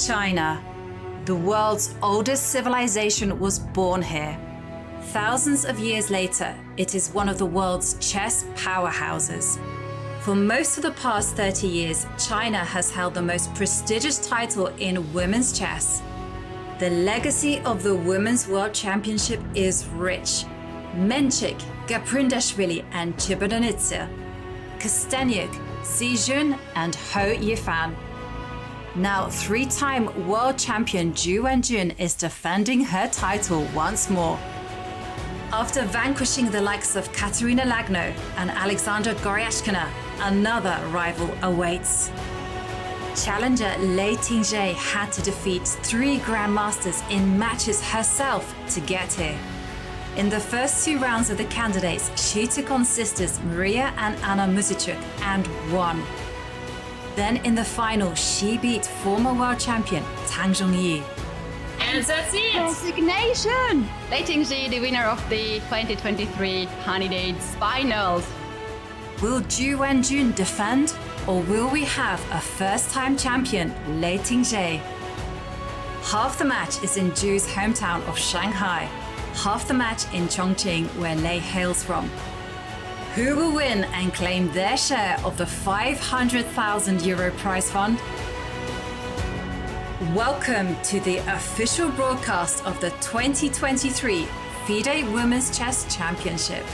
China. The world's oldest civilization was born here. Thousands of years later, it is one of the world's chess powerhouses. For most of the past 30 years, China has held the most prestigious title in women's chess. The legacy of the Women's World Championship is rich. Menchik, Gaprindashvili and Chibanonitsa, Kosteniuk, Xijun and Ho Yifan. Now, three-time world champion Zhu Wenjun is defending her title once more. After vanquishing the likes of Katerina Lagno and Alexandra Goryashkina, another rival awaits. Challenger Lei Tingjie had to defeat 3 grandmasters in matches herself to get here. In the first 2 rounds of the candidates, she took on sisters Maria and Anna Muzichuk and won. Then in the final, she beat former world champion Tang Zhongyi. And that's it! Resignation! Lei Tingjie, the winner of the 2023 candidates finals. Will Zhu Wenjun defend, or will we have a first-time champion, Lei Tingjie? Half the match is in Zhu's hometown of Shanghai, half the match in Chongqing, where Lei hails from. Who will win and claim their share of the €500,000 prize fund? Welcome to the official broadcast of the 2023 FIDE Women's Chess Championship.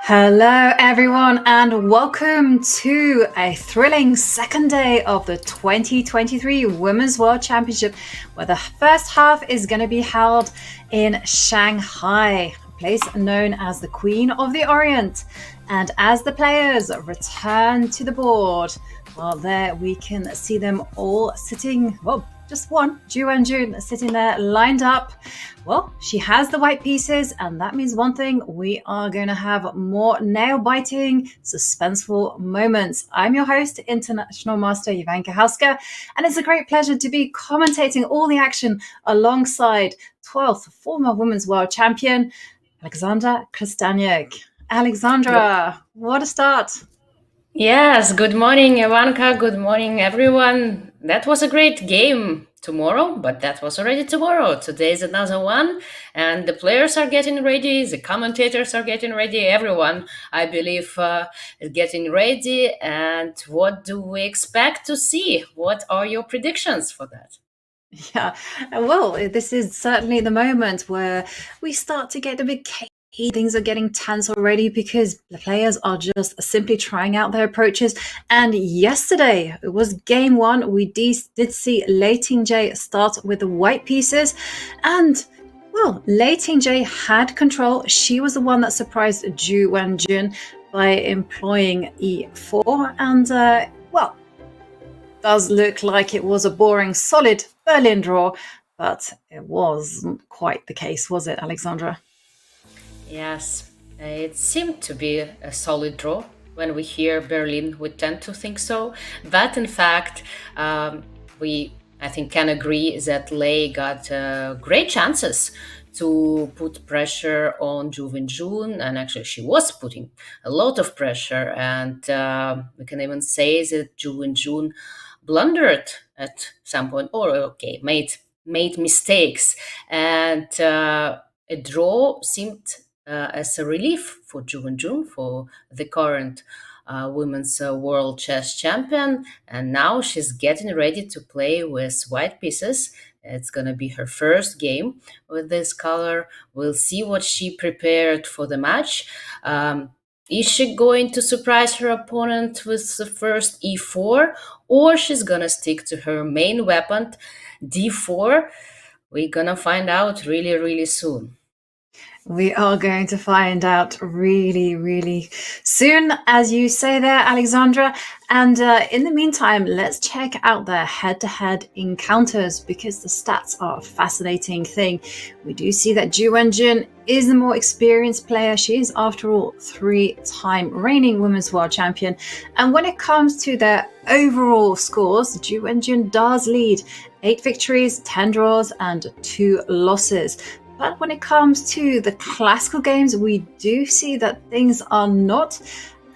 Hello everyone and welcome to a thrilling second day of the 2023 Women's World Championship, where the first half is going to be held in Shanghai, a place known as the Queen of the Orient. And as the players return to the board, well, there we can see them all sitting, well, just one, Zhu Wenjun, sitting there lined up. Well, she has the white pieces, and that means one thing: we are going to have more nail-biting, suspenseful moments. I'm your host, International Master Ivanka Hauska, and it's a great pleasure to be commentating all the action alongside 12th former Women's World Champion, Alexandra Kosteniuk. Alexandra, what a start. Yes, good morning, Ivanka. Good morning, everyone. That was a great game tomorrow, but that was already tomorrow. Today is another one, and the players are getting ready, the commentators are getting ready, everyone, I believe, is getting ready. And what do we expect to see? What are your predictions for that? Yeah, well, this is certainly the moment where we start to get a bit cagey. Things are getting tense already because the players are just simply trying out their approaches. And yesterday, it was game 1. We did see Lei Tingjie start with the white pieces. And, well, Lei Tingjie had control. She was the one that surprised Zhu Wenjun by employing e4. And, well, does look like it was a boring, solid Berlin draw. But it wasn't quite the case, was it, Alexandra? Yes, it seemed to be a solid draw. When we hear Berlin, we tend to think so. But in fact, we, I think, can agree that Lei got great chances to put pressure on Zhu Wenjun, and actually she was putting a lot of pressure. And we can even say that Zhu Wenjun blundered at some point, or made mistakes, and a draw seemed as a relief for Zhu Wenjun, for the current women's world chess champion. And now she's getting ready to play with white pieces. It's going to be her first game with this color. We'll see what she prepared for the match. Is she going to surprise her opponent with the first e4, or she's going to stick to her main weapon, d4? We're going to find out really, really soon. We are going to find out really, really soon, as you say there, Alexandra. And in the meantime, let's check out their head-to-head encounters, because the stats are a fascinating thing. We do see that Zhu Wenjun is the more experienced player. She is, after all, 3-time reigning Women's World Champion. And when it comes to their overall scores, Zhu Wenjun does lead 8 victories, 10 draws, and 2 losses. But when it comes to the classical games, we do see that things are not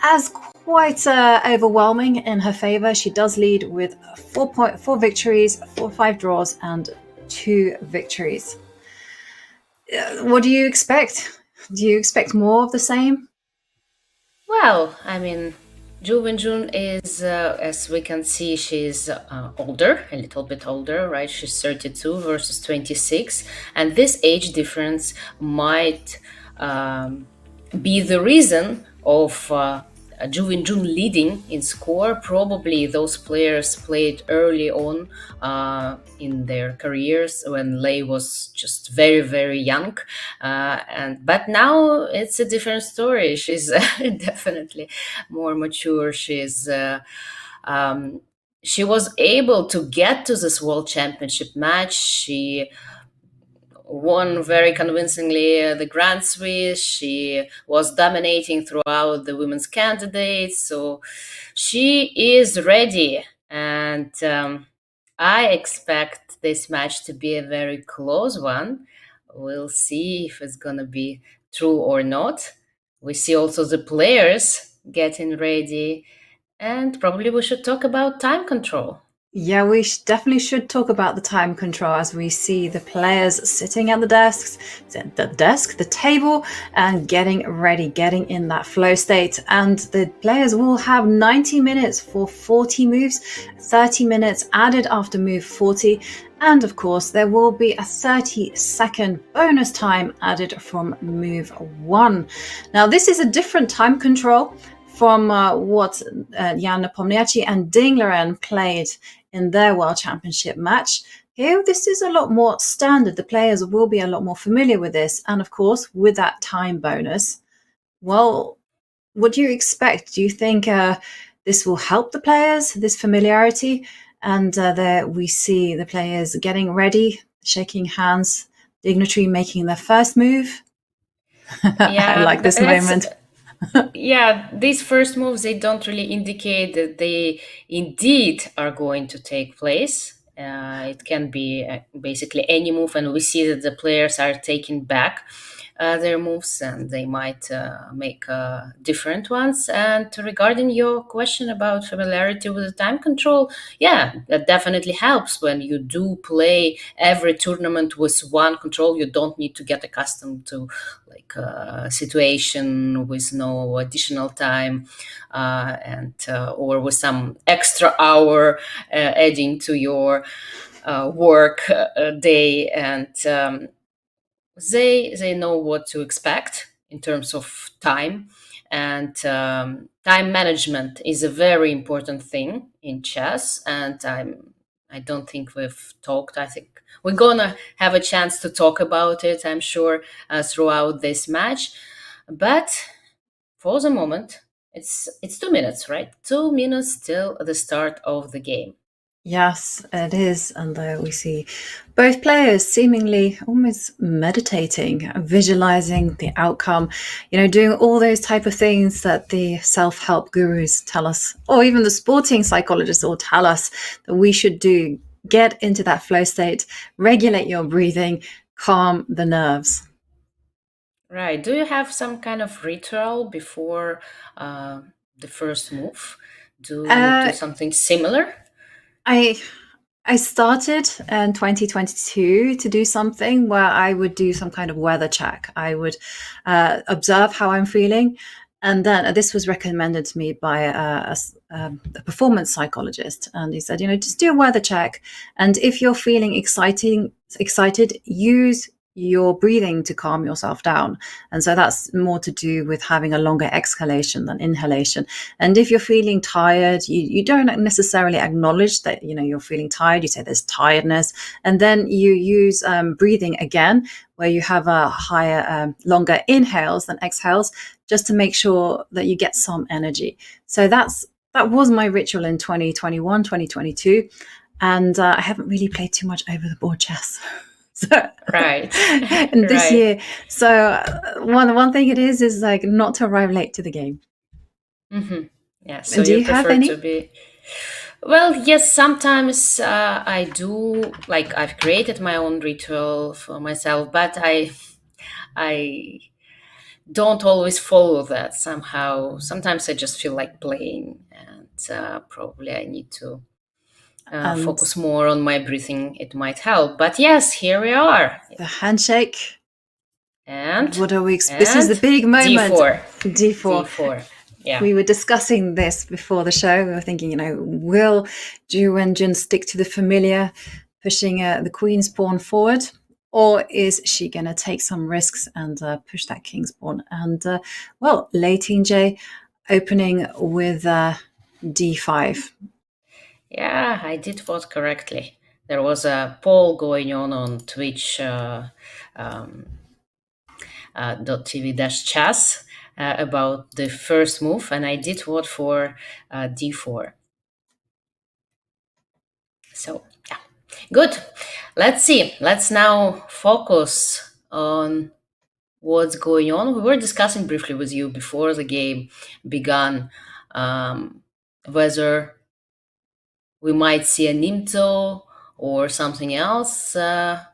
as quite overwhelming in her favor. She does lead with 4 victories, 5 draws, and 2 victories. What do you expect? Do you expect more of the same? Well, I mean, Wenjun is, as we can see, she's older, a little bit older, right? She's 32 versus 26. And this age difference might be the reason of Wenjun leading in score. Probably those players played early on in their careers when Lei was just very, very young. But now it's a different story. She's definitely more mature. She was able to get to this World Championship match. She won very convincingly the Grand Swiss. She was dominating throughout the women's candidates. So she is ready. And I expect this match to be a very close one. We'll see if it's going to be true or not. We see also the players getting ready. And probably we should talk about time control. Yeah, we definitely should talk about the time control as we see the players sitting at the table, and getting ready, getting in that flow state. And the players will have 90 minutes for 40 moves, 30 minutes added after move 40. And of course, there will be a 30-second bonus time added from move 1. Now, this is a different time control from what Jan Nepomniachtchi and Ding Liren played in their World Championship match. Here, this is a lot more standard. The players will be a lot more familiar with this. And of course, with that time bonus, well, what do you expect? Do you think this will help the players, this familiarity? And there we see the players getting ready, shaking hands, dignitary making their first move. Yeah, I like this moment. Yeah, these first moves, they don't really indicate that they indeed are going to take place. It can be basically any move, and we see that the players are taking back their moves, and they might make different ones. And regarding your question about familiarity with the time control, yeah, that definitely helps. When you do play every tournament with one control, you don't need to get accustomed to like a situation with no additional time and or with some extra hour adding to your work day. And they know what to expect in terms of time. And time management is a very important thing in chess. And I don't think we've talked. I think we're gonna have a chance to talk about it, I'm sure, throughout this match. But for the moment, it's 2 minutes, right? 2 minutes till the start of the game. Yes, it is. And there we see both players seemingly almost meditating, visualizing the outcome, doing all those type of things that the self-help gurus tell us, or even the sporting psychologists all tell us that we should do. Get into that flow state, regulate your breathing, calm the nerves. Right. Do you have some kind of ritual before the first move? Do you do something similar? I started in 2022 to do something where I would do some kind of weather check. I would observe how I'm feeling. And then this was recommended to me by a performance psychologist. And he said, just do a weather check. And if you're feeling excited, use your breathing to calm yourself down. And so that's more to do with having a longer exhalation than inhalation. And if you're feeling tired, you don't necessarily acknowledge that you're feeling tired. You say there's tiredness, and then you use breathing again, where you have a higher longer inhales than exhales, just to make sure that you get some energy. So that was my ritual in 2021, 2022. And I haven't really played too much over the board chess. So, right. And this year, so one thing it is like not to arrive late to the game. Mm-hmm. Yeah. So do you you have prefer any? to be. Well, yes, sometimes I do. Like I've created my own ritual for myself, but I don't always follow that somehow. Sometimes I just feel like playing, and probably I need to And focus more on my breathing. It might help. But yes, here we are. the handshake. And What are we? This is the big moment. D4. D4. D4. Yeah. We were discussing this before the show. We were thinking, will Wenjun stick to the familiar, pushing the queen's pawn forward, or is she going to take some risks and push that king's pawn? And Lei Tingjie opening with d5. Yeah, I did vote correctly. There was a poll going on Twitch .tv-chess about the first move, and I did vote for d4. So, yeah, good. Let's see. Let's now focus on what's going on. We were discussing briefly with you before the game began whether we might see a Nimzo or something else. But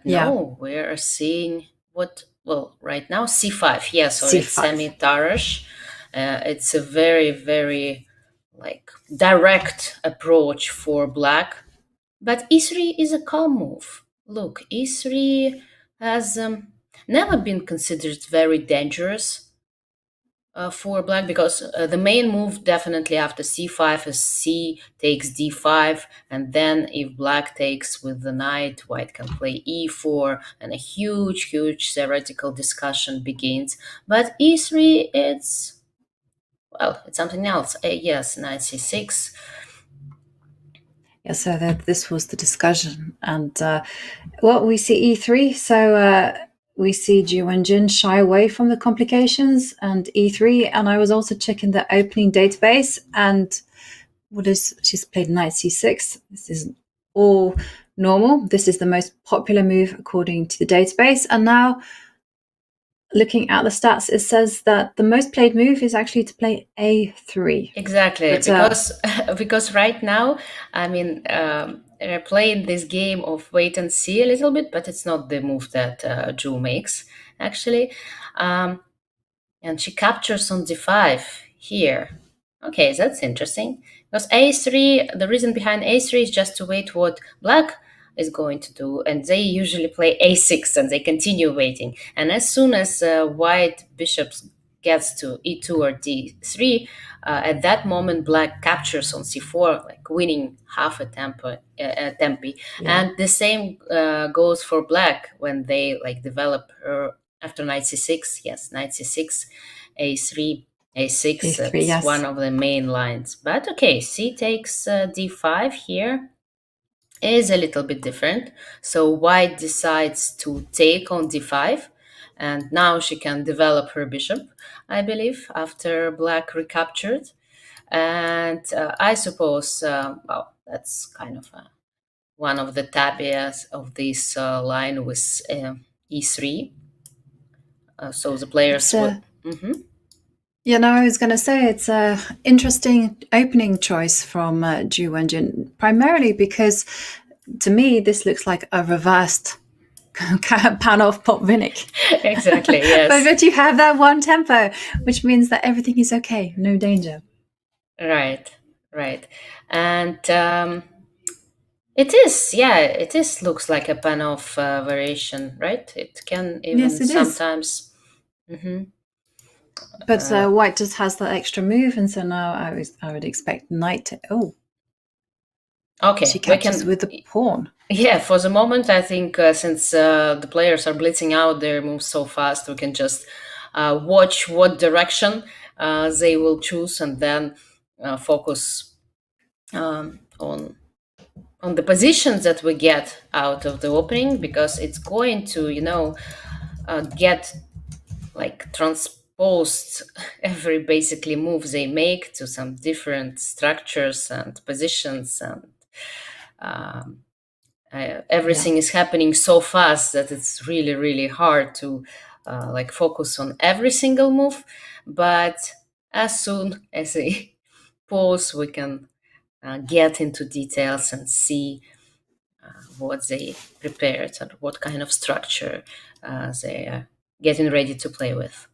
no, we're seeing what, well, right now, c5. Yeah, so C5. it's semi-Tarash. It's a very, very like direct approach for black. But e3 is a calm move. Look, e3 has never been considered very dangerous for black, because the main move definitely after c5 is c takes d5, and then if black takes with the knight, white can play e4, and a huge theoretical discussion begins. But e3, it's something else. Yes, knight c6. Yeah, so this was the discussion, and we see e3. So we see Wenjun shy away from the complications and e3. And I was also checking the opening database, and she's played knight c6. This is all normal. This is the most popular move according to the database. And now, looking at the stats, it says that the most played move is actually to play a3. Exactly, but, because right now, I mean, they're playing this game of wait and see a little bit, but it's not the move that Ju makes, actually. And she captures on d5 here. Okay, that's interesting. Because a3, the reason behind a3 is just to wait what black is going to do, and they usually play a6 and they continue waiting. And as soon as white bishops gets to e2 or d3, at that moment black captures on c4, like winning half a tempo, tempi. Yeah. And the same goes for black when they like develop her after knight c6. Yes, knight c6, a3, a6. A3, It's yes. one of the main lines. But okay, c takes d5 here is a little bit different. So white decides to take on d5, and now she can develop her bishop, I believe, after black recaptured. And I suppose, that's kind of one of the tabias of this line with e3. So the players will... Yeah, no, I was going to say it's an interesting opening choice from Wenjun, primarily because to me this looks like a reversed Panov Popvinnik. Exactly, yes. But you have that one tempo, which means that everything is okay, no danger. Right. And it is looks like a Panov variation, right? It can even Yes, it sometimes... But white just has that extra move, and so now I would expect knight to... Okay, she catches with the pawn. Yeah, for the moment, I think since the players are blitzing out their moves so fast, we can just watch what direction they will choose, and then focus on the positions that we get out of the opening, because it's going to, get like transposed every basically move they make to some different structures and positions, and everything is happening so fast that it's really hard to like focus on every single move. But as soon as they pause, we can get into details and see what they prepared and what kind of structure they are getting ready to play with.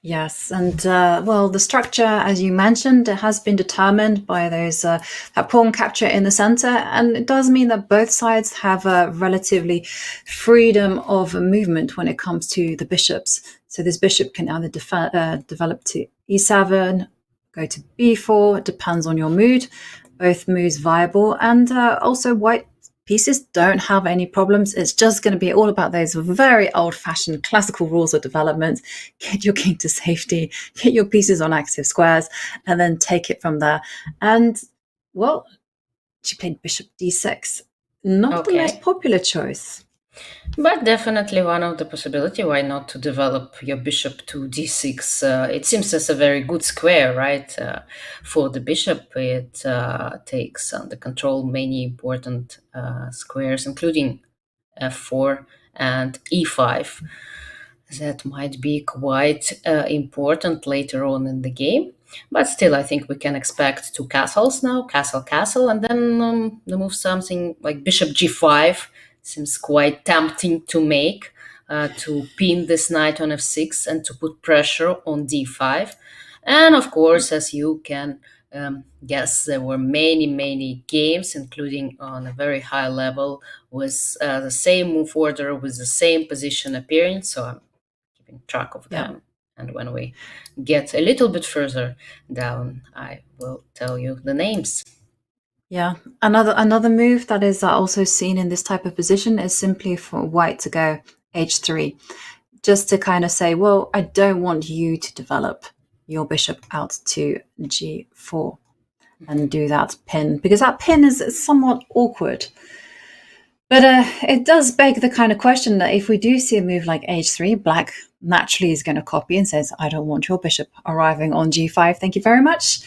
Yes, and well, the structure, as you mentioned, it has been determined by those that pawn capture in the center, and it does mean that both sides have a relatively freedom of movement when it comes to the bishops. So this bishop can either develop to e7, go to b4. It depends on your mood. Both moves viable, and also white pieces don't have any problems. It's just going to be all about those very old-fashioned classical rules of development. Get your king to safety, get your pieces on active squares, and then take it from there. And, well, she played bishop d6. Not the most Okay. popular choice. But definitely one of the possibility. Why not to develop your bishop to d6? It seems as a very good square, right? For the bishop, it takes under control many important squares, including f4 and e5. That might be quite important later on in the game. But still, I think we can expect two castles now, castle, castle, and then move something like bishop g5. Seems quite tempting to make, to pin this knight on f6 and to put pressure on d5. And of course, as you can guess, there were many, many games, including on a very high level, with the same move order, with the same position appearing. So I'm keeping track of Yeah. them. And when we get a little bit further down, I will tell you the names. Yeah, another move that is also seen in this type of position is simply for white to go h3, just to kind of say, well, I don't want you to develop your bishop out to g4 and do that pin, because that pin is somewhat awkward. But it does beg the kind of question that if we do see a move like h3, black naturally is going to copy and says, I don't want your bishop arriving on g5, thank you very much.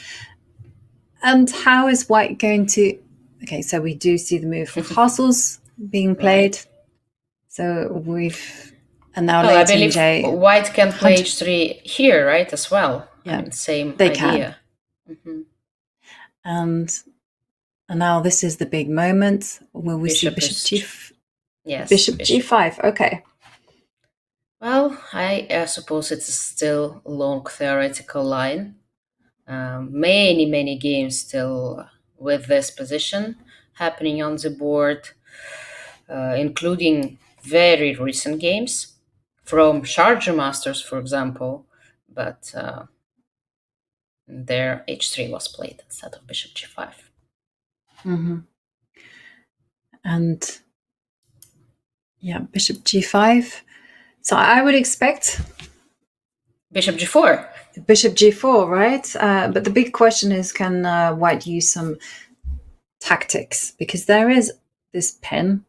And how is white going to... Okay, so we do see the move for castles being played. Right. So we've... And now Well, I Lei believe Tingjie... white can play h3 here, right, as well. Yeah, I mean, same they idea. can. And now this is the big moment where we see bishop Yes, bishop g5. Okay. Well, I suppose it's still a long theoretical line. Many, many games still with this position happening on the board, including very recent games from Sharjah Masters, for example, but there h3 was played instead of bishop g5. Mm-hmm. And yeah, bishop g5. So I would expect Bishop g4. bishop g4, right? But the big question is, can white use some tactics? Because there is this pin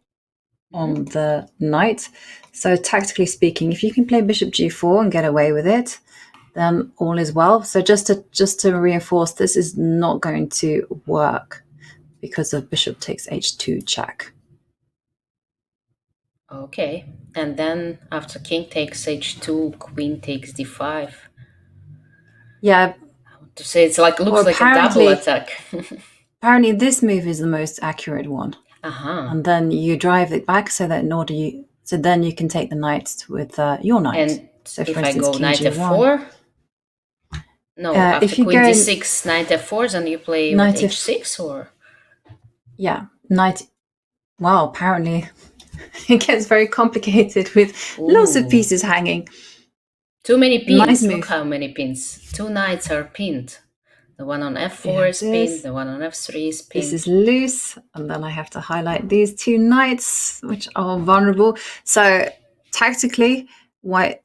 on the knight. So tactically speaking, if you can play bishop g4 and get away with it, then all is well. So just to reinforce, this is not going to work because of bishop takes h2 check. Okay, and then after king takes h2, queen takes d5. Yeah. To say it's like looks like a double attack. Apparently, this move is the most accurate one. And then you drive it back so that in order so then you can take the knight with your knight. And so if I go knight f4, no, after if you queen go d6, knight f4, then you play knight h6 or? Yeah, knight. Wow, apparently it gets very complicated with lots of pieces hanging. Too many pins. Nice Look move. how many pins. Two knights are pinned. The one on f4 is pinned, the one on f3 is pinned. This is loose, and then I have to highlight these two knights, which are vulnerable. So tactically, white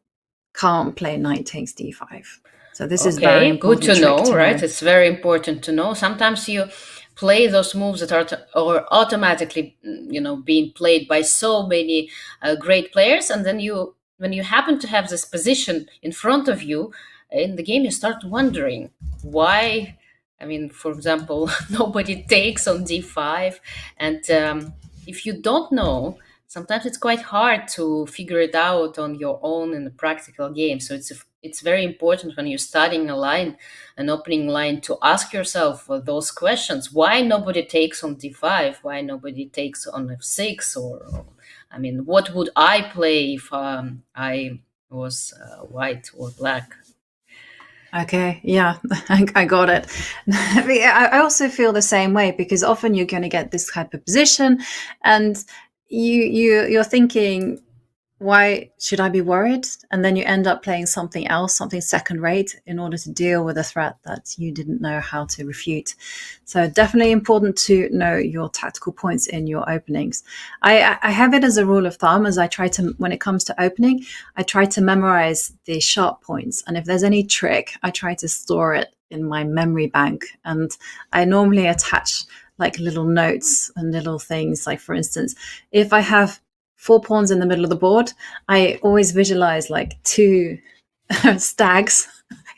can't play knight takes d5. So this is very important. Good to know, right? It's very important to know. Sometimes you play those moves that are automatically, being played by so many great players, and then when you happen to have this position in front of you in the game, you start wondering why. I mean, for example, nobody takes on d5, and if you don't know, sometimes it's quite hard to figure it out on your own in a practical game. So it's it's very important when you're studying a line, an opening line, to ask yourself those questions. Why nobody takes on d5? Why nobody takes on f6? Or, I mean, what would I play if I was white or black? Okay, yeah, I got it. I also feel the same way, because often you're going to get this type of position, and you're thinking, why should I be worried? And then you end up playing something else, something second rate, in order to deal with a threat that you didn't know how to refute. So definitely important to know your tactical points in your openings. I have it as a rule of thumb, as I try to, when it comes to opening, I try to memorize the sharp points. And if there's any trick, I try to store it in my memory bank. And I normally attach like little notes and little things. Like, for instance, if I have 4 pawns in the middle of the board, I always visualize like 2 stags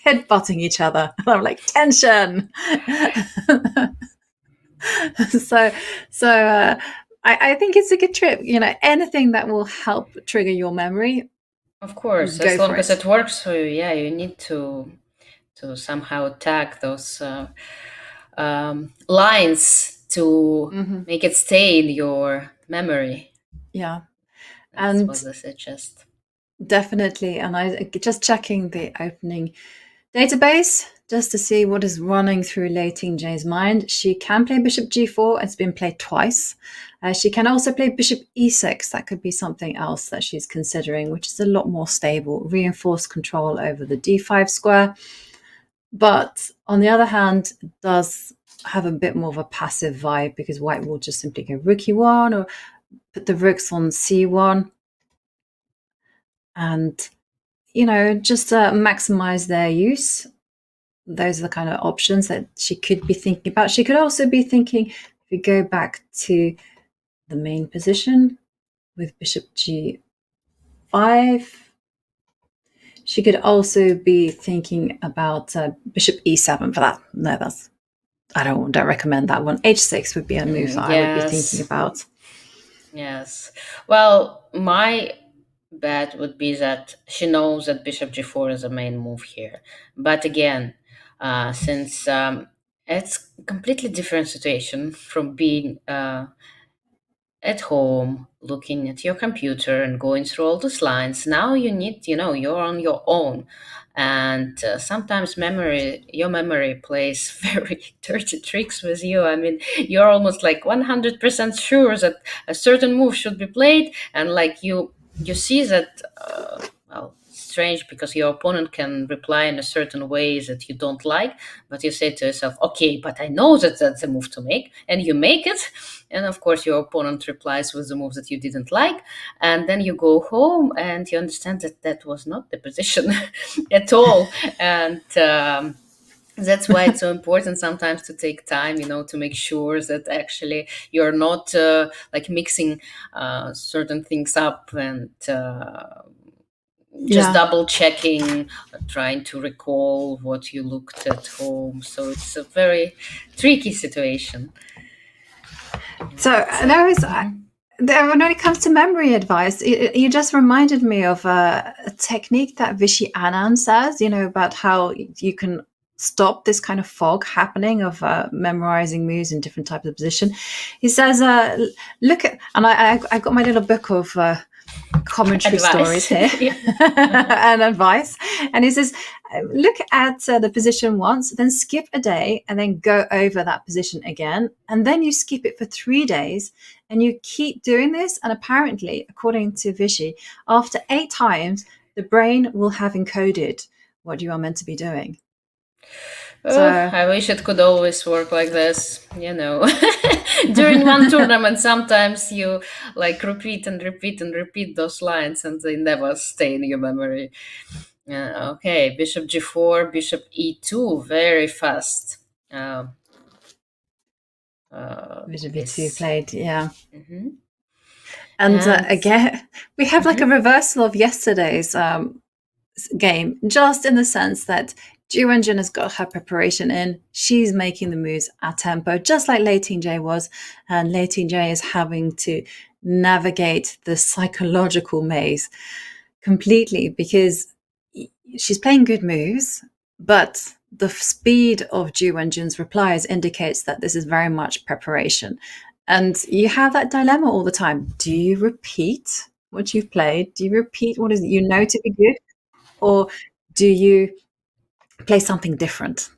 headbutting each other. And I'm like, tension. so I think it's a good trip. Anything that will help trigger your memory. Of course, as long as it works for you, yeah, you need to somehow tag those lines to make it stay in your memory. Yeah. That's what I suggest. Definitely. And I just checking the opening database just to see what is running through Lei Tingjie's mind. She can play bishop g4. It's been played twice. She can also play bishop e6. That could be something else that she's considering, which is a lot more stable, reinforced control over the d5 square. But on the other hand, it does have a bit more of a passive vibe, because white will just simply go rook e1 or put the rooks on c1. And, just maximize their use. Those are the kind of options that she could be thinking about. She could also be thinking, if we go back to the main position with bishop g5, she could also be thinking about bishop e7 for that. No, I don't recommend that one. h6 would be a move that I would be thinking about. Yes. Well, my bet would be that she knows that bishop g4 is a main move here. But again, since it's a completely different situation from being at home, looking at your computer and going through all those lines, now you need, you're on your own. And sometimes your memory plays very dirty tricks with you. I mean, you're almost like 100% sure that a certain move should be played, and like you see that, well, strange, because your opponent can reply in a certain way that you don't like, but you say to yourself, okay, but I know that that's the move to make, and you make it. And of course, your opponent replies with the move that you didn't like. And then you go home and you understand that that was not the position at all. And that's why it's so important sometimes to take time, to make sure that actually you're not like mixing certain things up and just double checking, trying to recall what you looked at home. So it's a very tricky situation. So there is, when it comes to memory advice, you just reminded me of a technique that Vishy Anand says, about how you can stop this kind of fog happening of memorizing moves in different types of position. He says, look at, and I got my little book of commentary stories here and advice. And he says, look at the position once, then skip a day, and then go over that position again. And then you skip it for 3 days, and you keep doing this. And apparently, according to Vishy, after 8 times, the brain will have encoded what you are meant to be doing. So, I wish it could always work like this, During one tournament, sometimes you like repeat and repeat and repeat those lines, and they never stay in your memory. Okay, bishop g4, bishop e2, very fast. Bishop e2 played, yeah. Mm-hmm. And again, we have like a reversal of yesterday's game, just in the sense that Wenjun has got her preparation in. She's making the moves at tempo, just like Lei Tingjie was. And Lei Tingjie is having to navigate the psychological maze completely, because she's playing good moves, but the speed of Ju Wenjun's replies indicates that this is very much preparation. And you have that dilemma all the time. Do you repeat what you've played? Do you repeat what is you know to be good? Or do you play something different?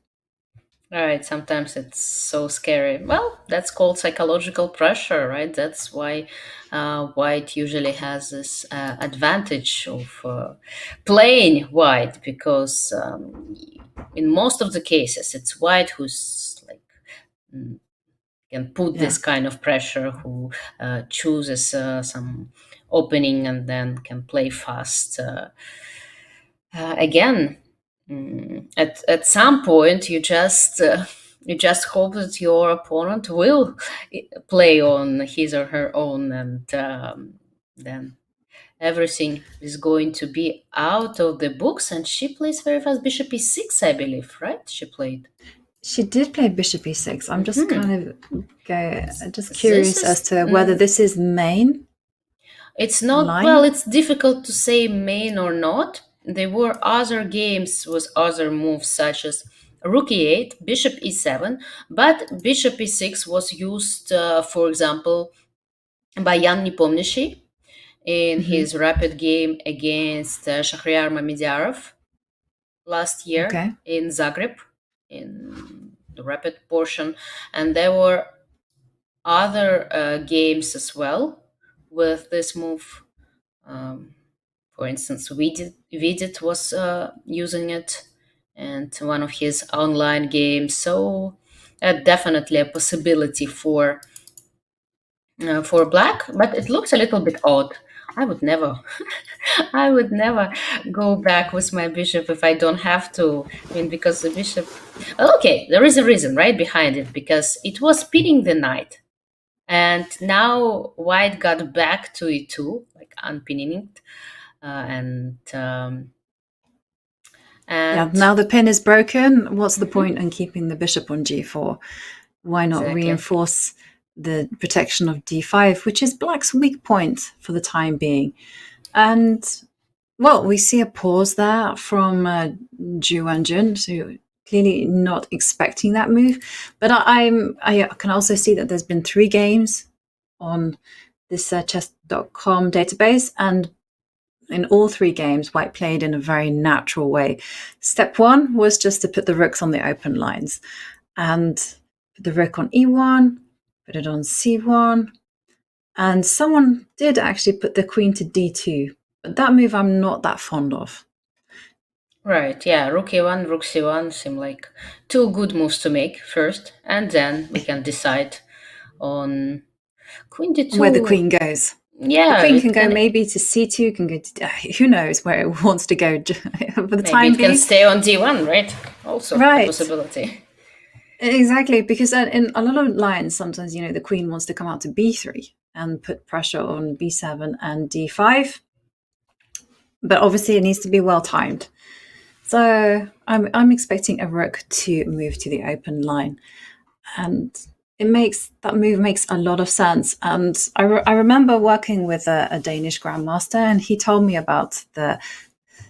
Right, sometimes it's so scary. Well, that's called psychological pressure, right? That's why white usually has this advantage of playing white, because in most of the cases, it's white who's like can put Yeah. this kind of pressure, who chooses some opening and then can play fast. Again, at some point, you just hope that your opponent will play on his or her own, and then everything is going to be out of the books. And she plays very fast. Bishop e6, I believe, right? She played. She did play bishop e6. I'm just just This curious as is. to whether this is main It's not, well, line. it's difficult to say main or not. There were other games with other moves such as rook e8, bishop e7, but bishop e6 was used, for example, by Yan Nepomniachtchi in his rapid game against Shahryar Mamedяров last year Okay. in Zagreb in the rapid portion. And there were other games as well with this move. For instance, Vidit was using it, and one of his online games. So definitely a possibility for black, but it looks a little bit odd. I would never, I would never go back with my bishop if I don't have to. I mean, because the bishop. Okay, there is a reason, right, behind it, because it was pinning the knight. And now white got back to e2, like unpinning it, and Yeah, and now the pin is broken. What's the point in keeping the bishop on g4? Why not exactly. reinforce the protection of d5, which is black's weak point for the time being? And, well, we see a pause there from Ju Wenjun, so clearly not expecting that move. But I can also see that there's been 3 games on this chess.com database, and in all 3 games, white played in a very natural way. Step 1 was just to put the rooks on the open lines and put the rook on e1, put it on c1, and someone did actually put the queen to d2. But that move I'm not that fond of. Right, yeah, rook e1, rook c1 seem like 2 good moves to make first, and then we can decide on queen d2. Where the queen goes. Yeah, the queen can it go maybe to c2, can go to, who knows where it wants to go for the maybe time it can being. stay on d1, right? Also a Right. possibility. Exactly, because in a lot of lines, sometimes, the queen wants to come out to b3 and put pressure on b7 and d5. But obviously it needs to be well timed. So I'm expecting a rook to move to the open line. And that move makes a lot of sense. And I remember working with a Danish grandmaster, and he told me about the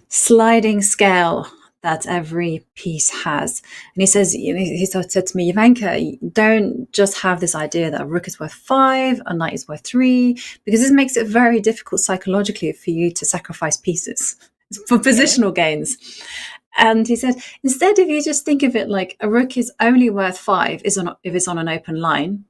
sliding scale that every piece has. And he says, he said to me, Ivanka, don't just have this idea that a rook is worth 5, a knight is worth 3, because this makes it very difficult psychologically for you to sacrifice pieces for positional gains. And he said, instead, if you just think of it like a rook is only worth 5 if it's on an open line,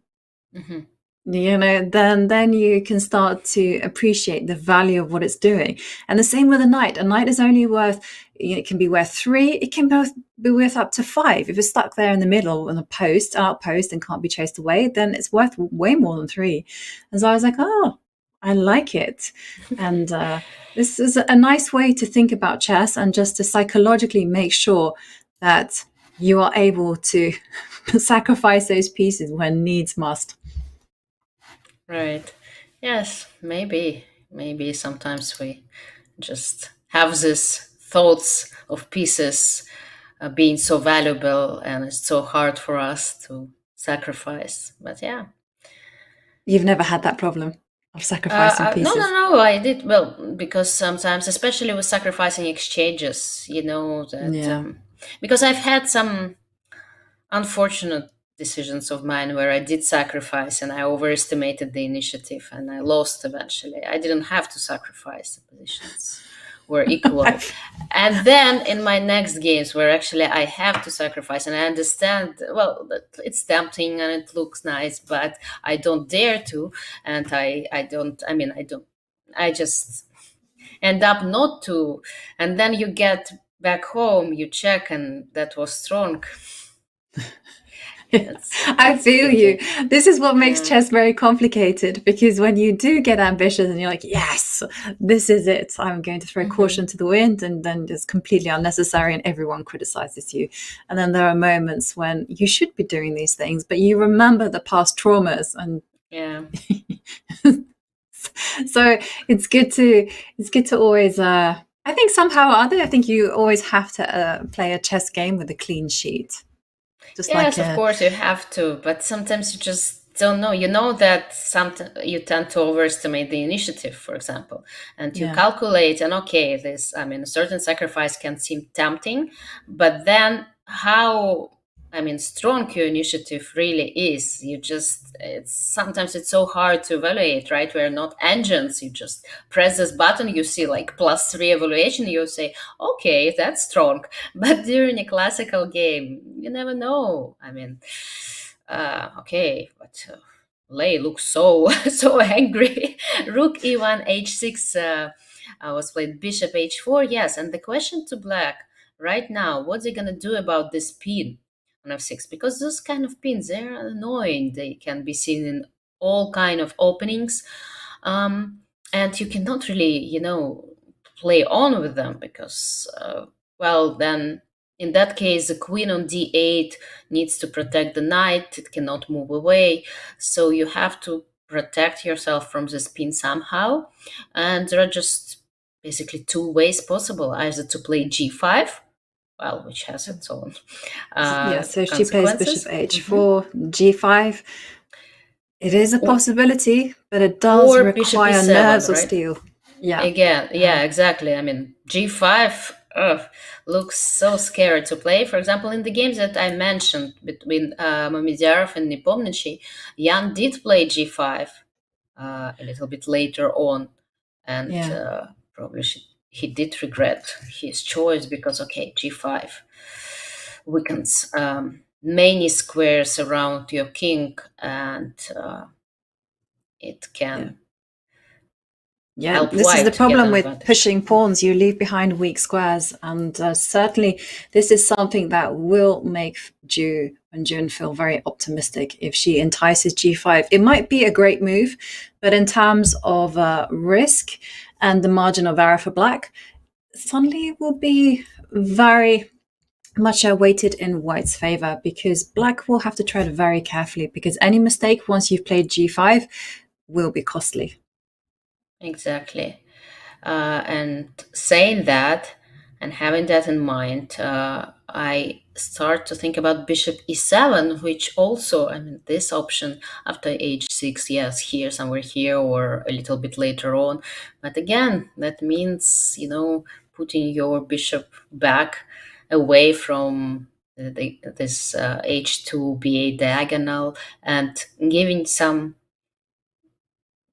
then you can start to appreciate the value of what it's doing. And the same with a knight. A knight is only worth, it can be worth 3, it can both be worth up to 5. If it's stuck there in the middle on an outpost and can't be chased away, then it's worth way more than 3. And so I was like, oh, I like it. And this is a nice way to think about chess, and just to psychologically make sure that you are able to sacrifice those pieces when needs must. Right. Yes, maybe sometimes we just have these thoughts of pieces being so valuable, and it's so hard for us to sacrifice. But yeah. You've never had that problem? of sacrificing No, pieces? I did well because sometimes, especially with sacrificing exchanges, you know that Yeah. because I've had some unfortunate decisions of mine where I did sacrifice and I overestimated the initiative and I lost eventually. I didn't have to sacrifice, the positions were equal. And then in my next games where actually I have to sacrifice and I understand, well, that it's tempting and it looks nice, but I don't dare to. And I just end up not to. And then you get back home, you check, and that was strong. I feel you. tricky. This is what makes Yeah. chess very complicated because when you do get ambitious and you're like, yes, this is it, I'm going to throw caution to the wind, and then it's completely unnecessary and everyone criticizes you. And then there are moments when you should be doing these things, but you remember the past traumas, and Yeah. so it's good to always I think somehow or other, I think you always have to play a chess game with a clean sheet. Just like Yes, of course you have to, but sometimes you just don't know. You know that sometimes you tend to overestimate the initiative, for example, and you yeah. calculate, and okay, a certain sacrifice can seem tempting, but then how, strong your initiative really is. Sometimes it's so hard to evaluate, right? We're not engines. You just press this button, you see like +3 evaluation, you say, okay, that's strong. But during a classical game, you never know. Okay, but Lei looks so so angry. Rook e1 h6 was played. Bishop h4. Yes, and the question to black right now: what's he gonna do about this pin on f6? Because those kind of pins, they're annoying. They can be seen in all kind of openings, and you cannot really, play on with them because, well, then in that case, the queen on d8 needs to protect the knight. It cannot move away. So you have to protect yourself from this pin somehow. And there are just basically two ways possible: either to play g5, well, which has its own Yeah, so she plays bishop consequences, h4, g5. It is a or, possibility, but it does or bishop require e7, nerves of right? steel. Yeah. Again, yeah, exactly. G5 looks so scary to play. For example, in the games that I mentioned between Mamedov and Nepomniachtchi, Jan did play G5 a little bit later on, and Yeah. probably he did regret his choice because, okay, G5 weakens many squares around your king, and it can Yeah, help this is the white to get problem an with advantage. pushing pawns. You leave behind weak squares, and certainly this is something that will make Wenjun feel very optimistic if she entices g5. It might be a great move, but in terms of risk and the margin of error for black, suddenly it will be very much weighted in white's favor because black will have to tread very carefully because any mistake once you've played g5 will be costly. Exactly. And saying that and having that in mind, I start to think about bishop e7, which also, this option after h6, yes, here, somewhere here, or a little bit later on. But again, that means, putting your bishop back away from this h2 b8 diagonal and giving some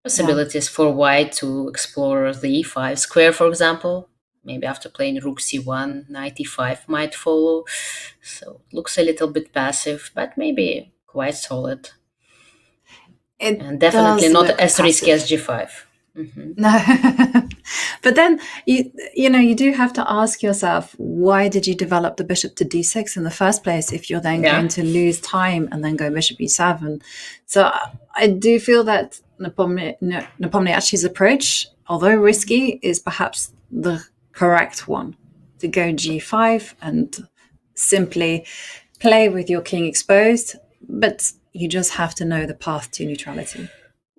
Yeah. possibilities for white to explore the e5 square, for example. Maybe after playing rook c1, knight e5 might follow. So it looks a little bit passive, but maybe quite solid. It And definitely does not look as risky as passive. g5. Mhm. No. But then you do have to ask yourself, why did you develop the bishop to d6 in the first place if you're then Yeah, going to lose time and then go bishop e7? So I do feel that Nepomniachtchi's approach, although risky, is perhaps the correct one, to go g5 and simply play with your king exposed, but you just have to know the path to neutrality.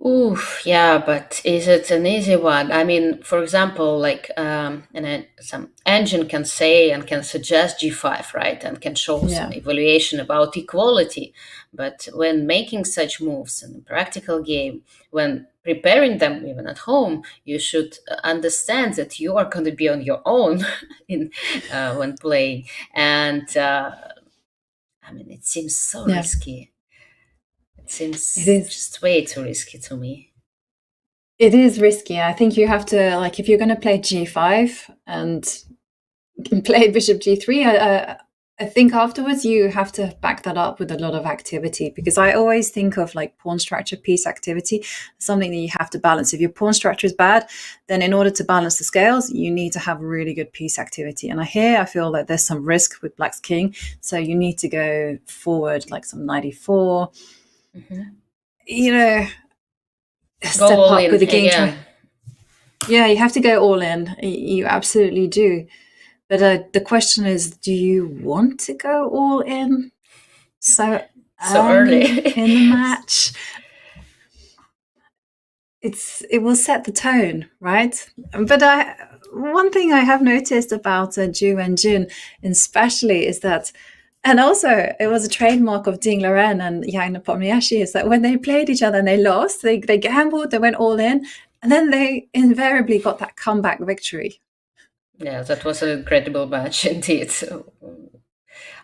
ooh, yeah, but is it an easy one? For example, like, some engine can say and can suggest G5, right, and can show some Yeah. evaluation about equality. But when making such moves in a practical game, when preparing them even at home, you should understand that you are going to be on your own in when playing. And I mean, it seems so Yeah, risky. It it seems is. just way too risky to me. It is risky. I think you have to, like, if you're going to play g5 and play bishop g3, I think afterwards you have to back that up with a lot of activity, because I always think of like pawn structure, piece activity, something that you have to balance. If your pawn structure is bad, then in order to balance the scales, you need to have really good piece activity. And I feel that there's some risk with black's king, so you need to go forward like some 94. You know, Go step all up in with the game. again. Yeah, you have to go all in. You absolutely do. But the question is, do you want to go all in so early in the match? It will set the tone, right? But one thing I have noticed about Ju and Jun, especially, is that, and also it was a trademark of Ding Liren and Yang Nepomniachtchi, is that when they played each other and they lost, they gambled, they went all in, and then they invariably got that comeback victory. Yeah, that was an incredible match indeed.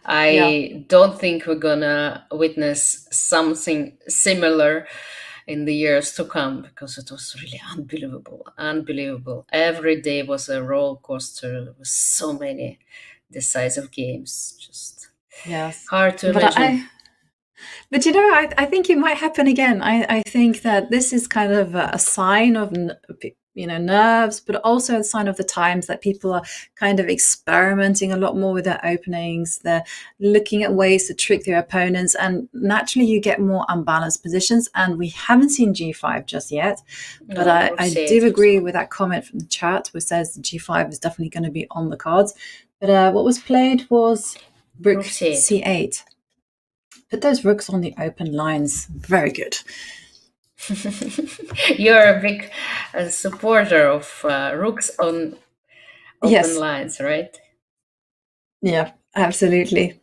I don't think we're gonna witness something similar in the years to come, because it was really unbelievable. Every day was a roller coaster with so many decisive games. Just hard to imagine. But I think it might happen again. I think that this is kind of a sign of nerves, but also a sign of the times, that people are kind of experimenting a lot more with their openings. They're looking at ways to trick their opponents, and naturally you get more unbalanced positions. And we haven't seen G5 just yet, but I do agree with that comment from the chat, which says G5 is definitely going to be on the cards. But what was played was Rook C8. Put those rooks on the open lines. Very good. You're a big supporter of rooks on open lines, right? Yeah, absolutely.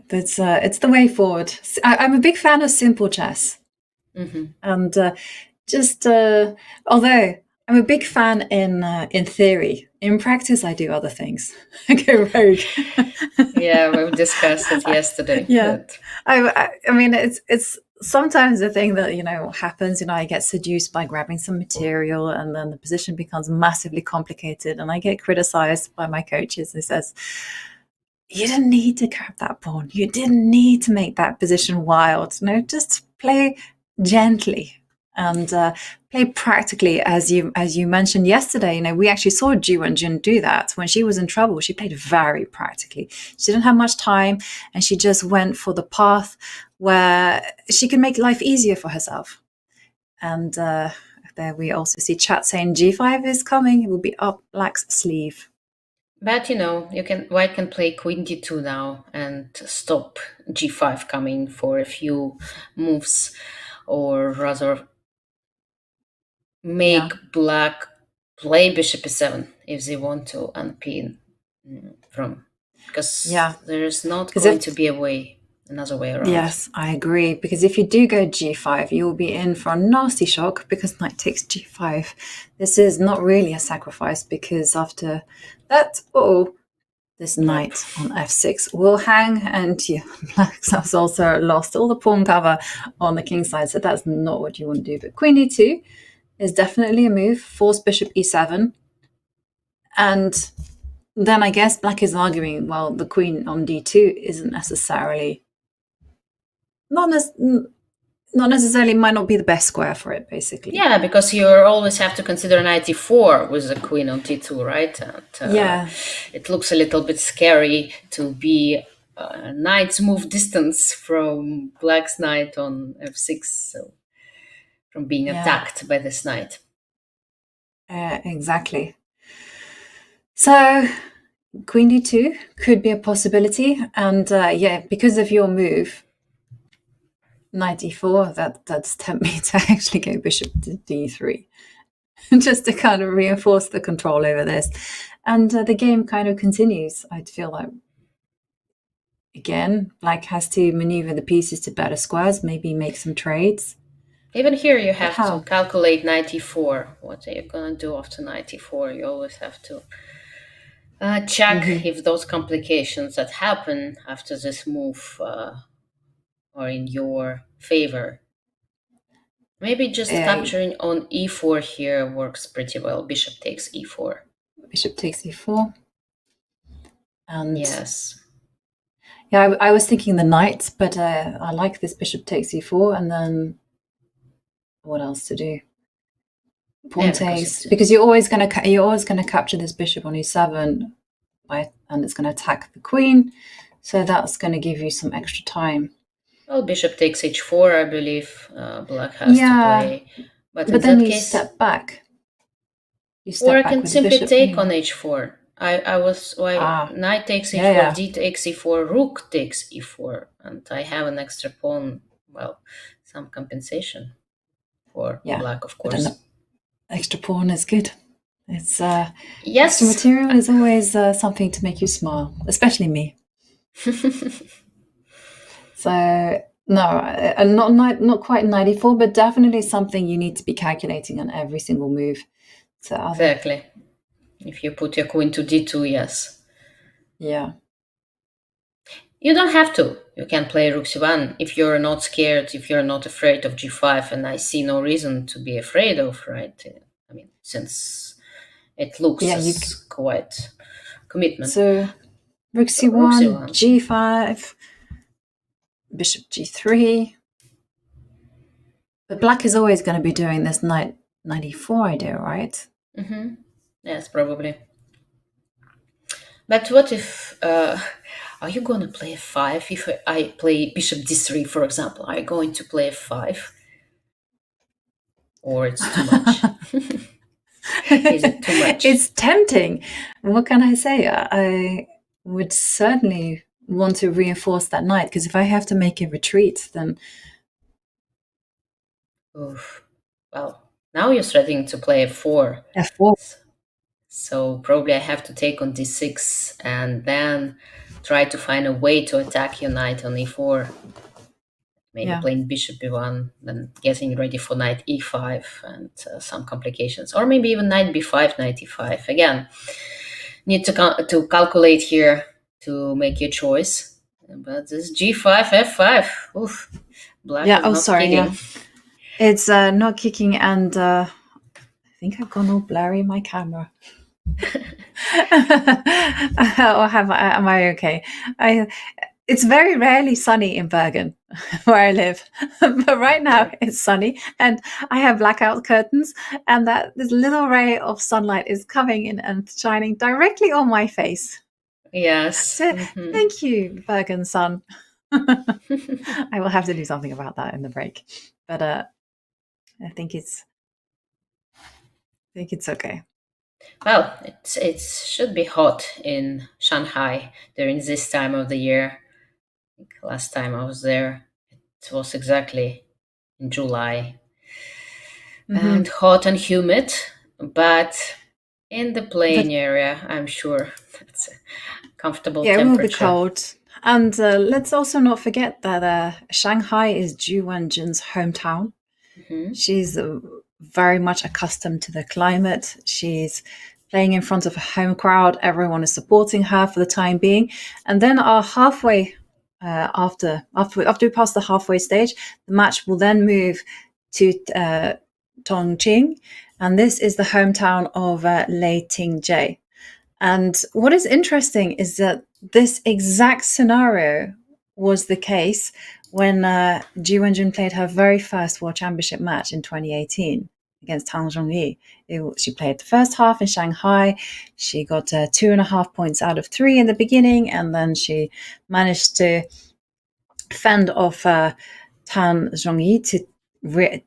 It's the way forward. I'm a big fan of simple chess. And although I'm a big fan in theory, in practice I do other things. I go rogue. Yeah, we discussed it yesterday. Yeah, I mean, it's sometimes the thing that happens. I get seduced by grabbing some material, and then the position becomes massively complicated, and I get criticized by my coaches who says, "You didn't need to grab that pawn. You didn't need to make that position wild. No, just play gently and play practically." As you mentioned yesterday, we actually saw Ji Wenjun do that. When she was in trouble, she played very practically. She didn't have much time, and she just went for the path where she can make life easier for herself. And there we also see chat saying G5 is coming. It will be up black's sleeve. But white can play queen d2 now and stop g5 coming for a few moves, or rather make black play bishop e7 if they want to unpin from, because there is not going to be another way around. Yes, I agree, because if you do go g5, you will be in for a nasty shock, because knight takes g5. This is not really a sacrifice, because after that, this knight on f6 will hang, and black has also lost all the pawn cover on the king side, so that's not what you want to do. But queen d2 is definitely a move. Force bishop e7, and then I guess black is arguing, well, the queen on d2 isn't necessarily not necessarily, might not be the best square for it, basically. Yeah, because you always have to consider knight e4 with the queen on d2, right? And, it looks a little bit scary to be knight's move distance from black's knight on f6, so from being attacked by this knight. Exactly. So queen d2 could be a possibility, and because of your move, knight e4, that's tempt me to actually go bishop to d3, just to kind of reinforce the control over this. And the game kind of continues. I'd feel like, again, black has to maneuver the pieces to better squares, maybe make some trades. Even here, you But have to how? calculate 94. What are you going to do after 94? You always have to check Hmm. if those complications that happen after this move are in your favor. Maybe just Uh, capturing on e4 here works pretty well. Bishop takes e4. Bishop takes e4. And Yes, yeah, I was thinking the knight, but I like this bishop takes e4, and then what else to do? Pawn yeah, because takes, because you're always gonna capture this bishop on e7, and it's gonna attack the queen, so that's gonna give you some extra time. well, bishop takes h4. I believe black has to Yeah, play, but in but then that you case, step back. You or step I back can with the simply bishop take on anyway. h4. I was why Ah, knight takes yeah, h4, yeah, d takes e4, rook takes e4, and I have an extra pawn. Well, some compensation for yeah. black, of But an course. extra pawn is good. It's extra Yes. material is always something to make you smile, especially me. So no, not quite 94, but definitely something you need to be calculating on every single move to other. Exactly. If you put your queen to d2, yes. Yeah, You don't have to. You can play rook c1 if you're not scared, if you're not afraid of g5, and I see no reason to be afraid of, right? I mean, since it looks yeah. as quite commitment. So rook So rook c1, c1. g5, bishop g3. But black is always going to be doing this knight 94 idea, right? Mm-hmm. Yes, probably. But what if, are you going to play f5 if I play bishop d3, for example? Are you going to play f5? Or it's too much? Is it too much? It's tempting. What can I say? I would certainly want to reinforce that knight, because if I have to make a retreat, then Oof. Well, now you're threatening to play f4. f4. So probably I have to take on d6 and then try to find a way to attack your knight on e4. Maybe Yeah. playing bishop b1, then getting ready for knight e5 and some complications. Or maybe even knight b5, knight e5. Again, need to calculate here to make your choice. But this g5, f5, oof, black Yeah. is Oh, not sorry. Yeah. kidding. It's not kicking, and I think I've gone all blurry in my camera. Or am I okay? I It's very rarely sunny in Bergen, where I live. But right now Yeah. it's sunny, and I have blackout curtains, and that this little ray of sunlight is coming in and shining directly on my face. Yes. So Hmm. thank you, Bergen sun. I will have to do something about that in the break, but I think it's okay. Well, it should be hot in Shanghai during this time of the year. I think last time I was there, it was exactly in July, and Hmm. hot and humid. But in the But plain area, I'm sure it's a comfortable yeah, it will be temperature. cold. And let's also not forget that Shanghai is Ju Wenjun's hometown. Hmm. She's very much accustomed to the climate. She's playing in front of a home crowd. Everyone is supporting her for the time being. And then halfway after we pass the halfway stage, the match will then move to Tongqing, and this is the hometown of Lei Tingjie. And what is interesting is that this exact scenario was the case when Ji Wenjun played her very first World Championship match in 2018 against Tang Zhongyi. She played the first half in Shanghai. She got 2.5 points out of 3 in the beginning, and then she managed to fend off Tang Zhongyi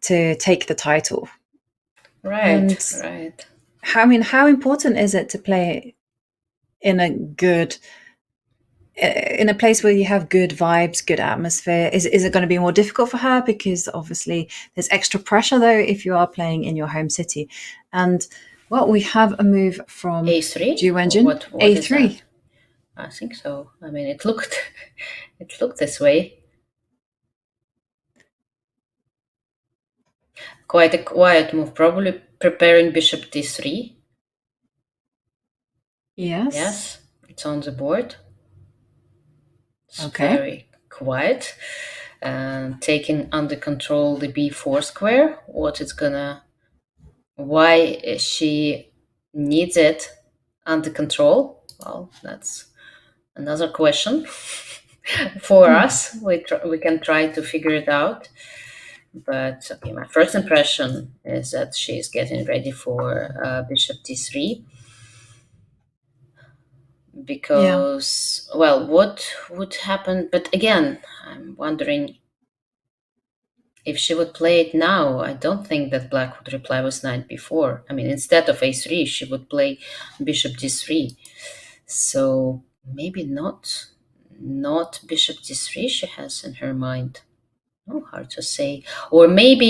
to take the title. Right, And right. how important is it to play in a good in a place where you have good vibes, good atmosphere? Is it going to be more difficult for her, because obviously there's extra pressure though if you are playing in your home city? And well, we have a move from A3? Ju Wenjun, What is a3. that? I think so. I mean, it looked it looked this way. Quite a quiet move, probably preparing bishop d3. Yes. Yes, it's on the board. It's Okay. very quiet. And taking under control the b4 square. What it's gonna, why she needs it under control? Well, that's another question for Hmm. us. We can try to figure it out. But okay, my first impression is that she's getting ready for bishop d3 Yeah. because, well, what would happen? But again, I'm wondering if she would play it now. I don't think that black would reply with knight b4. I mean, instead of a3, she would play bishop d3. So maybe not bishop d3 she has in her mind. Oh, hard to say. Or maybe,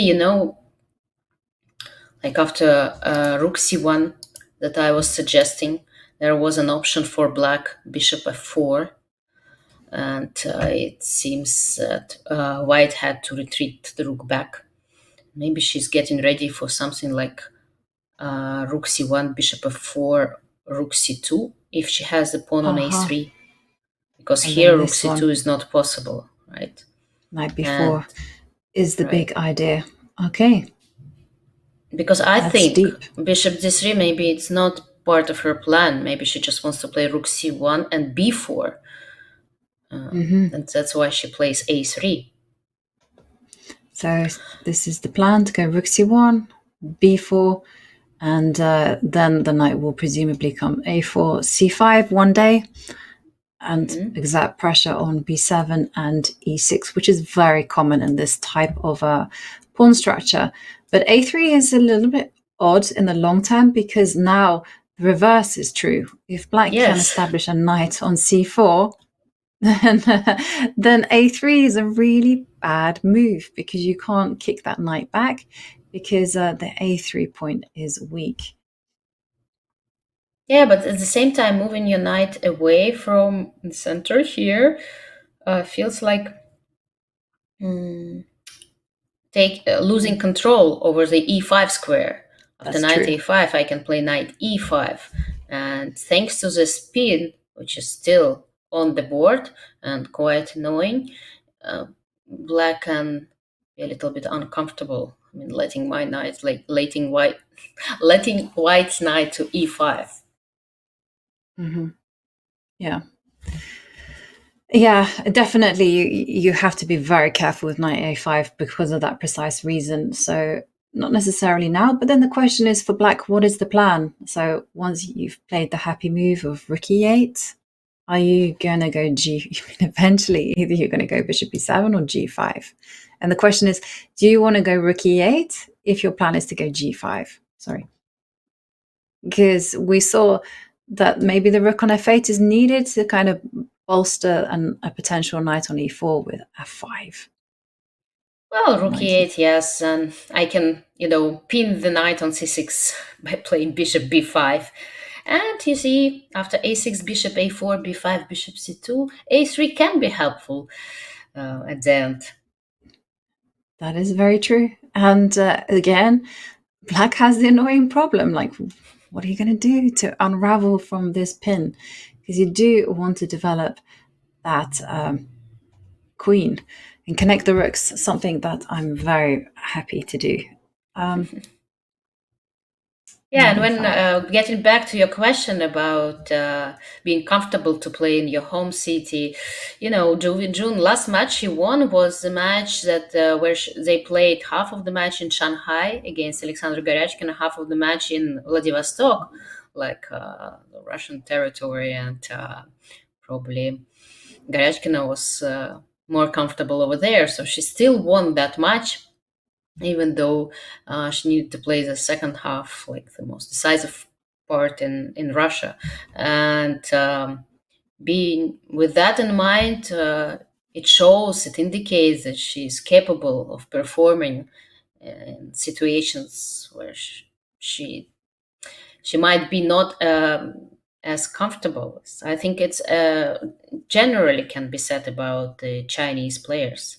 like after rook c1 that I was suggesting, there was an option for black bishop f4, and it seems that white had to retreat the rook back. Maybe she's getting ready for something like rook c1, bishop f4, rook c2, if she has the pawn on Uh-huh. a3, because And then here rook this c2 one, is not possible, right? night And before, is the right, big idea. Okay. because I That's think deep. bishop d3, maybe it's not part of her plan. Maybe she just wants to play rook c1 and b4, Hmm. and that's why she plays a3. So this is the plan to go rook c1, b4, and then the knight will presumably come a4, c5 one day, and Hmm. exert pressure on b7 and e6, which is very common in this type of pawn structure. But a3 is a little bit odd in the long term because now the reverse is true. If black can Yes. establish a knight on c4, then, then a3 is a really bad move because you can't kick that knight back because the a3 point is weak. Yeah, but at the same time, moving your knight away from the center here feels like mm, take losing control over the e5 square. After That's knight true. a5, I can play knight e5, and thanks to the spin, which is still on the board and quite annoying, uh, black can be a little bit uncomfortable. I mean, letting my knight, like letting white, letting white's knight to e5. Hmm. Yeah. Yeah, definitely. You have to be very careful with knight a5 because of that precise reason. So not necessarily now, but then the question is for black, what is the plan? So once you've played the happy move of rook e8, are you going to go g? Eventually, either you're going to go bishop e7 or g5. And the question is, do you want to go rook e8 if your plan is to go g5? Sorry, because we saw that maybe the rook on f8 is needed to kind of bolster a potential knight on e4 with f5. Well, rook Knight e4. e8, yes, and I can, pin the knight on c6 by playing bishop b5. And you see, after a6, bishop a4, b5, bishop c2, a3 can be helpful at the end. That is very true. And again, black has the annoying problem. Like, what are you going to do to unravel from this pin? Because you do want to develop that queen and connect the rooks, something that I'm very happy to do. Um, Yeah, Knight and when e5. getting back to your question about being comfortable to play in your home city, June last match he won was the match that where they played half of the match in Shanghai against Alexander Goryachkin and half of the match in Vladivostok, like the Russian territory, and probably Goryachkina was more comfortable over there, so she still won that match even though she needed to play the second half, like the most decisive part in Russia. And being with that in mind, it indicates that she's capable of performing in situations where she, she might be not as comfortable. I think it's generally can be said about the Chinese players.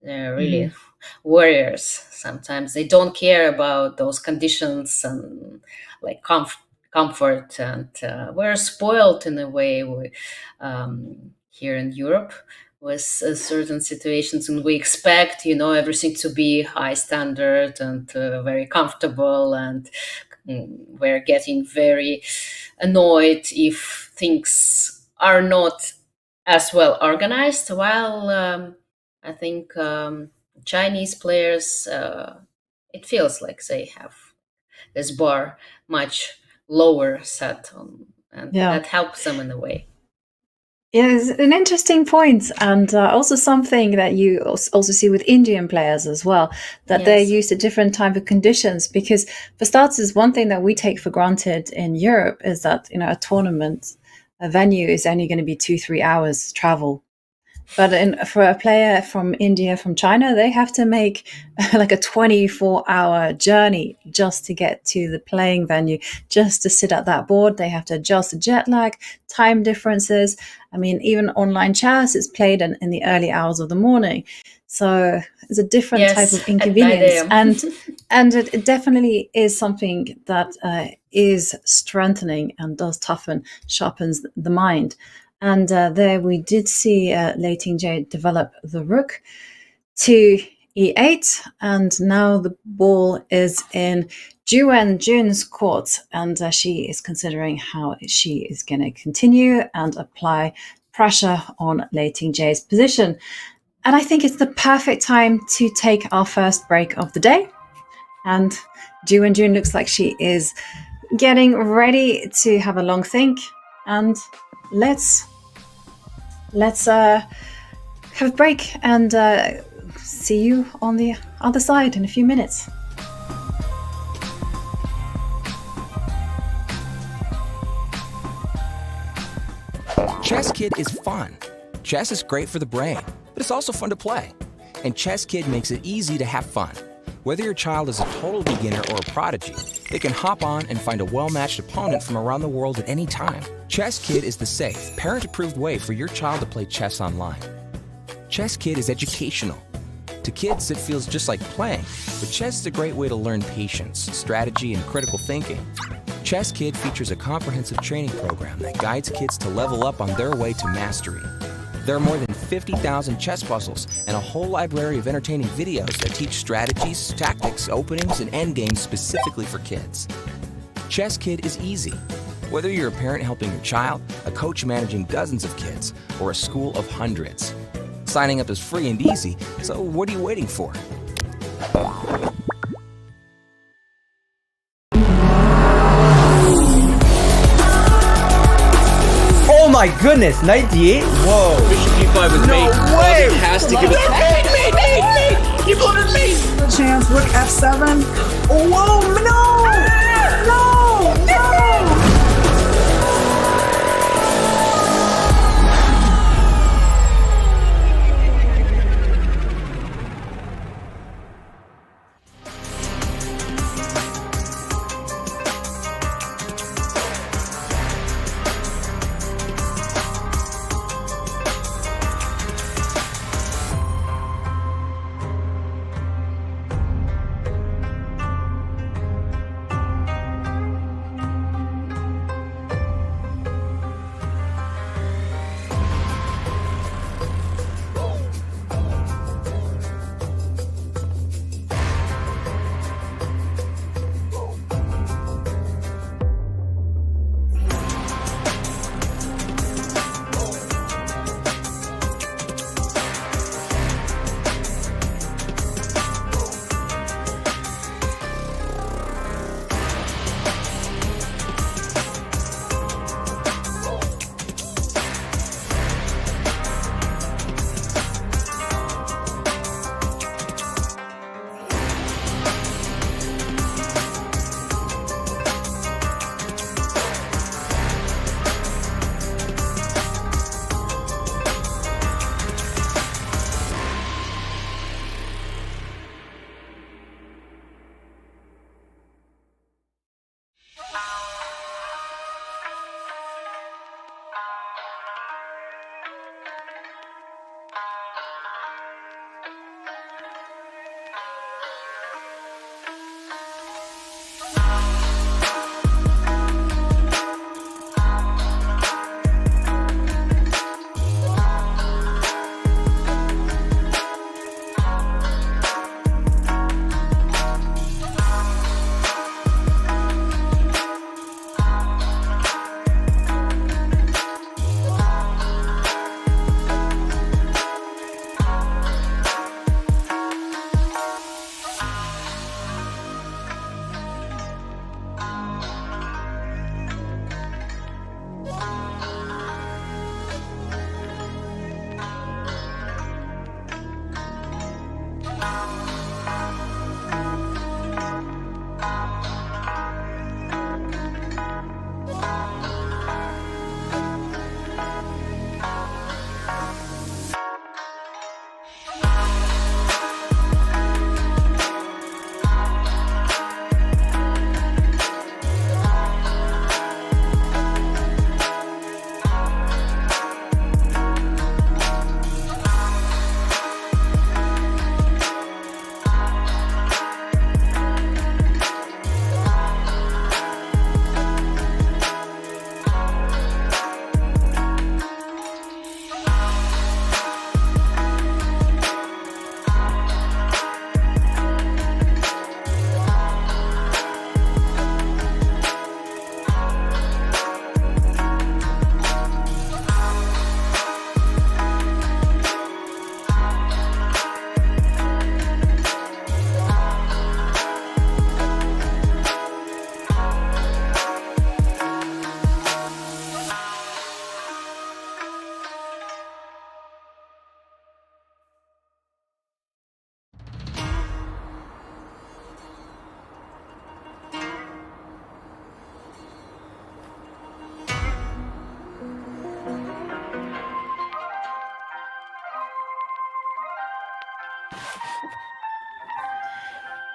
They're really Mhm. warriors. Sometimes they don't care about those conditions and like comfort, and we're spoiled in a way here in Europe with certain situations, and we expect everything to be high standard and very comfortable, and we're getting very annoyed if things are not as well organized. While I think Chinese players, it feels like they have this bar much lower set on, and Yeah. that helps them in a way. Yeah, it's an interesting point, and also something that you also see with Indian players as well, that they're Yes. used to different type of conditions. Because for starters, one thing that we take for granted in Europe is that a tournament, a venue is only going to be 2-3 hours travel. But for a player from India, from China, they have to make like a 24-hour journey just to get to the playing venue, just to sit at that board. They have to adjust the jet lag, time differences. I mean, even online chess is played in the early hours of the morning. So it's a different type Yes, of at 9 inconvenience. a.m. And it definitely is something that is strengthening and does toughen, sharpens the mind. And there we did see Lei Tingjie develop the rook to e8, and now the ball is in Wenjun's court, and she is considering how she is going to continue and apply pressure on Lei Tingjie's position. And I think it's the perfect time to take our first break of the day. And Wenjun looks like she is getting ready to have a long think, and let's have a break and see you on the other side in a few minutes. Chess Kid is fun. Chess is great for the brain, but it's also fun to play. And Chess Kid makes it easy to have fun. Whether your child is a total beginner or a prodigy, they can hop on and find a well-matched opponent from around the world at any time. Chess Kid is the safe, parent-approved way for your child to play chess online. Chess Kid is educational. To kids, it feels just like playing, but chess is a great way to learn patience, strategy, and critical thinking. Chess Kid features a comprehensive training program that guides kids to level up on their way to mastery. There are more than 50,000 chess puzzles and a whole library of entertaining videos that teach strategies, tactics, openings, and endgames specifically for kids. Chess Kid is easy. Whether you're a parent helping your child, a coach managing dozens of kids, or a school of hundreds. Signing up is free and easy, so what are you waiting for? Oh my goodness, 98? Whoa. Bishop d5 with mate. way! It has to give it. Mate! You voted mate! Chance, rook f7. Oh, whoa, no! No! No!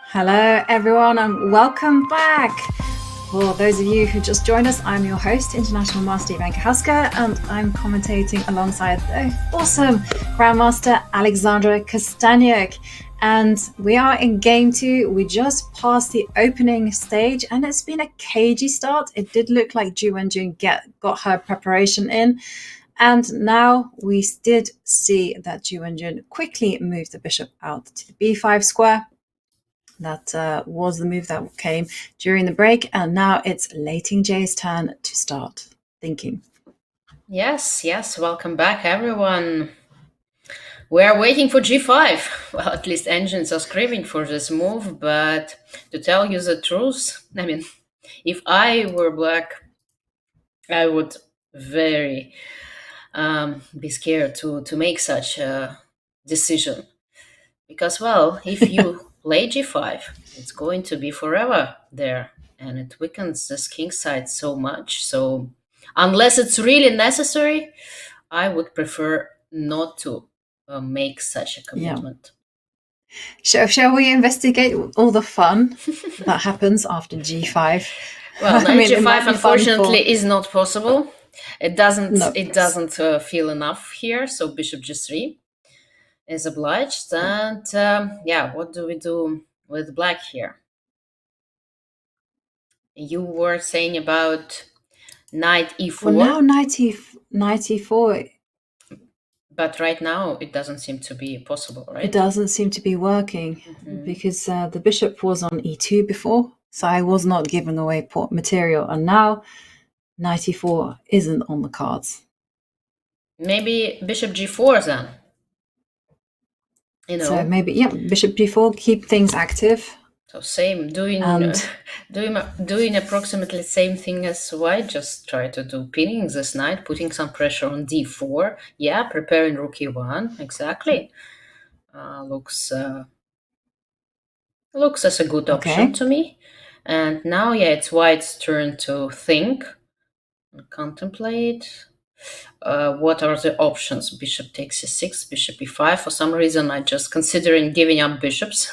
Hello, everyone, and welcome back. For those of you who just joined us, I'm your host, International Master Ivanka Haska, and I'm commentating alongside the awesome Grandmaster Alexandra Kastaniuk. And we are in game 2. We just passed the opening stage, and it's been a cagey start. It did look like Wenjun got her preparation in. And now we did see that Wenjun quickly moved the bishop out to the b5 square. That was the move that came during the break, and now it's Lei Tingjie's turn to start thinking. Yes, welcome back, everyone. We are waiting for g5. Well, at least engines are screaming for this move, but to tell you the truth, I mean, if I were black, I would very be scared to make such a decision. Because, well, if you play g5, it's going to be forever there, and it weakens this king side so much. So unless it's really necessary, I would prefer not to make such a commitment. Shall we investigate all the fun that happens after g5? Well, knight g5 unfortunately is not possible. It doesn't feel enough here. So bishop g3 is obliged. And what do we do with black here? You were saying about knight e4. Well, now knight e4. But right now it doesn't seem to be possible, right? It doesn't seem to be working because the bishop was on e2 before, so I was not giving away port material, and now knight e4 isn't on the cards. Maybe bishop g4 then. So maybe bishop g4, keep things active. So same, doing approximately same thing as white. Just try to do pinning this knight, putting some pressure on d4. Yeah, preparing rook e1. Exactly. Looks as a good option to me. And now, it's white's turn to think and contemplate. What are the options? Bishop takes e6, bishop e5. For some reason, I'm just considering giving up bishops.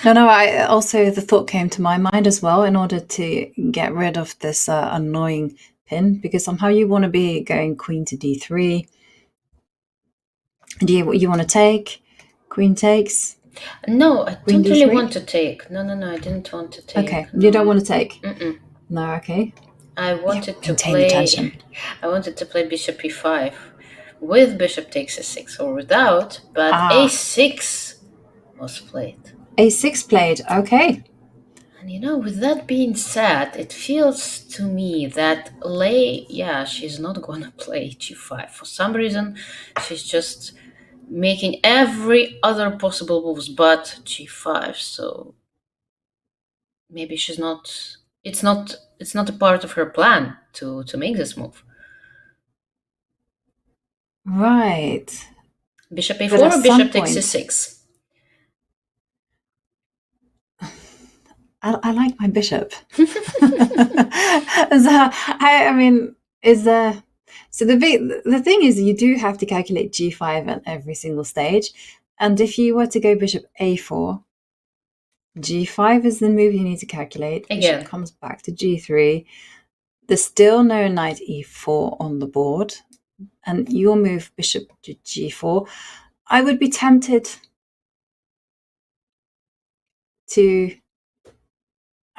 No, the thought came to my mind as well in order to get rid of this annoying pin, because somehow you want to be going queen to d3. Do you want to take? Queen takes? No, I don't really want to take. No, I didn't want to take. Okay, you don't want to take? Mm-mm. No, okay. I wanted to play bishop e5 with bishop takes e6 or without, but a6 was played. A6 played, okay. And with that being said, it feels to me that Lei, she's not gonna play g5. For some reason, she's just making every other possible moves but g5. So maybe she's not. It's not a part of her plan to make this move. Right. Bishop a4 or bishop takes e6? I like my bishop. So the thing is, you do have to calculate g5 at every single stage, and if you were to go bishop a4, g5 is the move you need to calculate. Again. Bishop comes back to g3. There's still no knight e4 on the board, and you'll move bishop to g4. I would be tempted to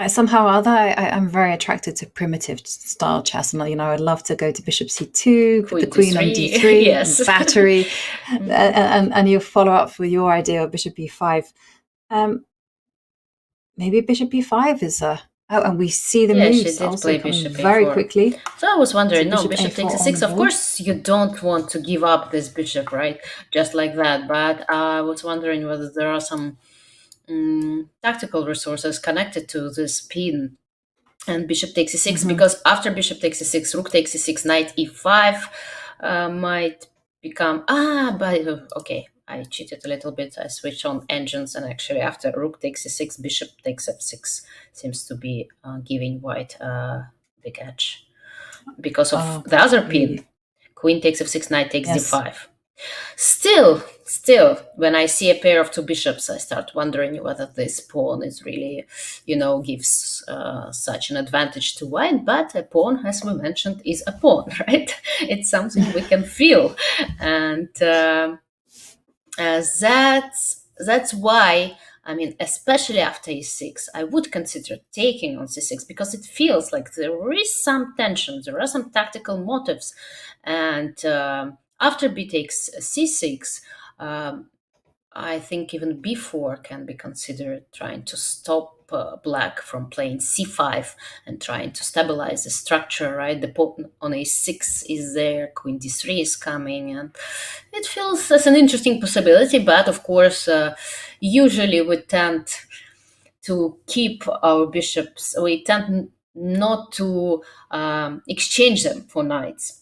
somehow or other, I'm very attracted to primitive style chess, and I'd love to go to bishop c2, put the queen on d3, yes. battery, and you follow up with your idea of bishop e5. Maybe bishop e5 is and we see the moves also coming very quickly. So I was wondering, bishop takes e6. Of course, you don't want to give up this bishop, right? Just like that. But I was wondering whether there are some tactical resources connected to this pin and bishop takes e6, because after bishop takes e6, rook takes e6, knight e5 might become okay, I cheated a little bit. I switched on engines, and actually after rook takes e6, bishop takes f6 seems to be giving white a big edge because of the other pin. Queen takes f6, knight takes d5. Still, still, when I see a pair of two bishops, I start wondering whether this pawn is really, gives such an advantage to white. But a pawn, as we mentioned, is a pawn, right? It's something we can feel, and that's why. I mean, especially after e6, I would consider taking on c6 because it feels like there is some tension, there are some tactical motives, and after b takes c6, I think even b4 can be considered trying to stop black from playing c5 and trying to stabilize the structure, right? The pawn on a6 is there, queen d3 is coming, and it feels as an interesting possibility. But of course, usually we tend to keep our bishops, we tend not to exchange them for knights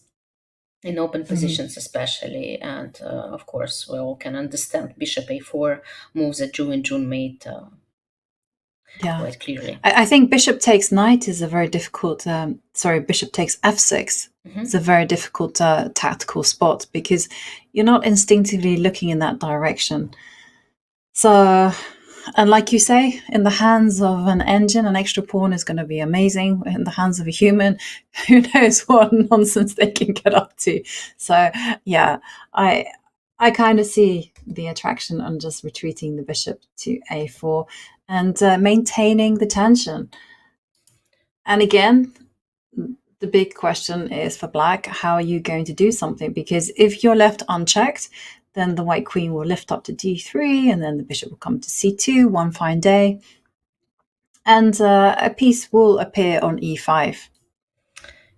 in open positions, especially. And of course, we all can understand bishop a4 moves that Wenjun made quite clearly. I think bishop takes knight is a very difficult, bishop takes f6. It's a very difficult tactical spot because you're not instinctively looking in that direction. So, and like you say, in the hands of an engine, an extra pawn is going to be amazing. In the hands of a human, who knows what nonsense they can get up to. So, yeah, I kind of see the attraction on just retreating the bishop to a4 and maintaining the tension. And again, the big question is for black, how are you going to do something? Because if you're left unchecked, then the white queen will lift up to d3, and then the bishop will come to c2 one fine day. And a piece will appear on e5.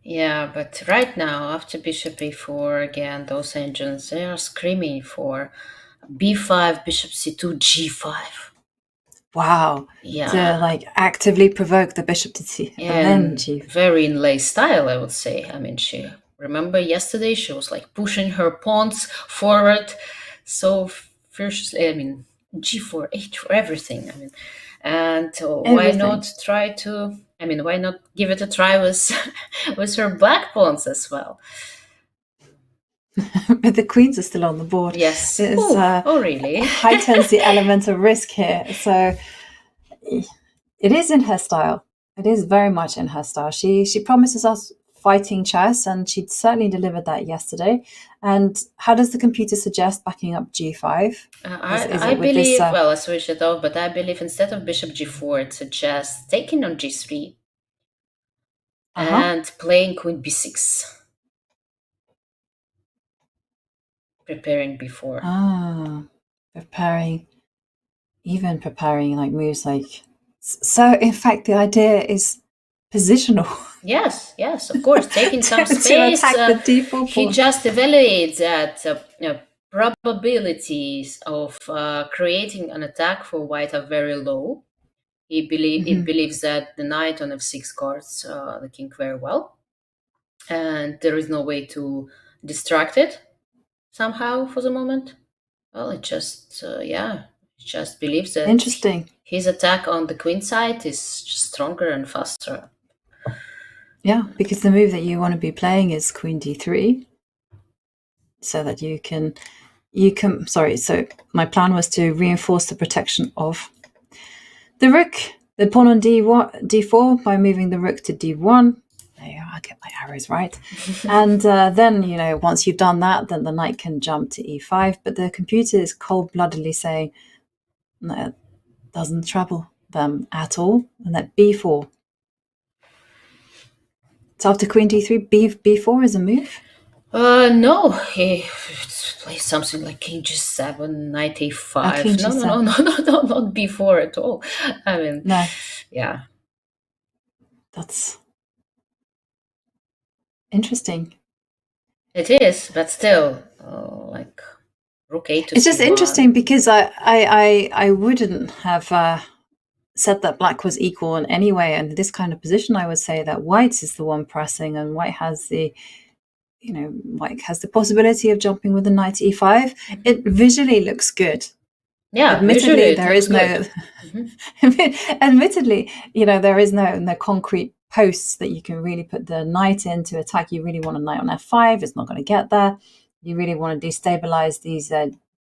Yeah, but right now, after bishop a4, again, those engines, they are screaming for b5, bishop c2, g5. Wow. Yeah. To actively provoke the bishop to c, and then g5. Very in Lei style, I would say. I mean, remember yesterday, she was pushing her pawns forward so fiercely. I mean, g4, h4, everything. I mean, and why not try to? I mean, why not give it a try with with her black pawns as well? But the queens are still on the board. Yes. Oh, really? Heightens the element of risk here. So it is in her style. It is very much in her style. She promises us fighting chess, and she certainly delivered that yesterday. And how does the computer suggest backing up g5? I believe, well, I switched it off, but I believe instead of bishop g4, it suggests taking on g3 and playing queen b6. Preparing before. Preparing moves so in fact the idea is positional. Yes, of course, taking some space to attack the d4 pawn. He just evaluates that probabilities of creating an attack for white are very low. He believes that the knight on f6 guards the king very well, and there is no way to distract it somehow for the moment. Well, it just just believes that interesting. His attack on the queen side is stronger and faster. Yeah, because the move that you want to be playing is queen d3, so that you can. So my plan was to reinforce the protection of the rook, the pawn on d4 by moving the rook to d1. There you go, I'll get my arrows right. And then, once you've done that, then the knight can jump to e5. But the computer is cold-bloodedly saying, no, it doesn't trouble them at all. And that b4. So after queen d3, b4 is a move? No, he plays something like king g7, knight a5. King G7. No, not b4 at all. I mean, no. Yeah. That's interesting. It is, but still, rook a to It's just c1. interesting because I wouldn't have said that black was equal in any way. And this kind of position, I would say that white is the one pressing, and white has the possibility of jumping with the knight e5. It visually looks good. Yeah, admittedly, there is no. Admittedly, there is no concrete posts that you can really put the knight in to attack. You really want a knight on f5. It's not going to get there. You really want to destabilize these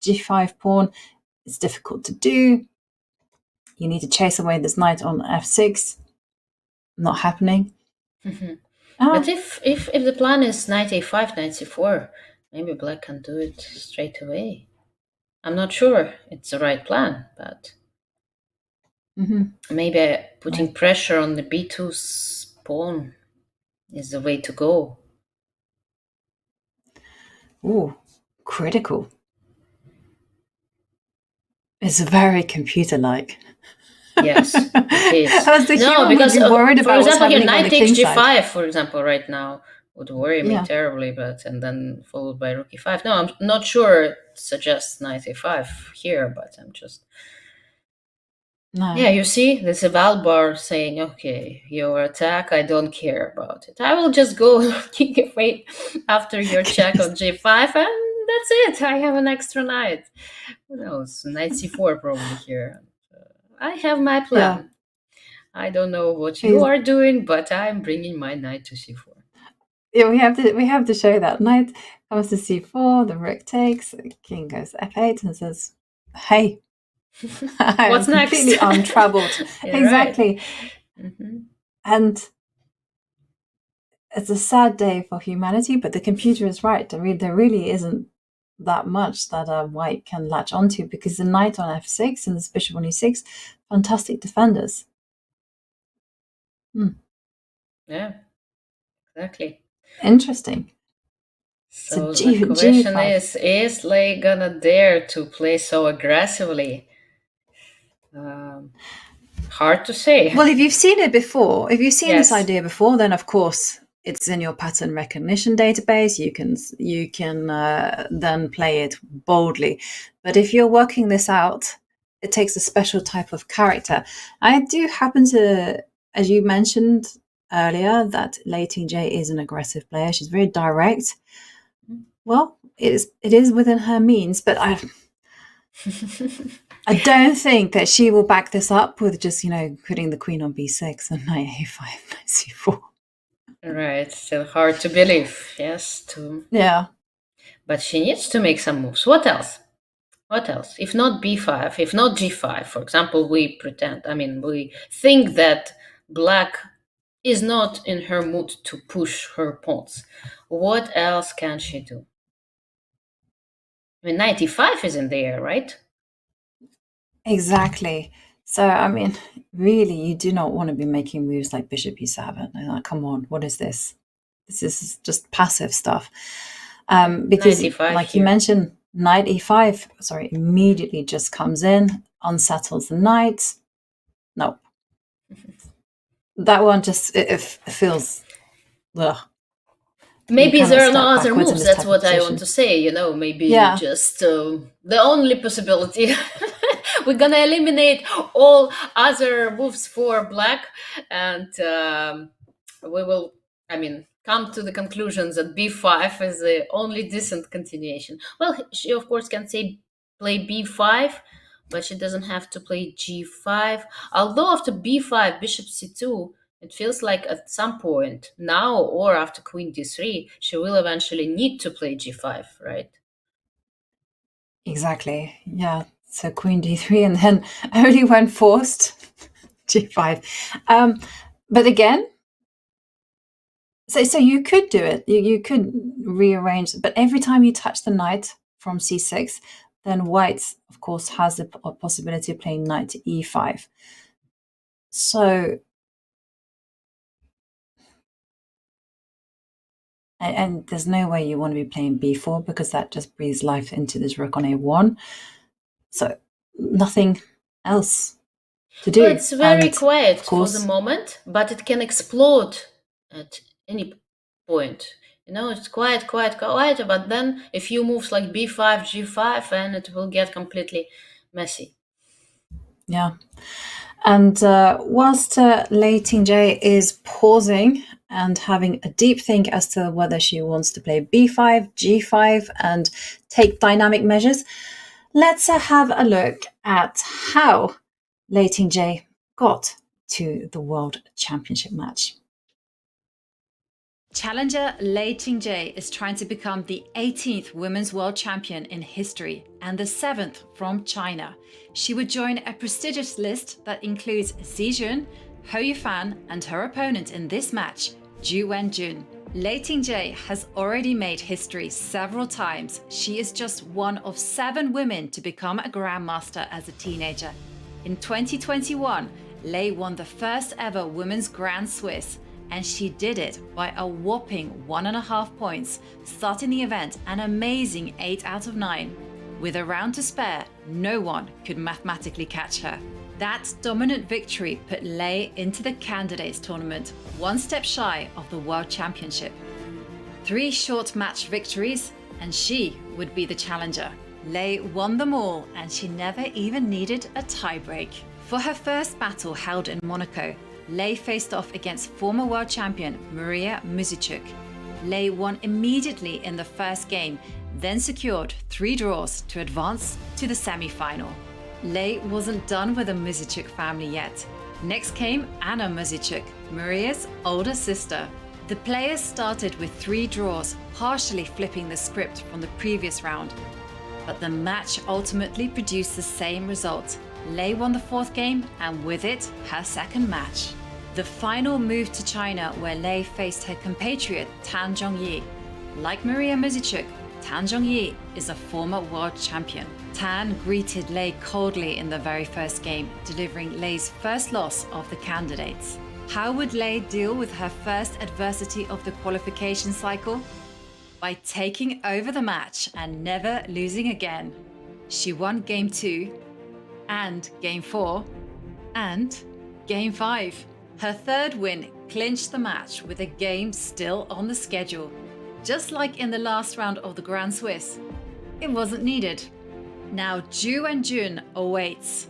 g5 pawn. It's difficult to do. You need to chase away this knight on f6. Not happening. But if the plan is knight a5, knight c4, maybe black can do it straight away. I'm not sure it's the right plan, but maybe putting pressure on the b2 pawn is the way to go. Ooh, critical. It's very computer-like. Yes, it is. As the human because would be worried for about what's example, here happening on knight the takes king g5, side. for example, right now would worry me terribly, and then followed by rook e5. No, I'm not sure it suggests knight a5 here, but I'm just. No. Yeah, you see, there's a val bar saying, okay, your attack, I don't care about it. I will just go king f8 after your check on g5, and that's it. I have an extra knight. Who knows? Knight c4 probably here. I have my plan. Yeah. I don't know what you are doing, but I'm bringing my knight to c4. Yeah, we have to show that. Knight comes to c4, the rook takes, the king goes f8 and says, hey, What's I'm next? completely untroubled. Exactly. And it's a sad day for humanity, but the computer is right. There really isn't that much that white can latch onto, because the knight on f6 and this bishop on e6, fantastic defenders. Yeah, exactly. Interesting. So the question is Lei gonna dare to play so aggressively? Hard to say. Well, if you've seen it before, if you've seen this idea before, then of course it's in your pattern recognition database. You can then play it boldly. But if you're working this out, it takes a special type of character. I do happen to, as you mentioned earlier, that Lei Tingjie is an aggressive player. She's very direct. Well, it is within her means, but I don't think that she will back this up with just, putting the queen on b6 and knight a5, knight c4. Right, still hard to believe, yes. Yeah. But she needs to make some moves. What else? What else? If not b5, if not g5, for example, we think that black is not in her mood to push her pawns. What else can she do? Knight e5 is in the air, right? Exactly. So, really, you do not want to be making moves like bishop e7. Come on, what is this? This is just passive stuff. Because, like you mentioned, knight e5, immediately just comes in, unsettles the knight. Nope. That one just, it feels, ugh. Maybe there are no other moves. That's what I want to say. Maybe just the only possibility. We're gonna eliminate all other moves for black, and we will, come to the conclusion that b5 is the only decent continuation. Well, she of course can say play b5, but she doesn't have to play g5. Although after b5, bishop c2. It feels like at some point, now or after queen d3, she will eventually need to play g5, right? Exactly, yeah. So queen d3, and then only when forced, g5. But again, so you could do it. You could rearrange, but every time you touch the knight from c6, then white, of course, has the possibility of playing knight to e5. So... And there's no way you want to be playing b4, because that just breathes life into this rook on a1. So nothing else to do. Well, it's very quiet for the moment, but it can explode at any point. It's quiet, but then a few moves like b5, g5, and it will get completely messy. Yeah. And whilst Lei Tingjie is pausing and having a deep think as to whether she wants to play b5, g5, and take dynamic measures, let's have a look at how Lei Tingjie got to the World Championship match. Challenger Lei Tingjie is trying to become the 18th Women's World Champion in history and the 7th from China. She would join a prestigious list that includes Xijun, Hou Yifan, and her opponent in this match, Wenjun. Lei Tingjie has already made history several times. She is just one of 7 women to become a Grandmaster as a teenager. In 2021, Lei won the first ever Women's Grand Swiss, and she did it by a whopping 1.5 points, starting the event an amazing 8 out of 9. With a round to spare, no one could mathematically catch her. That dominant victory put Lei into the candidates tournament, one step shy of the World Championship. 3 short match victories, and she would be the challenger. Lei won them all, and she never even needed a tiebreak. For her first battle held in Monaco, Lei faced off against former world champion Maria Muzichuk. Lei won immediately in the first game, then secured 3 draws to advance to the semi-final. Lei wasn't done with the Muzichuk family yet. Next came Anna Muzichuk, Maria's older sister. The players started with 3 draws, partially flipping the script from the previous round. But the match ultimately produced the same result. Lei won the 4th game, and with it, her second match. The final moved to China, where Lei faced her compatriot Tan Zhongyi. Like Maria Muzichuk, Tan Zhongyi is a former world champion. Tan greeted Lei coldly in the very first game, delivering Lei's first loss of the candidates. How would Lei deal with her first adversity of the qualification cycle? By taking over the match and never losing again. She won Game 2, and Game 4, and Game 5. Her third win clinched the match with a game still on the schedule. Just like in the last round of the Grand Swiss, it wasn't needed. Now Wenjun awaits.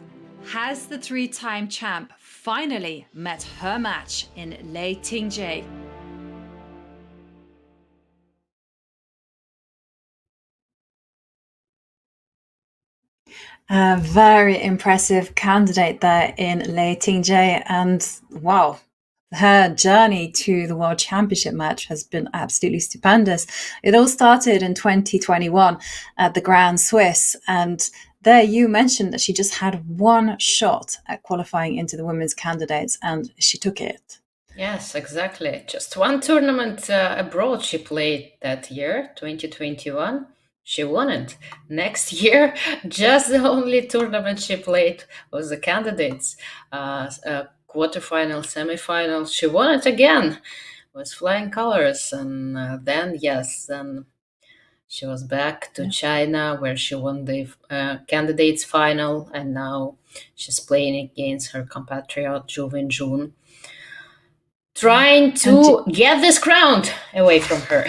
Has the 3-time champ finally met her match in Lei Tingjie? A very impressive candidate there in Lei Tingjie, and wow, her journey to the World Championship match has been absolutely stupendous. It all started in 2021 at the Grand Swiss, and there you mentioned that she just had one shot at qualifying into the women's candidates, and she took it. Yes, exactly. Just one tournament abroad she played that year, 2021. She won it. Next year, just the only tournament she played was the candidates. Quarterfinal, semifinal. She won it again with flying colors. And then she was back to China, where she won the candidates final. And now she's playing against her compatriot, Wenjun, trying to get this crown away from her.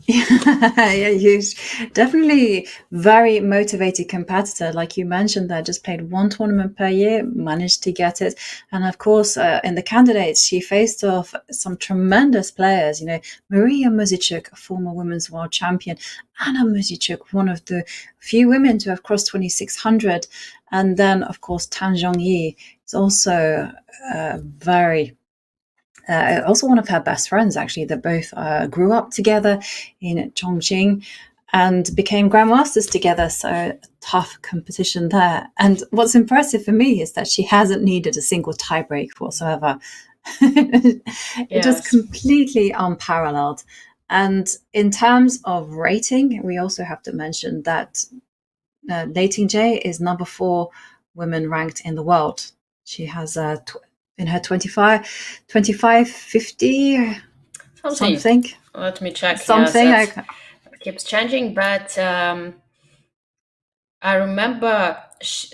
Yeah, huge. Definitely very motivated competitor. Like you mentioned, that just played one tournament per year, managed to get it. And of course, in the candidates, she faced off some tremendous players. You know, Maria Muzichuk, a former women's world champion, Anna Muzichuk, one of the few women to have crossed 2600. And then, of course, Tan Zhongyi is also also one of her best friends, actually. They both grew up together in Chongqing and became grandmasters together. So tough competition there. And what's impressive for me is that she hasn't needed a single tiebreak whatsoever. It was completely unparalleled. And in terms of rating, we also have to mention that Lei Tingjie is number 4 women ranked in the world. She has in her 2550 something. Let me check. Something. Yes, it keeps changing, but I remember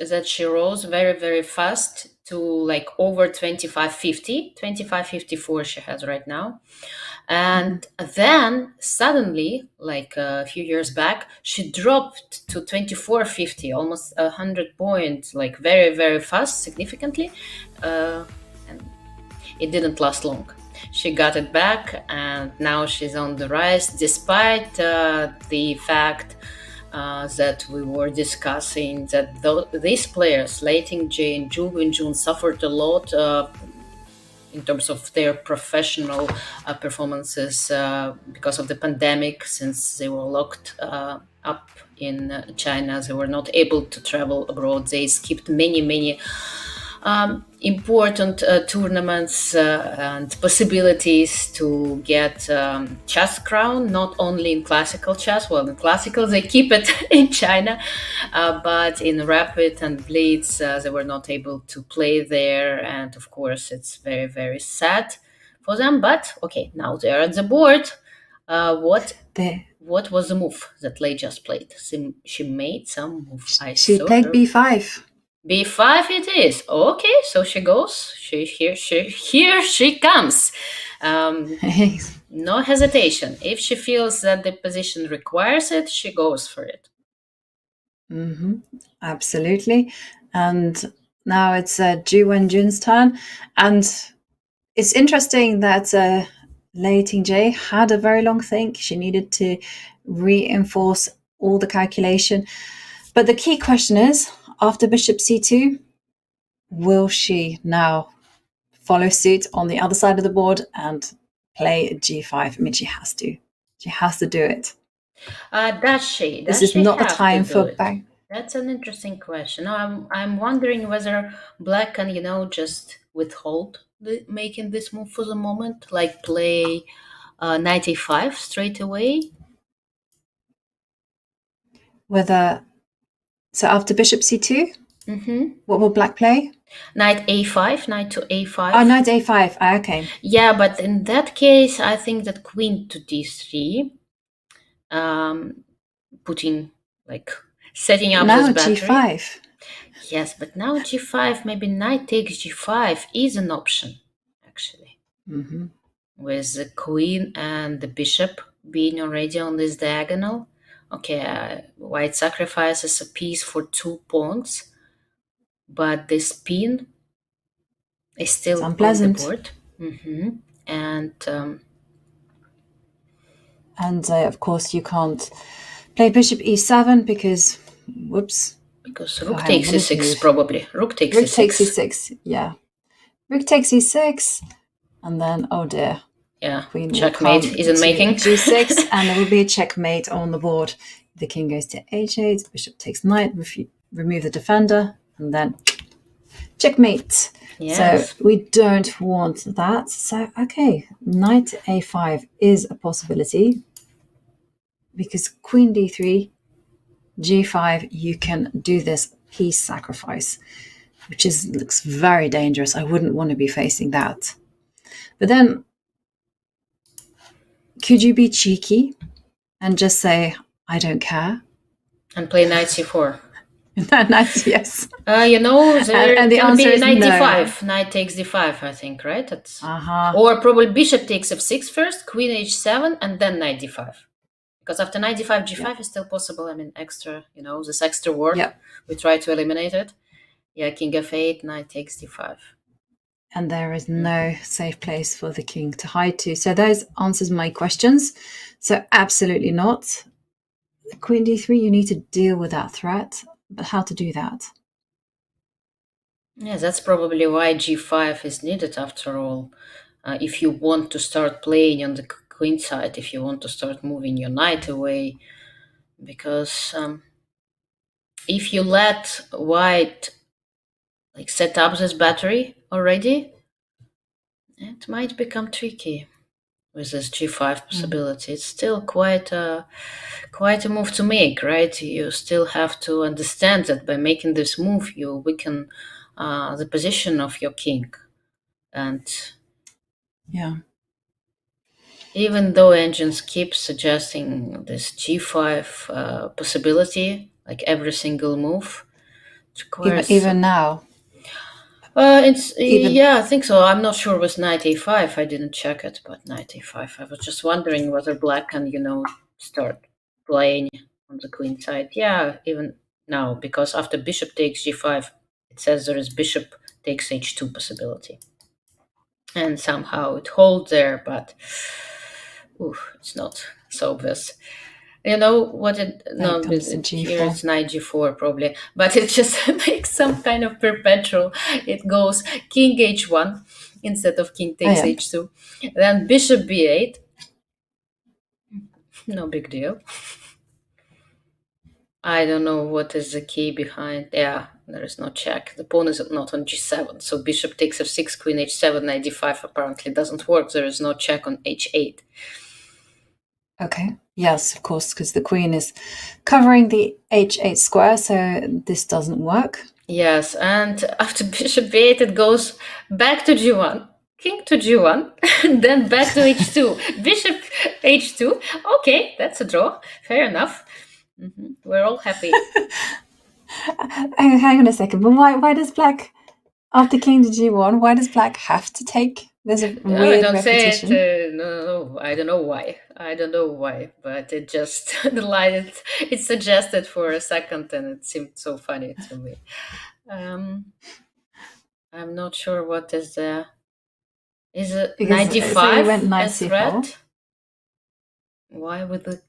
that she rose very, very fast to like over 2550, 2554 she has right now. And then suddenly, like a few years back, she dropped to 2450, almost 100 points, like very, very fast, significantly. And it didn't last long. She got it back, and now she's on the rise, despite the fact that we were discussing that these players, Lei Tingjie and Wenjun, suffered a lot in terms of their professional performances because of the pandemic, since they were locked up in China. They were not able to travel abroad. They skipped many important tournaments and possibilities to get chess crown, not only in classical chess. Well, in classical they keep it in China, but in rapid and blitz they were not able to play there, and of course it's very, very sad for them. But okay, now they're at the board. What was the move that Lei just played? She made some move. She played b5. B5 it is. Okay, so she goes. Here she comes. No hesitation. If she feels that the position requires it, she goes for it. Absolutely. And now it's Wenjun's turn. And it's interesting that Lei Tingjie had a very long think. She needed to reinforce all the calculation. But the key question is, after bishop c2, will she now follow suit on the other side of the board and play g5? I mean, she has to. She has to do it. Does she? This is not the time for bang. That's an interesting question. Now, I'm wondering whether Black can, just withhold making this move for the moment, like play knight a5 straight away. So after bishop c2, what will Black play? Knight a5, knight to a5. Oh, knight a5. Okay. Yeah, but in that case, I think that queen to d3, setting up now this battery. g5. Yes, but now g5, maybe knight takes g5 is an option, actually. With the queen and the bishop being already on this diagonal. Okay, white sacrifices a piece for 2 pawns, but this pin is still on the board. And of course, you can't play bishop e7 because, whoops. Because rook takes e6, probably. Rook takes e6. Takes e6, yeah. Rook takes e6, and then, oh dear. Yeah, queen checkmate isn't making. g6, and there will be a checkmate on the board. The king goes to h8, bishop takes knight, remove the defender, and then checkmate. Yes. So we don't want that. So, okay, knight a5 is a possibility because queen d3, g5, you can do this piece sacrifice, which looks very dangerous. I wouldn't want to be facing that. But then, could you be cheeky and just say, I don't care? And play knight c4. Knight, yes. There and the can answer be is knight no. d5. Knight takes d5, I think, right? Or probably bishop takes f6 first, queen h7, and then knight d5. Because after knight d5, g5 is still possible. I mean, extra, this extra work. Yep. We try to eliminate it. Yeah, king f8, knight takes d5. And there is no safe place for the king to hide to. So those answers my questions. So absolutely not. Queen d3, you need to deal with that threat. But how to do that? Yeah, that's probably why g5 is needed after all. If you want to start playing on the queen side, if you want to start moving your knight away, because if you let white set up this battery already, it might become tricky with this g5 possibility. It's still quite a move to make, right? You still have to understand that by making this move, you weaken the position of your king. And yeah, even though engines keep suggesting this g5 possibility, like every single move, it requires even now. Yeah, I think so. I'm not sure with knight a5. I didn't check it, but knight a5. I was just wondering whether Black can, start playing on the queen side. Yeah, even now, because after bishop takes g5, it says there is bishop takes h2 possibility. And somehow it holds there, but it's not so obvious. What here it's knight g4 probably, but it just makes some kind of perpetual. It goes king h1, instead of king Oh, takes yeah. h2. Then bishop b8. No big deal. I don't know what is the key behind. Yeah, there is no check. The pawn is not on g7, so bishop takes f6, queen h7, knight d5 apparently doesn't work. There is no check on h8. Okay. Yes, of course, because the queen is covering the h8 square, so this doesn't work. Yes, and after bishop b8, it goes back to g1, king to g1, then back to h2, bishop h2. Okay, that's a draw. Fair enough. We're all happy. Hang on a second, but why does black, after king to g1, why does black have to take? There's a No, weird don't repetition. say it. No, I don't know why. I don't know why, but it just delighted. It suggested for a second, and it seemed so funny to me. I'm not sure what is the. Is it Because, so 95 you went knight a c4. threat? Why would the.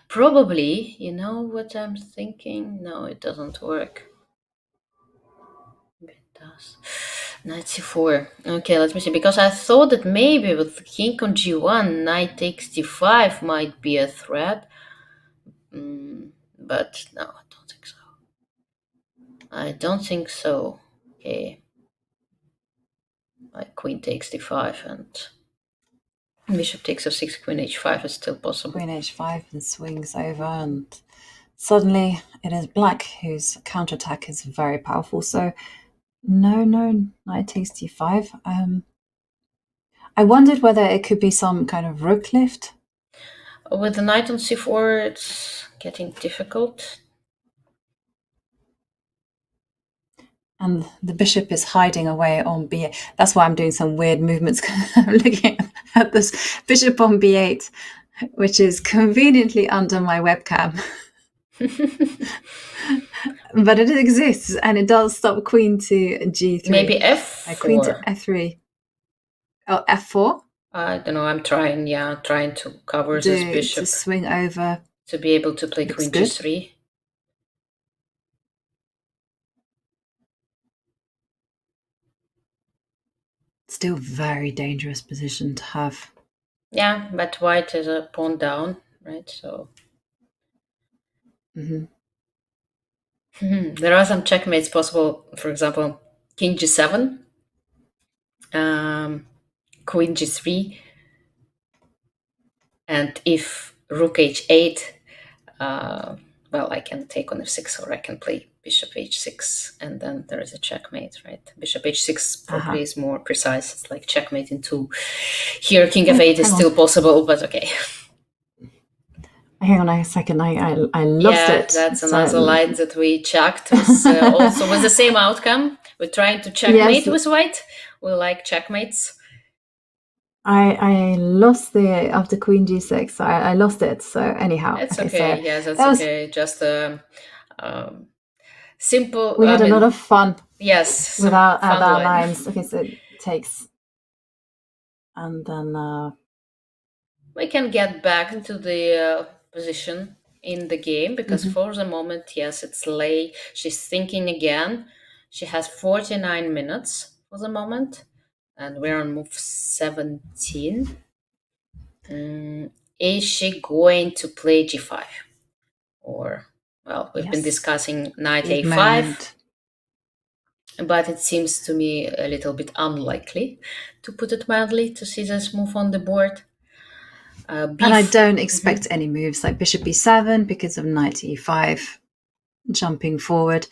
Probably, you know what I'm thinking? No, it doesn't work. It does. Knight c4. Okay, let me see. Because I thought that maybe with king on g1, knight takes d5 might be a threat. But no, I don't think so. I don't think so. Okay. Like queen takes d5 and bishop takes f6, queen h5 is still possible. Queen h5 and swings over, and suddenly it is black whose counterattack is very powerful. So no, knight takes d5. I wondered whether it could be some kind of rook lift. With the knight on c4, it's getting difficult. And the bishop is hiding away on b8. That's why I'm doing some weird movements. I'm looking at this bishop on b8, which is conveniently under my webcam. But it exists, and it does stop queen to g3. Maybe f4. Queen to f3. Oh, f4? I don't know. I'm trying to cover this bishop to swing over. to be able to play queen g3. Still very dangerous position to have. Yeah, but white is a pawn down, right? So there are some checkmates possible. For example, king g7, queen g3, and if rook h8, well, I can take on f6, or I can play bishop h6, and then there is a checkmate, right? Bishop h6 probably is more precise. It's like checkmate in 2. Here, king f8 is still possible, but okay. Hang on a second, I lost it. That's another line that we checked. Also with the same outcome. We're trying to checkmate with white. We like checkmates. I lost the after queen g6. I lost it. So anyhow, it's okay. So yes, that's okay. Just simple. We had a lot of fun. Yes, without our lines. Okay, so it takes, and then we can get back into the position in the game, because for the moment, yes, it's Lei. She's thinking again. She has 49 minutes for the moment, and we're on move 17. Is she going to play g5? Or, well, we've been discussing knight a5, but it seems to me a little bit unlikely, to put it mildly, to see this move on the board. And I don't expect any moves like bishop b7 because of knight e5 jumping forward.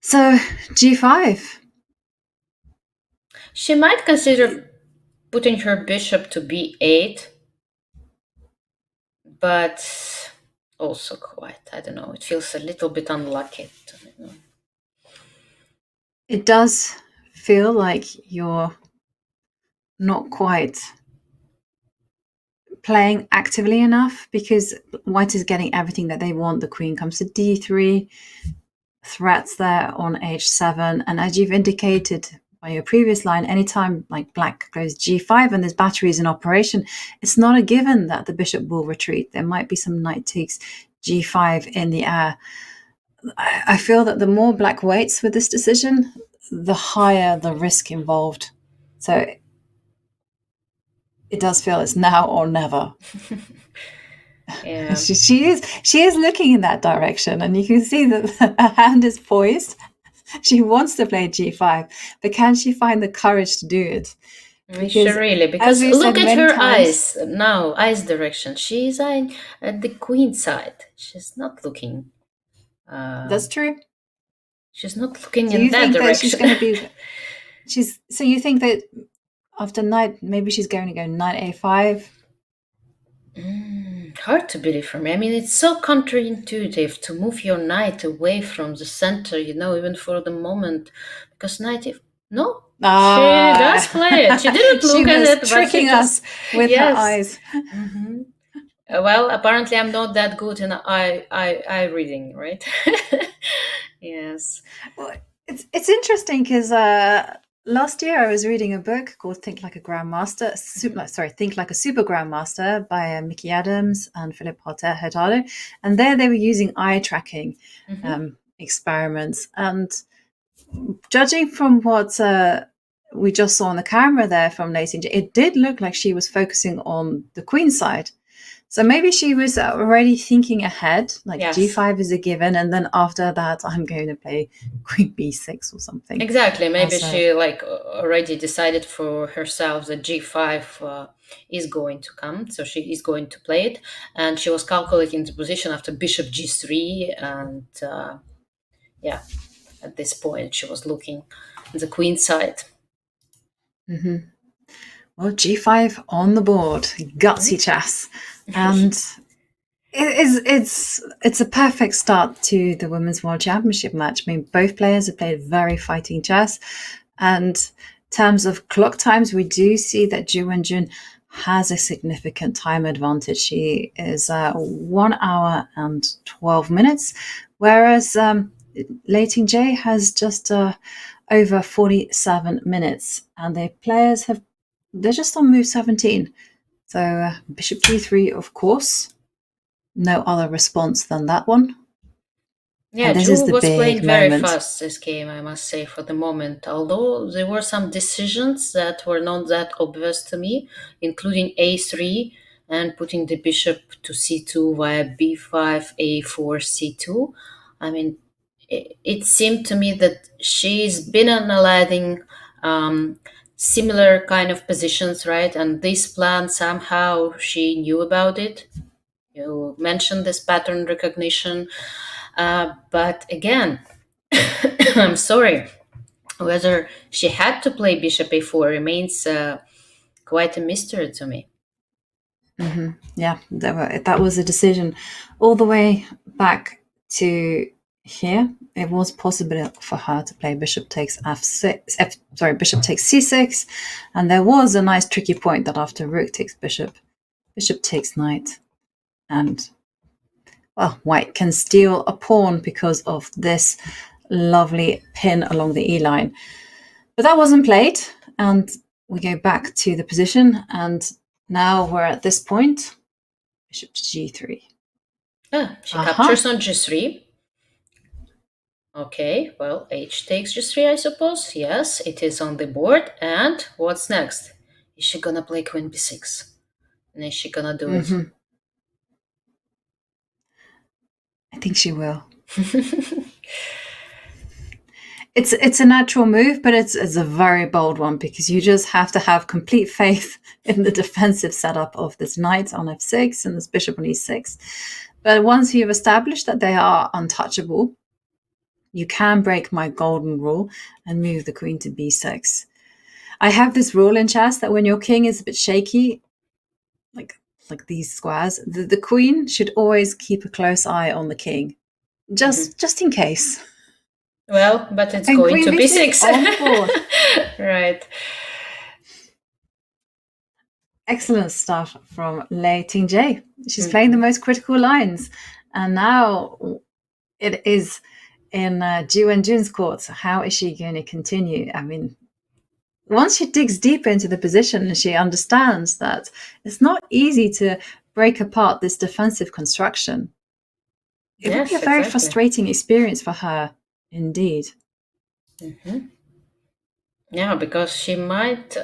So g5. She might consider putting her bishop to b8, but also quite, I don't know, it feels a little bit unlucky to me. It does feel like you're not quite playing actively enough, because white is getting everything that they want. The queen comes to d3, threats there on h7, and as you've indicated by your previous line, anytime like black goes g5 and there's batteries in operation, it's not a given that the bishop will retreat. There might be some knight takes g5 in the air. I feel that the more black waits with this decision, the higher the risk involved. So it does feel it's now or never. Yeah. She is looking in that direction, and you can see that her hand is poised. She wants to play g5, but can she find the courage to do it? Sure, really, because as we've look said at many her times- eyes now, eyes direction. She's eyeing at the queen side. She's not looking. That's true. She's not looking So in you that think that direction. she's going to be? So you think that after knight, maybe she's going to go knight a5? Hard to believe for me. I mean, it's so counterintuitive to move your knight away from the center, even for the moment, because knight if no, she does play it. She didn't She look at was it, but tricking she just, us with her eyes. Well, apparently I'm not that good in eye reading, right? Yes. Well, it's interesting because last year I was reading a book called Think Like a Grandmaster. Think Like a Super Grandmaster by Mickey Adams and Philip Hurtado, and there they were using eye tracking experiments. And judging from what we just saw on the camera there from Lei Tingjie, it did look like she was focusing on the queen side. So maybe she was already thinking ahead, like Yes. g5 is a given, and then after that I'm going to play queen b6 or something. Exactly. Maybe she already decided for herself that g5 is going to come, so she is going to play it, and she was calculating the position after bishop g3, and at this point she was looking at the queen side. Well, g5 on the board, gutsy chess, and it's a perfect start to the Women's World Championship match. I mean, both players have played very fighting chess, and in terms of clock times, we do see that Wenjun has a significant time advantage. She is 1 hour and 12 minutes, whereas Lei Tingjie has just over 47 minutes, and the players they're just on move 17. So bishop g3, of course. No other response than that one. Yeah, and this Zhu is the was big playing very moment. fast this game, I must say, for the moment. Although there were some decisions that were not that obvious to me, including a3 and putting the bishop to c2 via b5, a4, c2. I mean, it seemed to me that she's been analyzing similar kind of positions, right? And this plan, somehow she knew about it. You mentioned this pattern recognition. But again, I'm sorry, whether she had to play bishop a4 remains quite a mystery to me. Yeah, that was a decision all the way back to here. It was possible for her to play bishop takes bishop takes c6, and there was a nice tricky point that after rook takes bishop takes knight, and well, white can steal a pawn because of this lovely pin along the e line. But that wasn't played, and we go back to the position, and now we're at this point. Bishop to g3. She captures on g3. Okay, well, h takes g3, I suppose. Yes, it is on the board. And what's next? Is she gonna play queen b6? And is she gonna do it? I think she will. It's a natural move, but it's a very bold one, because you just have to have complete faith in the defensive setup of this knight on f6 and this bishop on e6. But once you've established that they are untouchable, you can break my golden rule and move the queen to b6. I have this rule in chess that when your king is a bit shaky, like these squares, the queen should always keep a close eye on the king, just in case. Well, but it's and going to b6 on the board. Right. Excellent stuff from Lei Tingjie. She's playing the most critical lines, and now it is in Wenjun's court. How is she going to continue? I mean, once she digs deep into the position, she understands that it's not easy to break apart this defensive construction. It would be a very frustrating experience for her, indeed. Yeah, because she might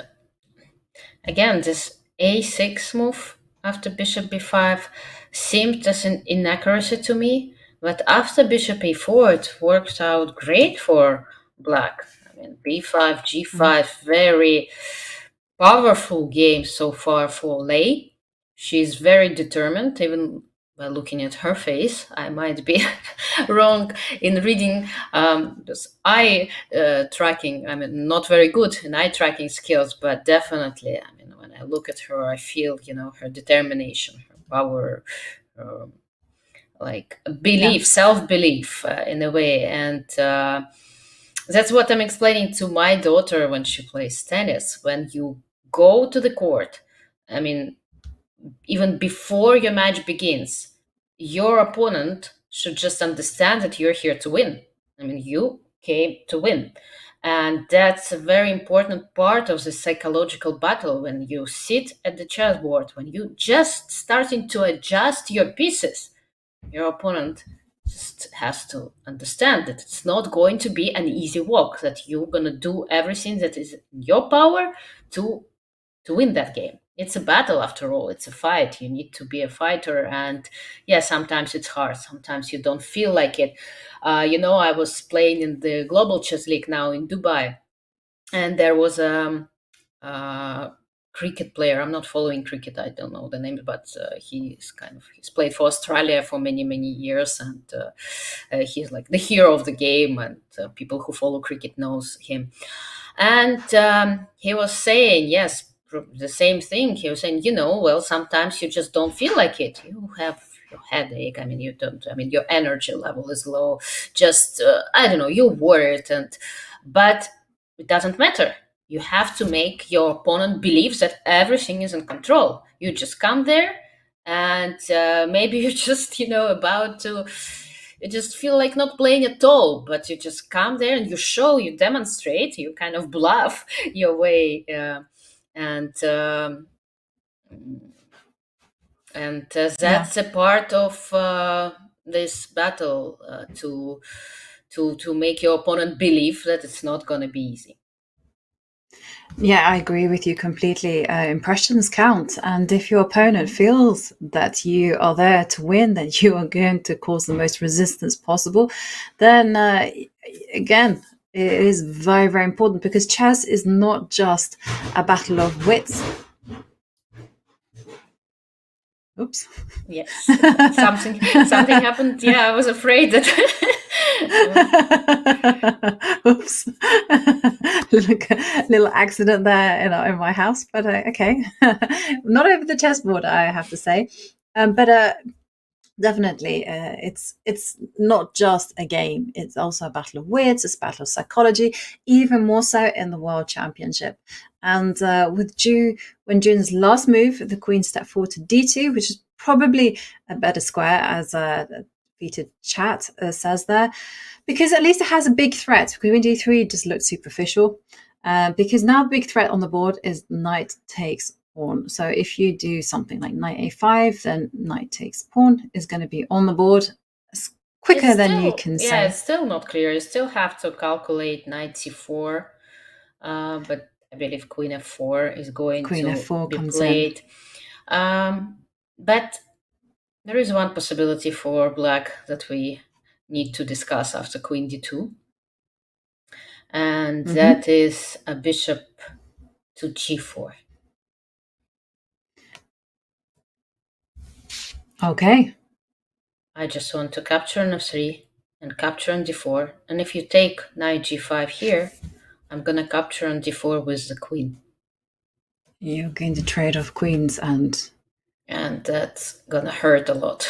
Again, this a6 move after bishop b5 seemed as an inaccuracy to me, but after bishop a4, it worked out great for black. I mean, b5, g5, very powerful game so far for Lei. She's very determined, even by looking at her face. I might be wrong in reading this eye tracking. I mean, not very good in eye tracking skills, but definitely, I mean, when I look at her, I feel, her determination, her power, like belief, self-belief in a way. And that's what I'm explaining to my daughter when she plays tennis. When you go to the court, I mean, even before your match begins, your opponent should just understand that you're here to win. I mean, you came to win. And that's a very important part of the psychological battle when you sit at the chessboard, when you just starting to adjust your pieces. Your opponent just has to understand that it's not going to be an easy walk, that you're going to do everything that is in your power to win that game. It's a battle after all. It's a fight. You need to be a fighter. And yeah, sometimes it's hard. Sometimes you don't feel like it. I was playing in the Global Chess League now in Dubai, and there was a cricket player. I'm not following cricket. I don't know the name, but he's played for Australia for many, many years. And he's like the hero of the game. And people who follow cricket knows him. And he was saying, yes, the same thing. He was saying, well, sometimes you just don't feel like it. You have your headache. I mean, you don't. I mean, your energy level is low. Just I don't know. You're worried, but it doesn't matter. You have to make your opponent believe that everything is in control. You just come there, and maybe you're just about to. You just feel like not playing at all, but you just come there and you demonstrate, you kind of bluff your way, and that's a part of this battle to make your opponent believe that it's not going to be easy. Yeah, I agree with you completely. Impressions count. And if your opponent feels that you are there to win, that you are going to cause the most resistance possible, then again, it is very, very important, because chess is not just a battle of wits. Oops. Yes. Something happened. Yeah, I was afraid that Oops. little accident there in my house, but okay. Not over the chessboard, I have to say. But definitely, it's not just a game. It's also a battle of wits. It's a battle of psychology, even more so in the World Championship. And with Wenjun's last move, the queen stepped forward to d2, which is probably a better square, as defeated chat says there, because at least it has a big threat. Queen d3 just looks superficial, because now the big threat on the board is knight takes pawn. So if you do something like knight a5, then knight takes pawn is going to be on the board quicker than you can say. Yeah, it's still not clear. You still have to calculate knight c4, but I believe queen f4 is going Queen to f4 be comes played. But there is one possibility for black that we need to discuss after queen d2, and that is a bishop to g4. Okay. I just want to capture on f3 and capture on d4, and if you take knight g5 here, I'm going to capture on d4 with the queen. You're going to trade off queens, and that's going to hurt a lot.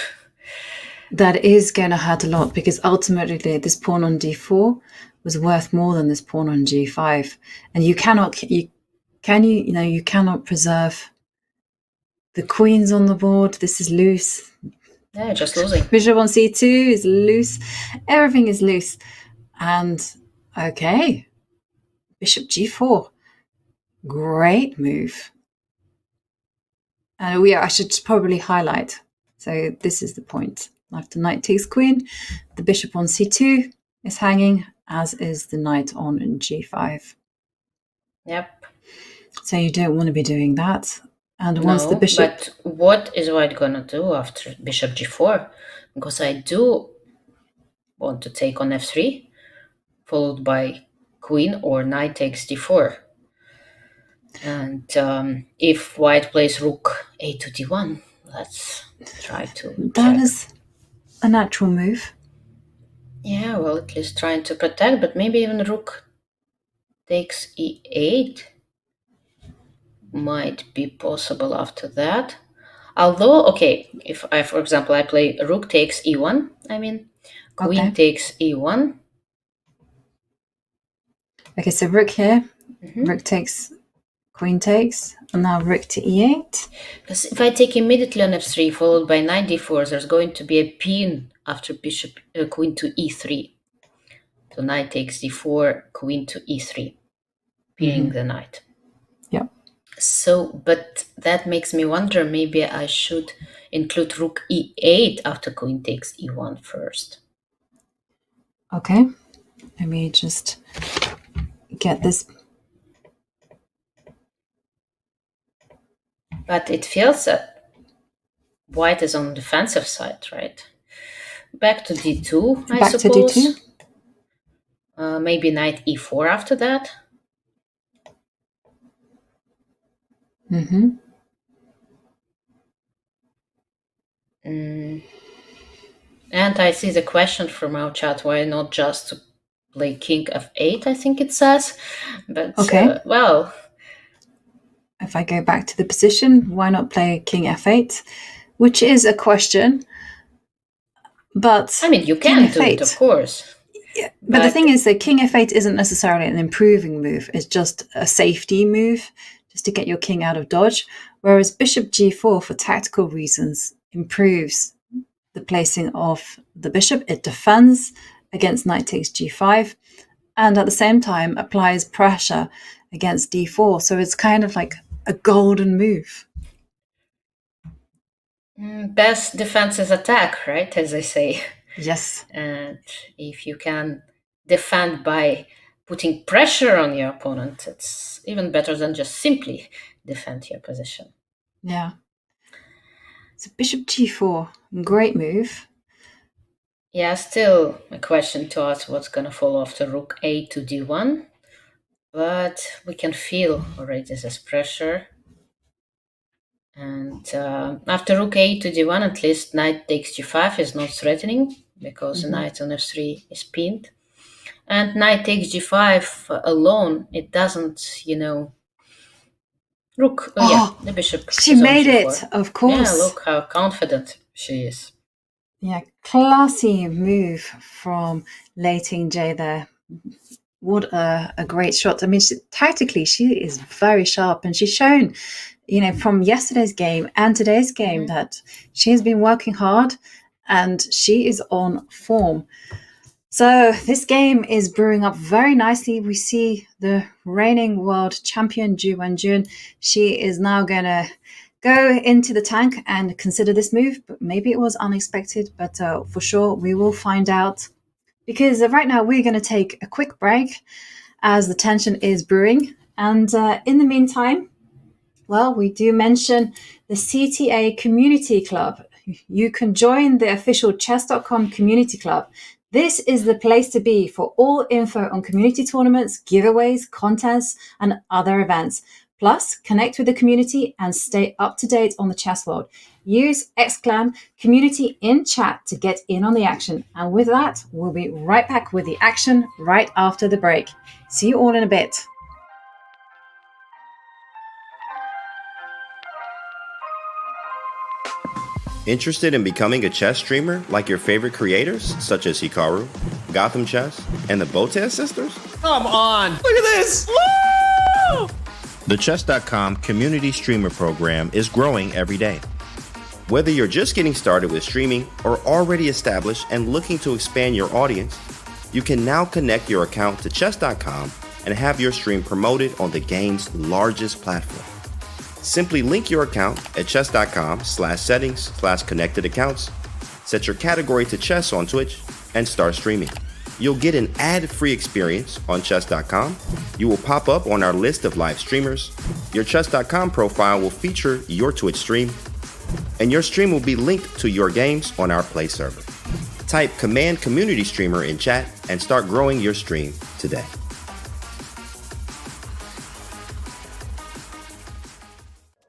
That is going to hurt a lot, because ultimately this pawn on d4 was worth more than this pawn on g5, and you cannot preserve the queens on the board. This is loose. Yeah, you're just losing. Bishop on c2 is loose. Everything is loose. And okay, bishop g4, great move. And I should probably highlight. So this is the point. After knight takes queen, the bishop on c2 is hanging, as is the knight on g5. Yep. So you don't want to be doing that. And once the No, bishop... but what is white gonna do after bishop g4? Because I do want to take on f3, followed by queen or knight takes d4. And if white plays rook a to d1, let's try to That check. is a natural move. Yeah, well, at least trying to protect, but maybe even rook takes e8 might be possible after that. Although, okay, if I, for example, I play rook takes e1, queen takes e1. Okay, so rook here, rook takes, queen takes, and now rook to e8. Because if I take immediately on f3 followed by knight d4, there's going to be a pin after bishop queen to e3. So knight takes d4, queen to e3, pinning the knight. Yep. So, but that makes me wonder, maybe I should include rook e8 after queen takes e1 first. Okay, let me just get this. But it feels that white is on the defensive side, right? Back to d2, I suppose. To d2. Maybe knight e4 after that. And I see the question from our chat, why not just to play king f8, I think it says. But, okay. Well... If I go back to the position, why not play king f8? Which is a question, but... I mean, you can do it, of course. Yeah, but the thing is that king f8 isn't necessarily an improving move. It's just a safety move, just to get your king out of dodge. Whereas bishop g4, for tactical reasons, improves the placing of the bishop. It defends against knight takes g5, and at the same time applies pressure against d4. So it's kind of like a golden move. Best defense is attack, right? As I say. Yes. And if you can defend by putting pressure on your opponent, it's even better than just simply defend your position. Yeah. So bishop g4, great move. Yeah, still a question to us what's going to follow after rook a to d1. But we can feel already this pressure. And after rook a to d1, at least knight takes g5 is not threatening, because the knight on f3 is pinned. And knight takes g5 alone, it doesn't, rook, the bishop. She made it, of course. Yeah, look how confident she is. Yeah, classy move from Lei Tingjie there. What a great shot. I mean, tactically, she is very sharp, and she's shown, from yesterday's game and today's game that she has been working hard and she is on form. So this game is brewing up very nicely. We see the reigning world champion, Wenjun. She is now going to go into the tank and consider this move, but maybe it was unexpected, but for sure we will find out. Because right now we're going to take a quick break as the tension is brewing. And in the meantime, well, we do mention the CTA Community Club. You can join the official chess.com community club. This is the place to be for all info on community tournaments, giveaways, contests, and other events. Plus, connect with the community and stay up to date on the chess world. Use !Clan community in chat to get in on the action. And with that, we'll be right back with the action right after the break. See you all in a bit. Interested in becoming a chess streamer like your favorite creators, such as Hikaru, Gotham Chess, and the Botez sisters? Come on! Look at this! Woo! The Chess.com Community Streamer Program is growing every day. Whether you're just getting started with streaming or already established and looking to expand your audience, you can now connect your account to Chess.com and have your stream promoted on the game's largest platform. Simply link your account at chess.com/settings/connected accounts, set your category to chess on Twitch, and start streaming. You'll get an ad-free experience on chess.com. You will pop up on our list of live streamers. Your chess.com profile will feature your Twitch stream, and your stream will be linked to your games on our Play server. Type Command Community Streamer in chat and start growing your stream today.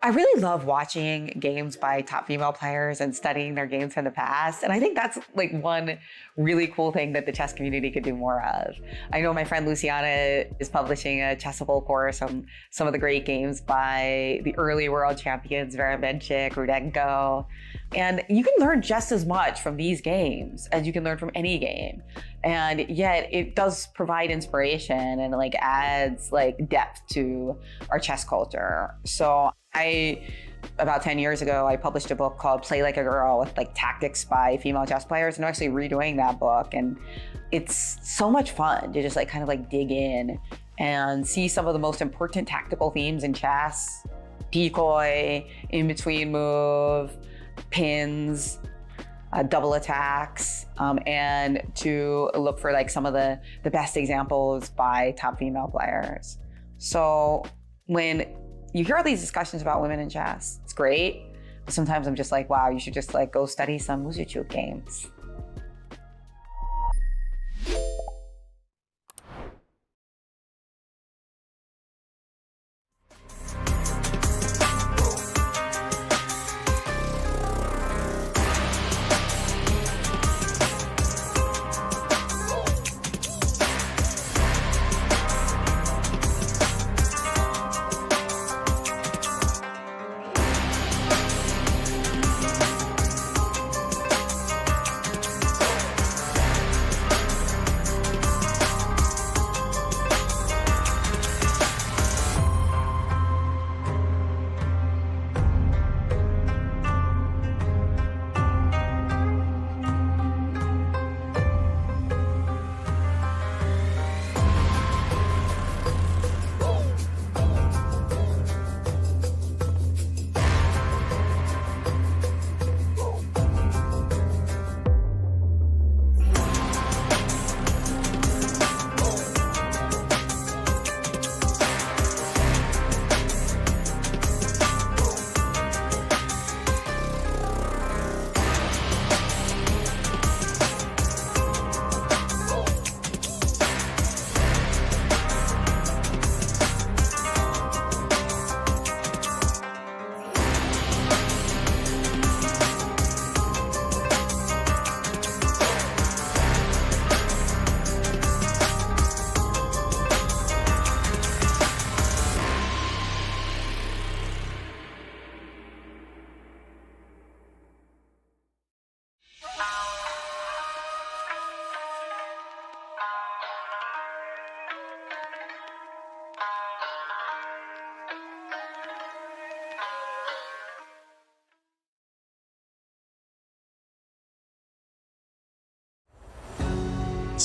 I really love watching games by top female players and studying their games from the past. And I think that's like one really cool thing that the chess community could do more of. I know my friend Luciana is publishing a Chessable course on some of the great games by the early world champions, Vera Benchik, Rudenko. And you can learn just as much from these games as you can learn from any game. And yet it does provide inspiration and like adds like depth to our chess culture. So about 10 years ago, I published a book called Play Like a Girl with like tactics by female chess players. And I'm actually redoing that book. And it's so much fun to just like kind of like dig in and see some of the most important tactical themes in chess: decoy, in-between move, pins, double attacks, and to look for like some of the best examples by top female players. So when you hear all these discussions about women in chess, it's great. But sometimes I'm just like, wow, you should just like go study some Muzuchu games.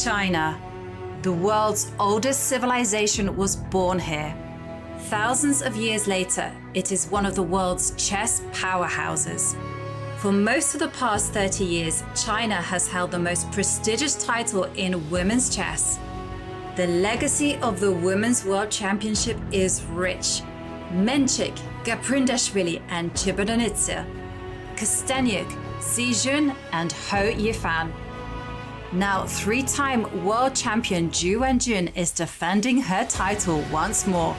China, the world's oldest civilization, was born here. Thousands of years later, it is one of the world's chess powerhouses. For most of the past 30 years, China has held the most prestigious title in women's chess. The legacy of the Women's World Championship is rich. Menchik, Gaprindashvili and Chibodonitsa, Kosteniuk, Xijun and Ho Yifan. Now, three-time world champion Zhu Wenjun is defending her title once more.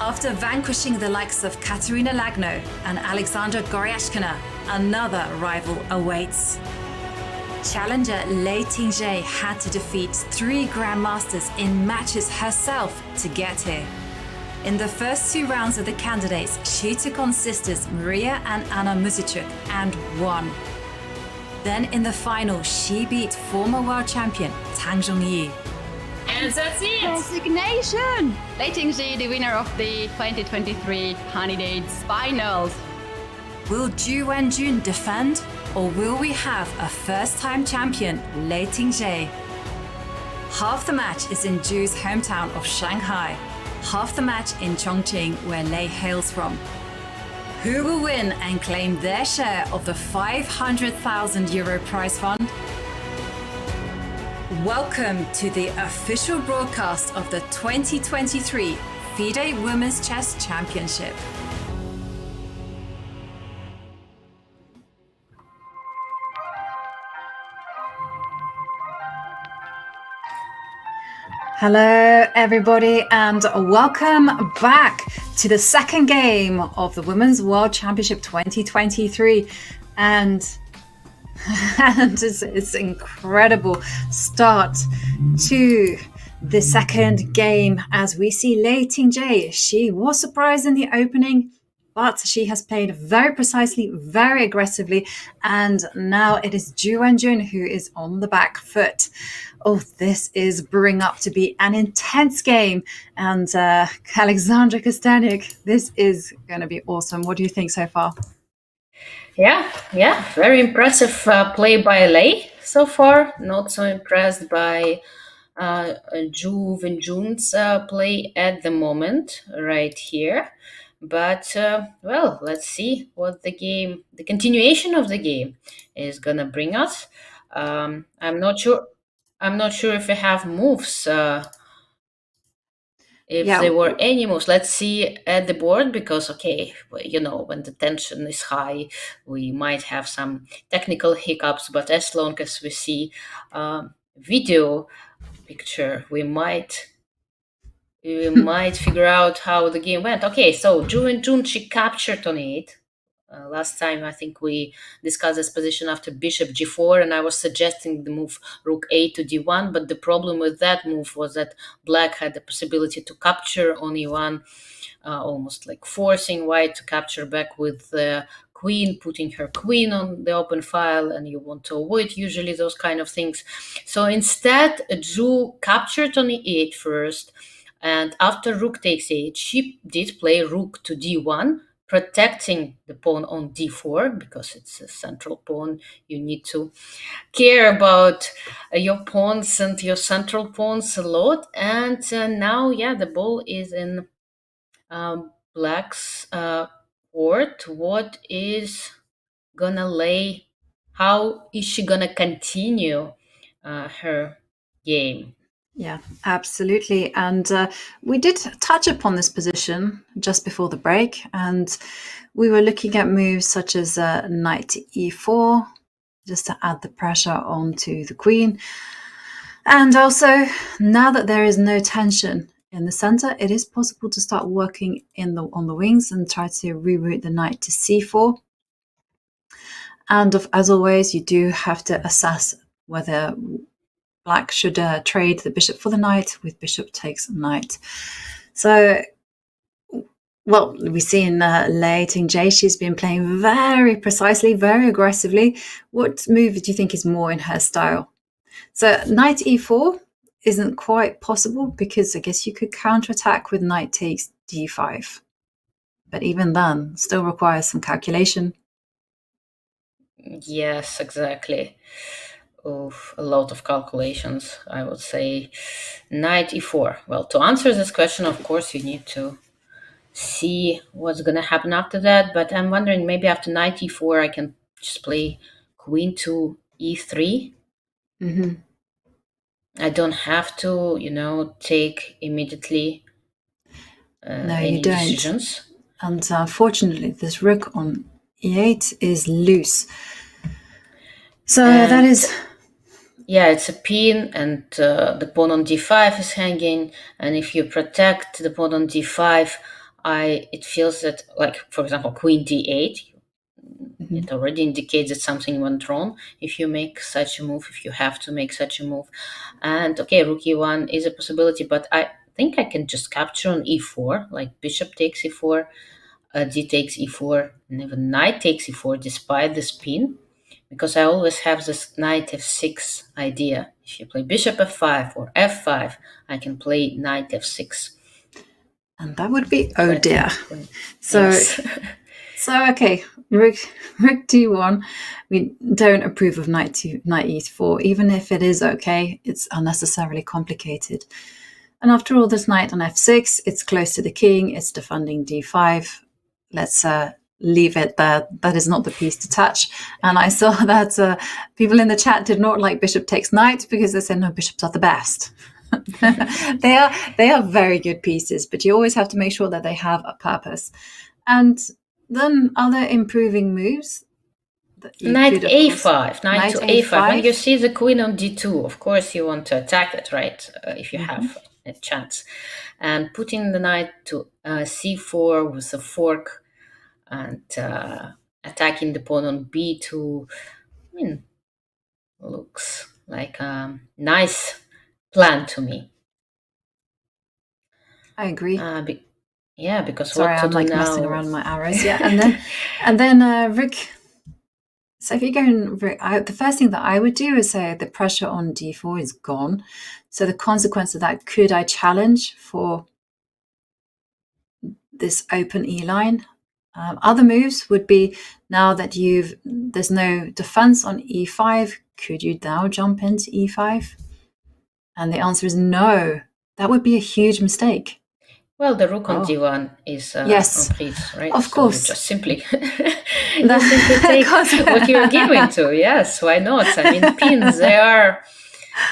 After vanquishing the likes of Katerina Lagno and Alexandra Goryashkina, another rival awaits. Challenger Lei Tingjie had to defeat 3 grandmasters in matches herself to get here. In the first 2 rounds of the candidates, she took on sisters Maria and Anna Muzichuk and won. Then in the final, she beat former world champion Tang Zhongyi. And that's it! Resignation! Lei Tingjie, the winner of the 2023 candidates finals. Will Zhu Wenjun defend, or will we have a first-time champion, Lei Tingjie? Half the match is in Zhu's hometown of Shanghai, half the match in Chongqing, where Lei hails from. Who will win and claim their share of the €500,000 prize fund? Welcome to the official broadcast of the 2023 FIDE Women's Chess Championship. Hello, everybody, and welcome back to the second game of the Women's World Championship 2023. And it's incredible start to the second game as we see Lei Tingjie. She was surprised in the opening, but she has played very precisely, very aggressively, and now it is Wenjun who is on the back foot. Oh, this is brewing up to be an intense game. And Alexandra Kostanek, this is going to be awesome. What do you think so far? Yeah, very impressive play by Lei so far. Not so impressed by Wenjun's play at the moment, right here. But well, let's see what the continuation of the game is gonna bring us. I'm not sure if we have moves. If there were any moves, let's see at the board, because, okay, you know, when the tension is high, we might have some technical hiccups, but as long as we see video picture, we might figure out how the game went. Okay, so Wenjun, she captured on 8. Last time, I think we discussed this position after bishop g4, and I was suggesting the move rook a to d1, but the problem with that move was that black had the possibility to capture on e1, almost like forcing white to capture back with the queen, putting her queen on the open file, and you want to avoid usually those kind of things. So instead, Zhu captured on e8 first, and after rook takes 8, she did play rook to d1, protecting the pawn on d4, because it's a central pawn. You need to care about your pawns and your central pawns a lot. And now, yeah, the ball is in black's court. What is gonna Lei? How is she gonna continue her game? Yeah, absolutely. And we did touch upon this position just before the break, and we were looking at moves such as knight to e4, just to add the pressure onto the queen. And also, now that there is no tension in the center, it is possible to start working on the wings and try to reroute the knight to c4. And as always, you do have to assess whether Black should trade the bishop for the knight with bishop takes knight. So, well, we see in Lei Tingjie, she's been playing very precisely, very aggressively. What move do you think is more in her style? So knight e4 isn't quite possible, because I guess you could counterattack with knight takes d5. But even then, still requires some calculation. Yes, exactly. Of a lot of calculations, I would say. Knight e4. Well, to answer this question, of course, you need to see what's going to happen after that. But I'm wondering, maybe after knight e4, I can just play queen to e3. Mm-hmm. I don't have to, you know, take immediately any decisions. And unfortunately, this rook on e8 is loose. So that is... Yeah, it's a pin, and the pawn on d5 is hanging. And if you protect the pawn on d5, it feels that, like, for example, queen d8, it already indicates that something went wrong if you make such a move, if you have to make such a move. And okay, rook e1 is a possibility, but I think I can just capture on e4, like bishop takes e4, d takes e4, and even knight takes e4 despite the spin. Because I always have this knight f6 idea. If you play bishop f5 or f5, I can play knight f6. And that would be, oh dear. So, yes. So okay, rook d1. We don't approve of knight e4. Even if it is okay, it's unnecessarily complicated. And after all, this knight on f6, it's close to the king. It's defending d5. Let's leave it there. That is not the piece to touch. And I saw that people in the chat did not like bishop takes knight because they said no, bishops are the best. They are very good pieces, but you always have to make sure that they have a purpose. And then other improving moves. Knight a5, knight to a5. When you see the queen on d2, of course you want to attack it, right? If you have a chance. And putting the knight to c4 with a fork and attacking the pawn on b2, I mean, looks like a nice plan to me. I agree. Because sorry, what to I'm do like now? messing around with my arrows. Yeah, and then rook. So if you go in, the first thing that I would do is say the pressure on d4 is gone. So the consequence of that, could I challenge for this open E line? Other moves would be, now that there's no defense on e5, could you now jump into e5? And the answer is no. That would be a huge mistake. Well, the rook on d1 is yes, on prise, right? Of course. So you just simply, take what you're giving to. Yes, why not? I mean, pins, they are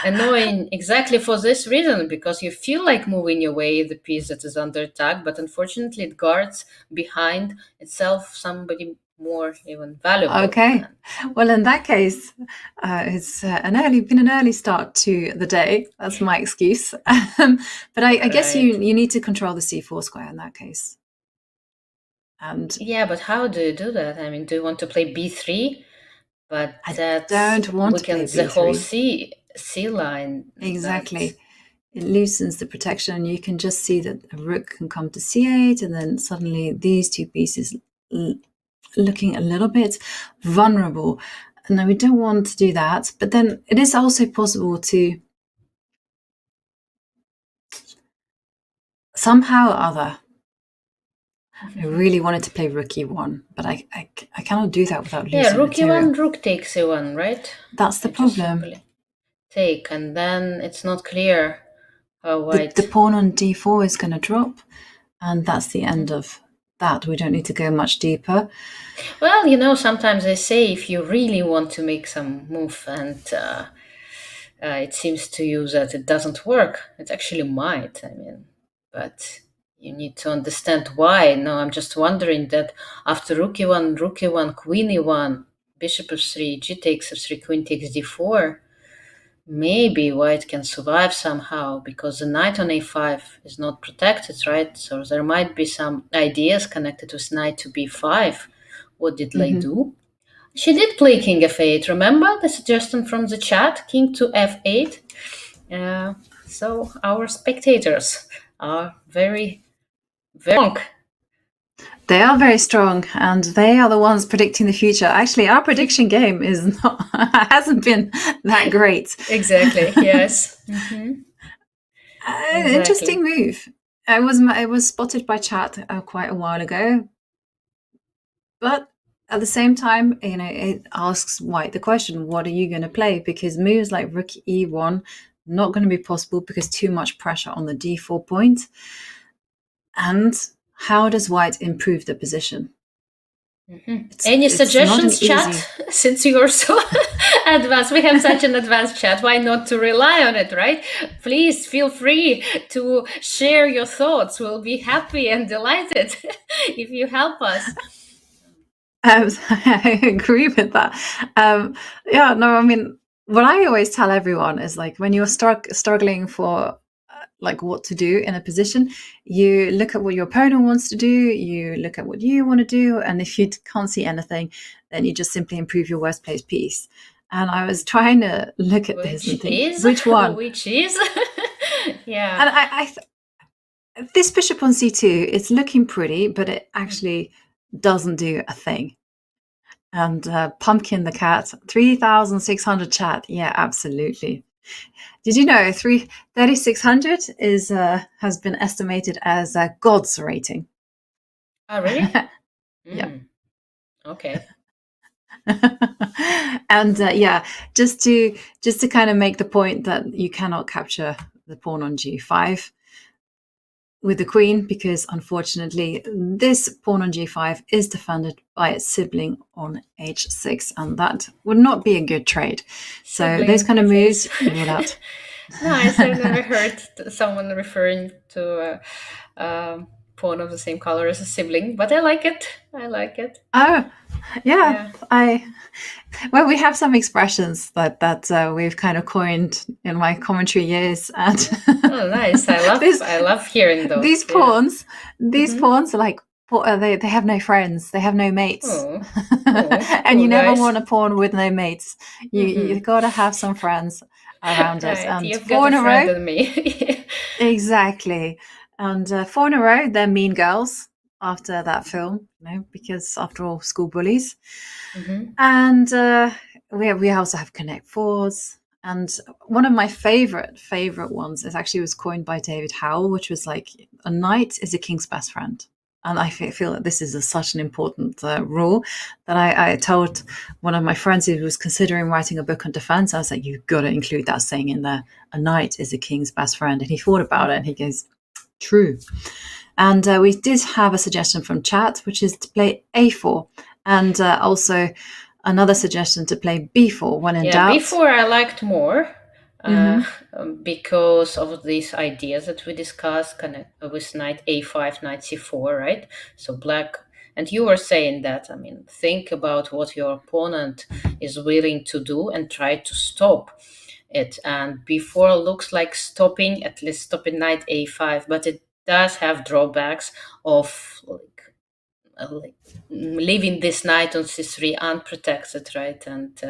annoying exactly for this reason, because you feel like moving away the piece that is under attack, but unfortunately it guards behind itself somebody more even valuable. Okay, well, in that case, it's been an early start to the day. That's my excuse. But I guess you need to control the c4 square in that case. And yeah, but how do you do that? I mean, do you want to play b3? But I don't want to play b3. The whole C line. Exactly. It loosens the protection, and you can just see that a rook can come to c8, and then suddenly these two pieces looking a little bit vulnerable. No, we don't want to do that. But then it is also possible to somehow or other. I really wanted to play rook e1, but I cannot do that without losing rook material. e1, rook takes e1, right? That's the problem. Take, and then it's not clear how white... The pawn on d4 is going to drop, and that's the end of that. We don't need to go much deeper. Well, sometimes they say if you really want to make some move and it seems to you that it doesn't work, it actually might, but you need to understand why. No, I'm just wondering that after rook e1, queen e1, bishop f3, g takes f3, queen takes d4, maybe white can survive somehow, because the knight on a5 is not protected, right? So there might be some ideas connected with knight to b5. What did Lei do? She did play king f8. Remember the suggestion from the chat, king to f8? So our spectators are very, very strong. They are very strong, and they are the ones predicting the future. Actually, our prediction game hasn't been that great. Exactly. Yes. Exactly. Interesting move. It was spotted by chat quite a while ago, but at the same time, it asks white the question: what are you going to play? Because moves like rook e1 not going to be possible because too much pressure on the d4 point. And how does white improve the position? Any suggestions, chat? Since you are so advanced, we have such an advanced chat. Why not to rely on it, right? Please feel free to share your thoughts. We'll be happy and delighted if you help us. I agree with that. What I always tell everyone is, like, when you're struggling for what to do in a position, you look at what your opponent wants to do, you look at what you want to do, and if you can't see anything, then you just simply improve your worst placed piece. And I was trying to look at this and think, which one? Which is? Yeah. And I this bishop on c2, it's looking pretty, but it actually doesn't do a thing. And Pumpkin the cat, 3,600 chat. Yeah, absolutely. Did you know 3,600 has been estimated as God's rating? Oh, really? Yeah. Okay. And just to kind of make the point that you cannot capture the pawn on g5. with the queen, because unfortunately this pawn on g5 is defended by its sibling on h6, and that would not be a good trade. So those kind of moves rule out. Nice. I've never heard someone referring to a pawn of the same color as a sibling, but I like it. I like it. Oh, yeah. Well, we have some expressions that we've kind of coined in my commentary years, and oh, nice! I love hearing those. These pawns, pawns are like they have no friends, they have no mates, and you never want a pawn with no mates. You got to have some friends around us. Right, And you've 4 got in a a friend row, in me. exactly. And 4 in a row, they're mean girls after that film, because after all, school bullies. And we also have connect fours. And one of my favorite ones was coined by David Howell, which was like, a knight is a king's best friend. And I feel that this is such an important rule that I told one of my friends who was considering writing a book on defense. I was like, you've got to include that saying in there. A knight is a king's best friend. And he thought about it and he goes, true. And we did have a suggestion from chat, which is to play a4. And also another suggestion to play b4 when in doubt. b4 I liked more because of these ideas that we discussed, kind of with knight a5, knight c4, right? So black, and you were saying that, think about what your opponent is willing to do and try to stop it. And b4 looks like stopping, at least stopping knight a5, but it does have drawbacks of like leaving this knight on c3 unprotected, right? And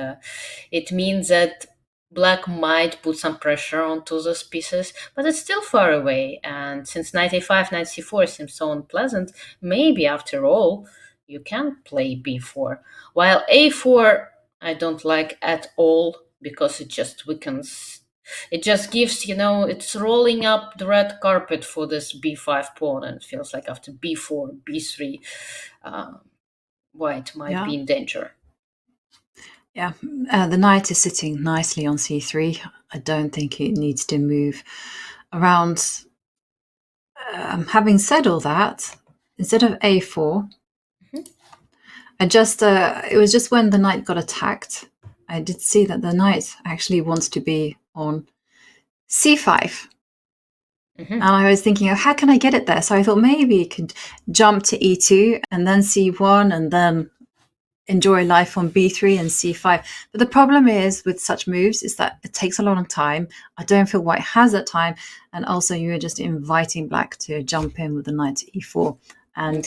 it means that black might put some pressure onto those pieces, but it's still far away. And since knight a5, knight c4 seems so unpleasant, maybe after all you can play b4. While a4 I don't like at all, because it just weakens. It just gives, it's rolling up the red carpet for this b5 pawn, and it feels like after b4, b3, white might be in danger. Yeah, the knight is sitting nicely on c3. I don't think it needs to move around. Having said all that, instead of a4, it was just when the knight got attacked, I did see that the knight actually wants to be on c5. And I was thinking, how can I get it there? So I thought maybe it could jump to e2 and then c1 and then enjoy life on b3 and c5. But the problem is with such moves is that it takes a long time. I don't feel white has that time. And also you're just inviting black to jump in with the knight to e4. And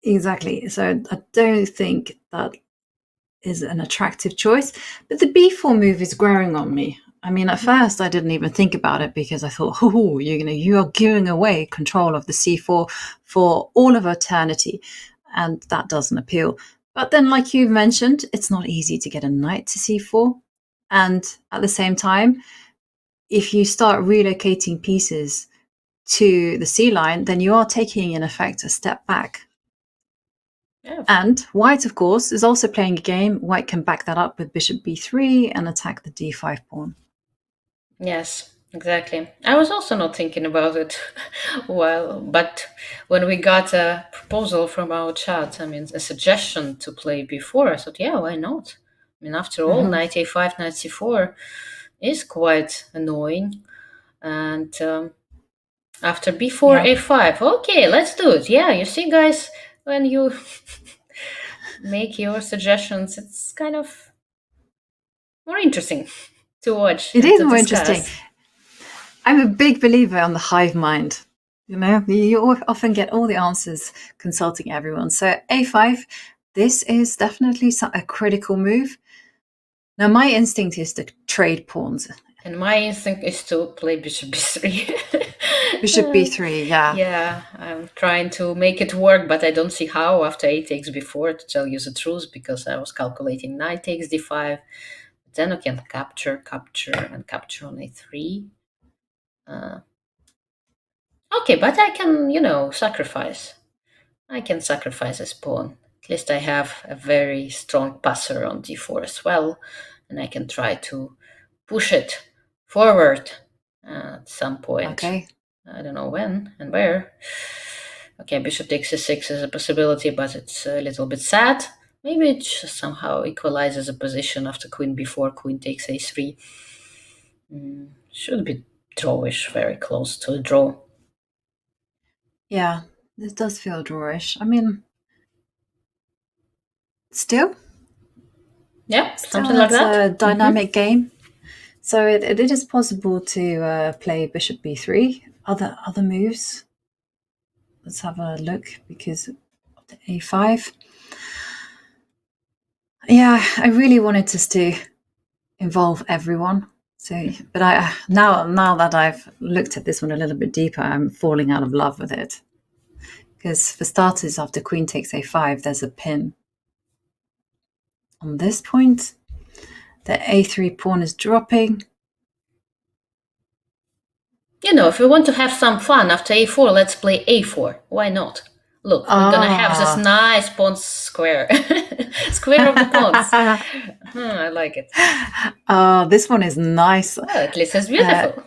exactly. So I don't think that is an attractive choice. But the b4 move is growing on me. At first I didn't even think about it because I thought, you are giving away control of the c4 for all of eternity. And that doesn't appeal. But then, like you've mentioned, it's not easy to get a knight to c4. And at the same time, if you start relocating pieces to the c line, then you are taking, in effect, a step back. Yeah. And white, of course, is also playing a game. White can back that up with bishop b3 and attack the d5 pawn. Yes. Exactly. I was also not thinking about it but when we got a proposal from our chat, a suggestion to play b4, I thought, yeah, why not? After all, knight a5, knight c4 is quite annoying. And after b4, a5, okay, let's do it. Yeah, you see, guys, when you make your suggestions, it's kind of more interesting to watch. It is more interesting. I'm a big believer on the hive mind. You often get all the answers consulting everyone. So a5, this is definitely a critical move. Now, my instinct is to trade pawns. And my instinct is to play bishop b3. Bishop b3, yeah. Yeah, I'm trying to make it work, but I don't see how after a takes b4, to tell you the truth, because I was calculating knight takes d5. Then I can capture on a3. Okay, but I can, sacrifice. I can sacrifice a pawn. At least I have a very strong passer on d4 as well, and I can try to push it forward at some point. Okay. I don't know when and where. Okay, bishop takes c6 is a possibility, but it's a little bit sad. Maybe it just somehow equalizes a position after queen b4, queen takes a3. Should be drawish, very close to a draw. Yeah, this does feel drawish. I mean, still, Yeah, still something like it's that. a dynamic game. So it is possible to play bishop b3. Other moves. Let's have a look because of the a5. Yeah, I really wanted us to involve everyone. So, but I now that I've looked at this one a little bit deeper, I'm falling out of love with it. Because for starters, after queen takes a5, there's a pin. On this point, the a3 pawn is dropping. You know, if we want to have some fun after a4, let's play a4. Why not? Look, we're gonna have this nice pawn square. Square of the pawns. I like it. This one is nice. Well, at least it's beautiful.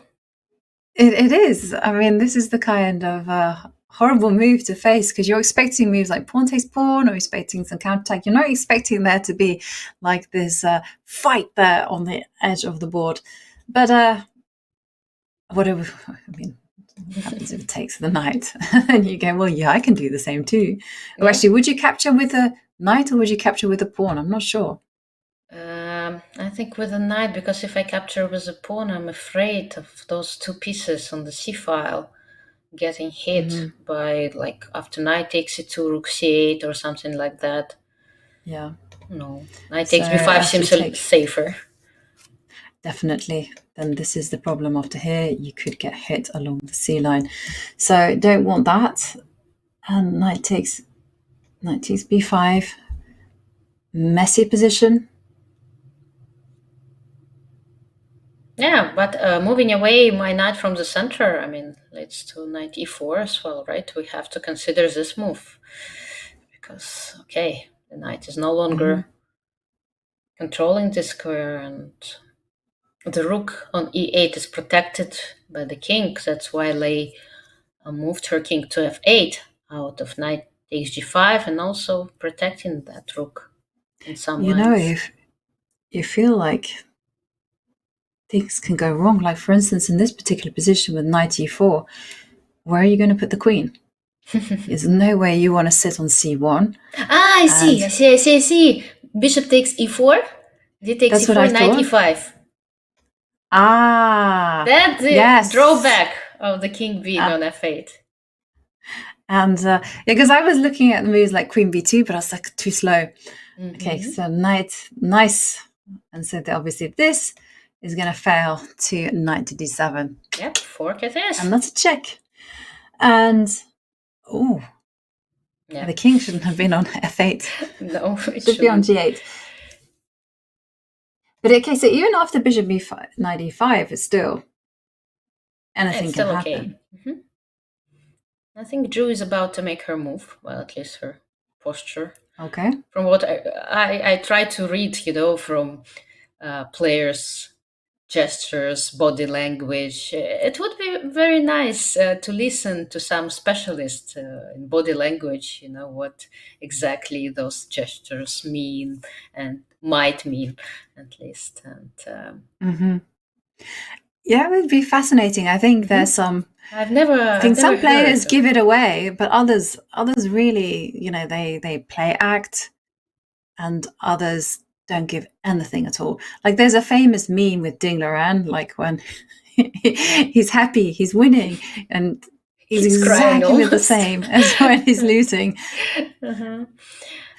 It is. I mean, this is the kind of horrible move to face because you're expecting moves like pawn takes pawn or expecting some counterattack. You're not expecting there to be like this fight there on the edge of the board. But whatever, I mean, what happens if it takes the knight? And you go, well, yeah, I can do the same too. Yeah. Or actually, would you capture with a knight or would you capture with a pawn? I'm not sure. I think with a knight, because if I capture with a pawn, I'm afraid of those two pieces on the c-file getting hit by, like, after knight takes c2, rook c8 or something like that. Yeah. No, knight takes b5 seems safer. Definitely. Then this is the problem after here. You could get hit along the c line. So don't want that. And knight takes b5. Messy position. Yeah, but moving away my knight from the center, I mean, leads to knight e4 as well, right? We have to consider this move. Because, okay, the knight is no longer controlling the square, and the rook on e8 is protected by the king. That's why Lei moved her king to f8 out of knight takes g5 and also protecting that rook in some lines. You know, if you feel like things can go wrong, like for instance, in this particular position with knight e4, where are you going to put the queen? There's no way you want to sit on c1. I see. Bishop takes e4, d takes e4, knight e5. That's the drawback of the king being on f8. And yeah, because I was looking at the moves like queen b2, but I was like, too slow. Okay, so knight, nice. And so obviously this is going to fail to knight to d7. Yep, fork it is. And that's a check. And, the king shouldn't have been on f8. No, it should be on g8. But okay, so even after bishop b5, knight e5, it's still anything can happen. Okay. I think Drew is about to make her move. Well, at least her posture. Okay. From what I try to read, from players' gestures, body language, it would be very nice to listen to some specialist in body language, what exactly those gestures mean and might mean, at least. And yeah, it would be fascinating. I think there's some. I think some players give it away, but others really, they play act, and others don't give anything at all. Like there's a famous meme with Ding Liren, like when he's happy, he's winning, and he's exactly the same as when he's losing.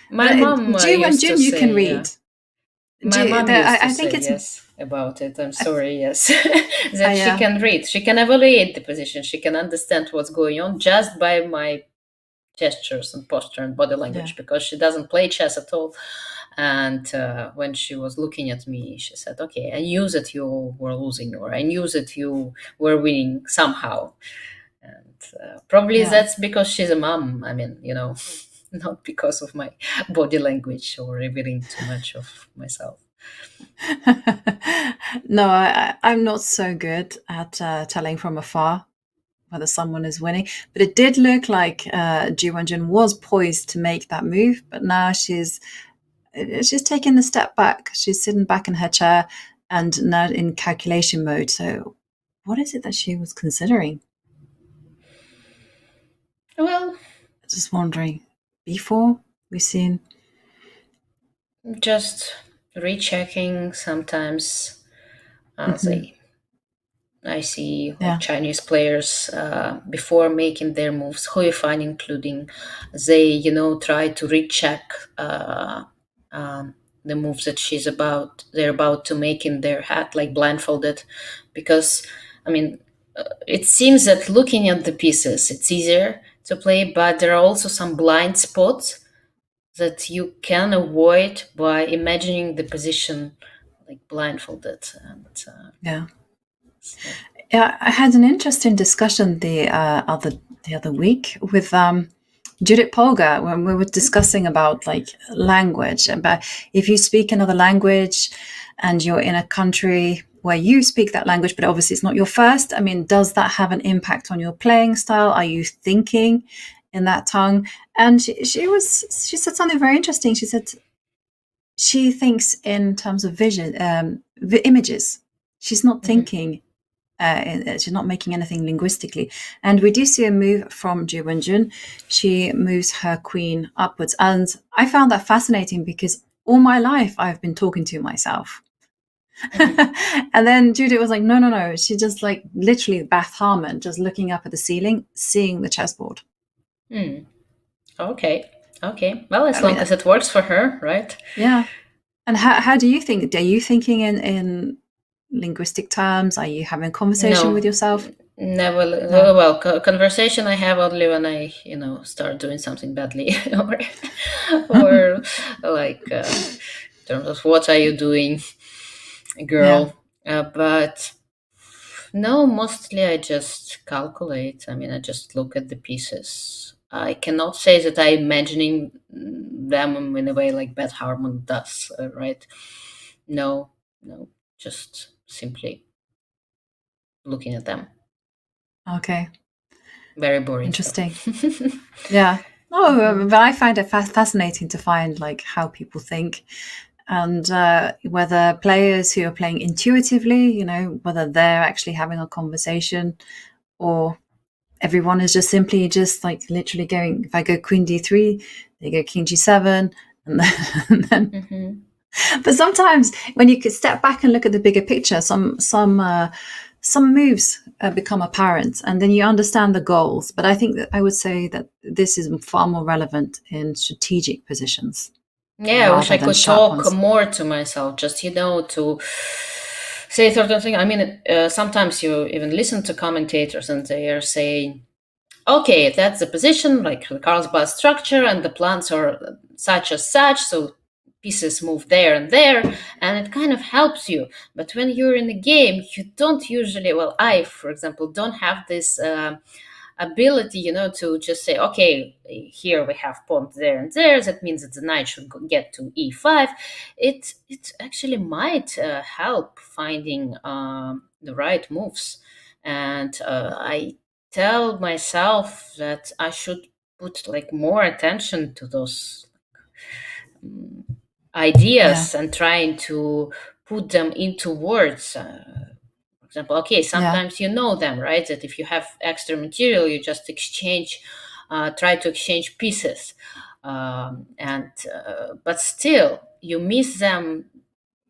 My mom Wenjun, you can read. My mom used to say yes about it. I'm sorry, yes. That she can read. She can evaluate the position. She can understand what's going on just by my gestures and posture and body language, because she doesn't play chess at all. And when she was looking at me, she said, okay, I knew that you were losing, or I knew that you were winning somehow. And probably that's because she's a mom. I mean, not because of my body language or revealing too much of myself. No, I'm not so good at telling from afar whether someone is winning. But it did look like Wenjun was poised to make that move, but now she's taking a step back. She's sitting back in her chair and now in calculation mode. So what is it that she was considering? Well, just wondering. B4, we've seen. Just rechecking sometimes. I see Chinese players before making their moves, Hui Fan including, they try to recheck the moves that they're about to make in their hat, like blindfolded, because it seems that looking at the pieces it's easier to play, but there are also some blind spots that you can avoid by imagining the position like blindfolded. And yeah, I had an interesting discussion the other week with Judith Polgar when we were discussing about like language, about if you speak another language and you're in a country where you speak that language, but obviously it's not your first. I mean, does that have an impact on your playing style? Are you thinking in that tongue? And she said something very interesting. She said she thinks in terms of vision, images. She's not thinking. She's not making anything linguistically. And we do see a move from Wenjun. She moves her queen upwards. And I found that fascinating because all my life I've been talking to myself. And then Judith was like, no. She just like literally Beth Harmon, just looking up at the ceiling, seeing the chessboard. Okay. Well, as long as it works for her, right? Yeah. And how do you think? Are you thinking in linguistic terms? Are you having a conversation with yourself? Never. No. Well, conversation I have only when I, start doing something badly, or like in terms of what are you doing, girl? But no, mostly I just calculate. I just look at the pieces. I cannot say that I'm imagining them in a way like Beth Harmon does, right? No, just simply looking at them. Okay. Very boring. Interesting. Yeah. But I find it fascinating to find like how people think, and whether players who are playing intuitively, whether they're actually having a conversation, or everyone is just simply just like literally going, if I go Queen D3, they go King G7, and then But sometimes when you could step back and look at the bigger picture, some moves become apparent, and then you understand the goals. But I think that I would say that this is far more relevant in strategic positions. Yeah, I wish I could talk more to myself, just to say certain things. Sometimes you even listen to commentators and they are saying, okay, that's the position, like the Carlsbad structure, and the plans are such as such, so pieces move there and there, and it kind of helps you. But when you're in the game, you don't usually, I, for example, don't have this ability, to just say, okay, here we have pawn there and there, that means that the knight should get to e5. It actually might help finding the right moves. And I tell myself that I should put like more attention to those ideas and trying to put them into words. For example, okay, sometimes you know them, right? That if you have extra material, you just try to exchange pieces. But still, you miss them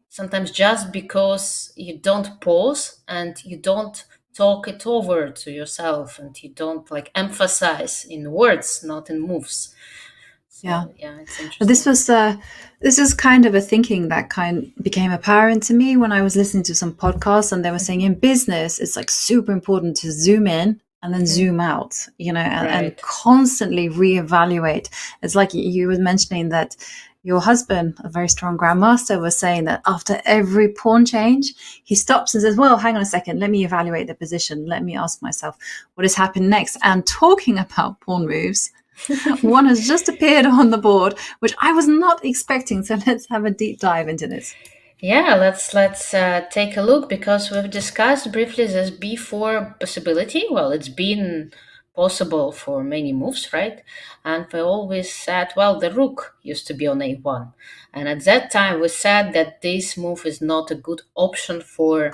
sometimes just because you don't pause and you don't talk it over to yourself, and you don't like emphasize in words, not in moves. So, it's interesting. This is kind of a thinking that became apparent to me when I was listening to some podcasts, and they were saying in business it's like super important to zoom in and then zoom out, and constantly reevaluate. It's like you were mentioning that your husband, a very strong grandmaster, was saying that after every pawn change, he stops and says, well, hang on a second, let me evaluate the position. Let me ask myself what has happened next. And talking about pawn moves, one has just appeared on the board, which I was not expecting. So let's have a deep dive into this. Yeah, let's take a look because we've discussed briefly this b4 possibility. Well, it's been possible for many moves, right? And we always said, well, the rook used to be on a1, and at that time we said that this move is not a good option for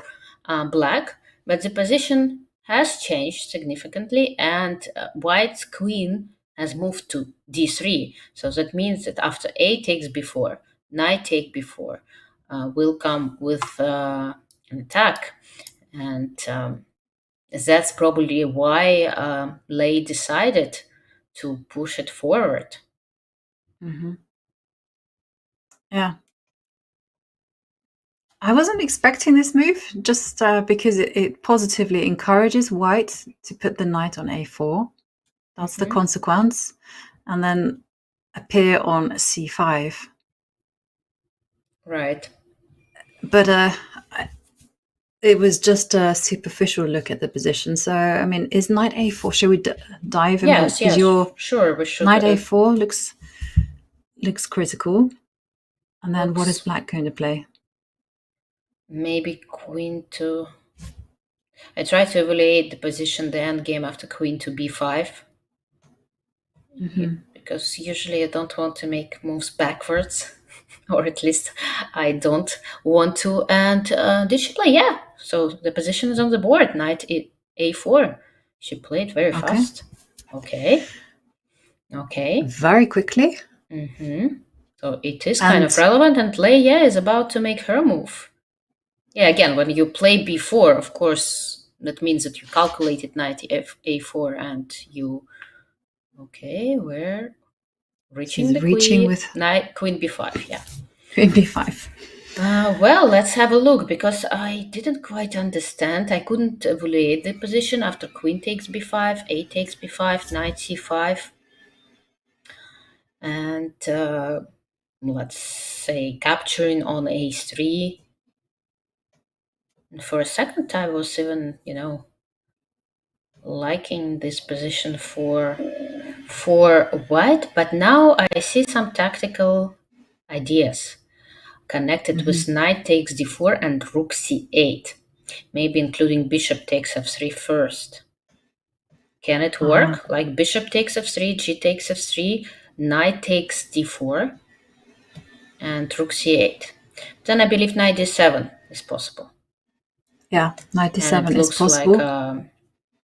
black, but the position has changed significantly, and white's queen has moved to d3. So that means that after a takes b4, knight take b4 will come with an attack. And that's probably why Lei decided to push it forward. Mm-hmm. Yeah. I wasn't expecting this move just because it positively encourages white to put the knight on a4. That's the consequence. And then appear on c5. Right. But it was just a superficial look at the position. So, I mean, is knight a4? Should we dive in? Yes, Because yes, your sure. We should. Knight a4 looks critical. And then what is looks- black going to play? Maybe queen to. I try to evaluate the position, the end game after queen to b5. Because usually I don't want to make moves backwards, or at least I don't want to. And did she play? Yeah. So the position is on the board. Knight a4. She played very fast. Okay. Okay. Very quickly. So it is kind of relevant, and Lei, yeah, is about to make her move. Yeah, again, when you play b4, of course, that means that you calculated knight a4 and you. Okay, we're reaching the queen with knight, queen b5, yeah. Queen b5. Well, let's have a look, because I didn't quite understand. I couldn't evaluate the position after queen takes b5, a takes b5, knight c5. And let's say capturing on a3. And for a second, I was even, liking this position for white, but now I see some tactical ideas connected with knight takes d4 and rook c8, maybe including bishop takes f3 first. Can it work? Like bishop takes f3, g takes f3, knight takes d4, and rook c8. Then I believe knight d7 is possible. Yeah, knight d7 and it looks possible. like a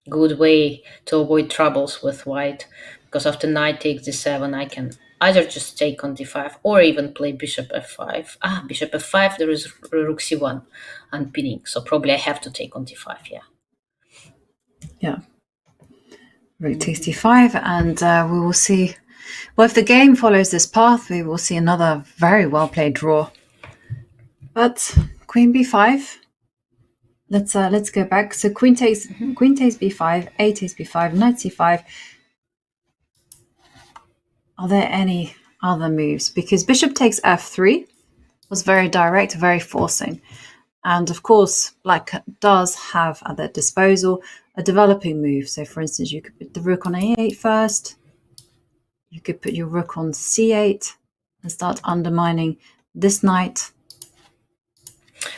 good way to avoid troubles with white, because after knight takes d7, I can either just take on d5 or even play bishop f5. Bishop f5, there is rook c1 unpinning, so probably I have to take on d5, yeah. Yeah. Rook takes d5, and we will see. Well, if the game follows this path, we will see another very well played draw. But queen b5. Let's go back. So queen takes b5, a takes b5, knight c5. Are there any other moves? Because bishop takes f3 was very direct, very forcing. And of course, black does have at their disposal a developing move. So for instance, you could put the rook on a8 first. You could put your rook on c8 and start undermining this knight.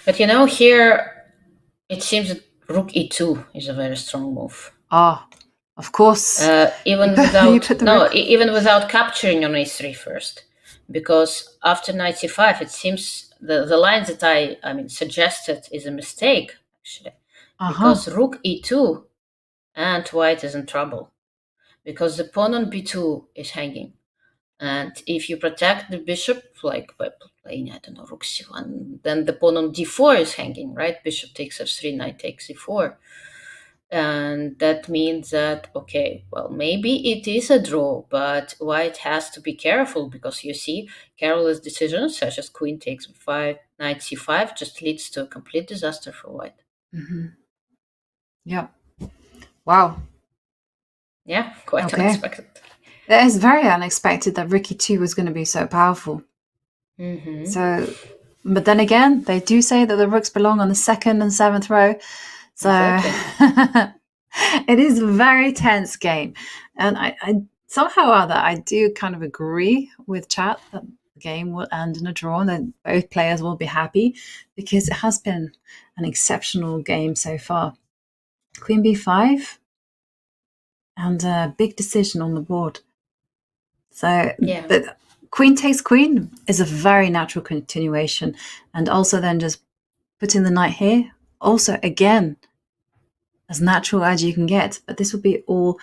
But here it seems that rook e2 is a very strong move. Of course. Even without capturing on a3 first, because after knight c5, it seems the lines that I suggested is a mistake actually, because rook e2 and white is in trouble, because the pawn on b2 is hanging, and if you protect the bishop like by playing rook c1, then the pawn on d4 is hanging, right? Bishop takes f3, knight takes e4. And that means that, okay, well, maybe it is a draw, but white has to be careful, because you see, careless decisions such as queen takes b5, knight c5 just leads to a complete disaster for white. Yeah. Wow. Yeah, quite unexpected. It is very unexpected that rook e2 was going to be so powerful. So, but then again, they do say that the rooks belong on the 2nd and 7th row. So exactly. It is a very tense game. And I somehow or other, I do kind of agree with chat that the game will end in a draw and then both players will be happy, because it has been an exceptional game so far. Queen b5 and a big decision on the board. So the queen takes queen is a very natural continuation, and also then just putting the knight here, also again as natural as you can get, but this would be all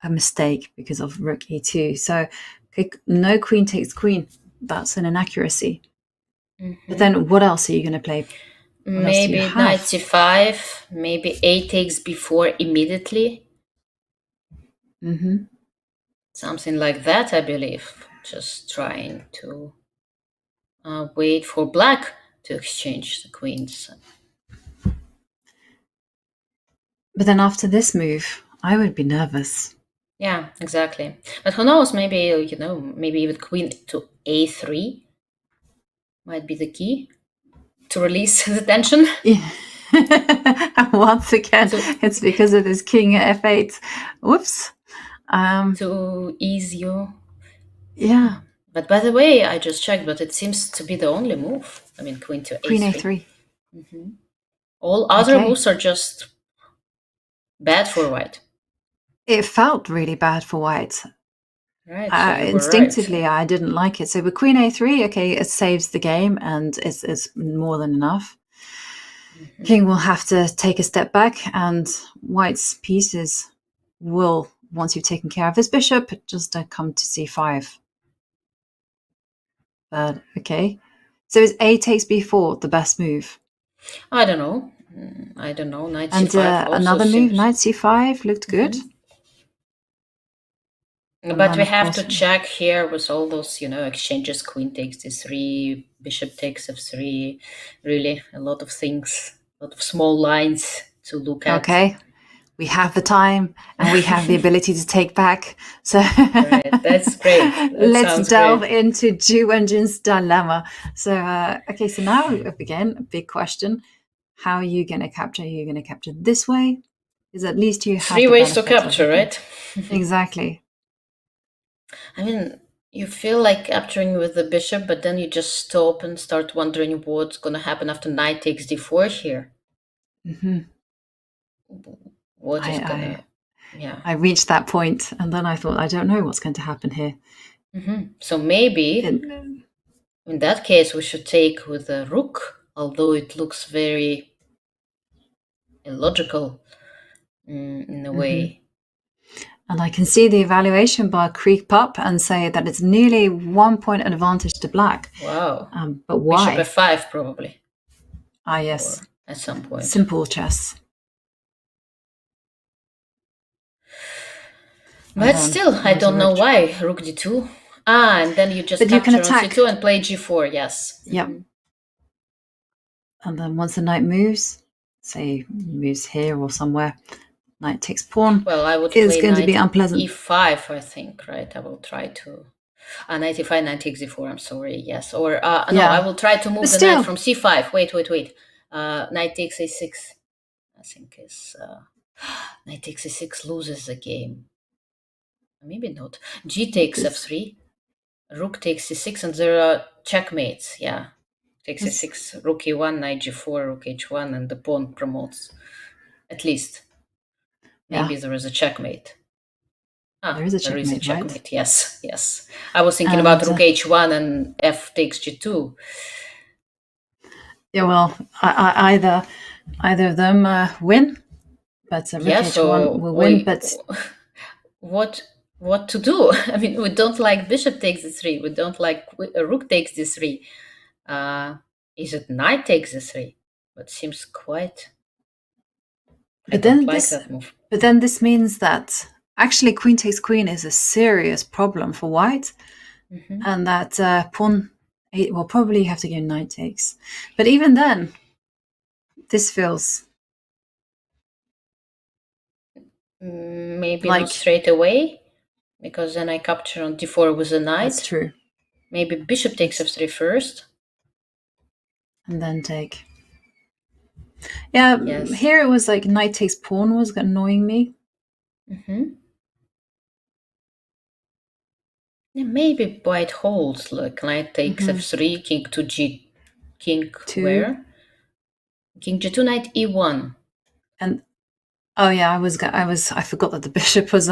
a mistake because of rook e2. So no queen takes queen, that's an inaccuracy. But then what else are you going to play? Maybe knight c5, maybe a takes b4 immediately. Something like that, I believe. Just trying to wait for black to exchange the queens. But then after this move, I would be nervous. Yeah, exactly. But who knows, maybe, maybe even queen to a3 might be the key to release the tension. Yeah. Once again, it's because of this king at f8. Whoops. To ease you. Yeah. But by the way, I just checked, but it seems to be the only move. I mean, queen to a3. Queen a3. All other moves are just bad for white. It felt really bad for white. Right. So instinctively, I didn't like it. So with queen a3, okay, it saves the game and it's more than enough. King will have to take a step back, and white's pieces will, once you've taken care of his bishop, just come to c5. But okay. So is a takes b4 the best move? I don't know. Knight c5 and another move, knight c5, looked good. But we have to check here with all those, exchanges. Queen takes d3, bishop takes f3. Really, a lot of things, a lot of small lines to look at. Okay, we have the time and we have the ability to take back. So right, that's great. Let's delve into Wenjun's dilemma. So, okay, so now again, a big question. How are you going to capture? Are you going to capture this way? Because at least you have 3 ways to capture, right? Exactly. I mean, you feel like capturing with the bishop, but then you just stop and start wondering what's going to happen after knight takes d4 here. What is going to... Yeah. I reached that point, and then I thought, I don't know what's going to happen here. So maybe, in that case, we should take with the rook, although it looks very illogical in a way. And I can see the evaluation bar creep up and say that it's nearly 1 point advantage to black. Wow. But why? Bishop f5, probably. Ah, yes. Or at some point. Simple chess. But still, I don't know why. Rook d2. And then you just capture on c2 and play g4, yes. Yep. And then once the knight moves, say moves here or somewhere, knight takes pawn. Well, I would is play going knight to be unpleasant. e5, I think, right? I will try to... knight e5, knight takes e4, I'm sorry, yes. Or, no, I will try to move the knight from c5. Wait. Knight takes a6, I think is... knight takes a6 loses the game. Maybe not. G takes f3. Rook takes c6, and there are checkmates, yeah. Takes a6, rook e1, knight g4, rook h1, and the pawn promotes. At least. Maybe there is a checkmate. There is a checkmate, right? Yes. I was thinking about rook h1 and f takes g2. Yeah, well, either of them win, but rook h1 will win. But what to do? I mean, we don't like bishop takes d3. We don't like rook takes d3. Is it knight takes d3? But seems quite... But then this means that actually queen takes queen is a serious problem for white, and that pawn will probably have to go knight takes. But even then, this feels maybe not straight away, because then I capture on d4 with a knight. That's true. Maybe bishop takes f3 first, and then take. Yeah, here it was like knight takes pawn was annoying me. Yeah, maybe white holds, like knight takes f3, king to g, king Two. where? King g2, knight e1. And oh yeah, I forgot that the bishop was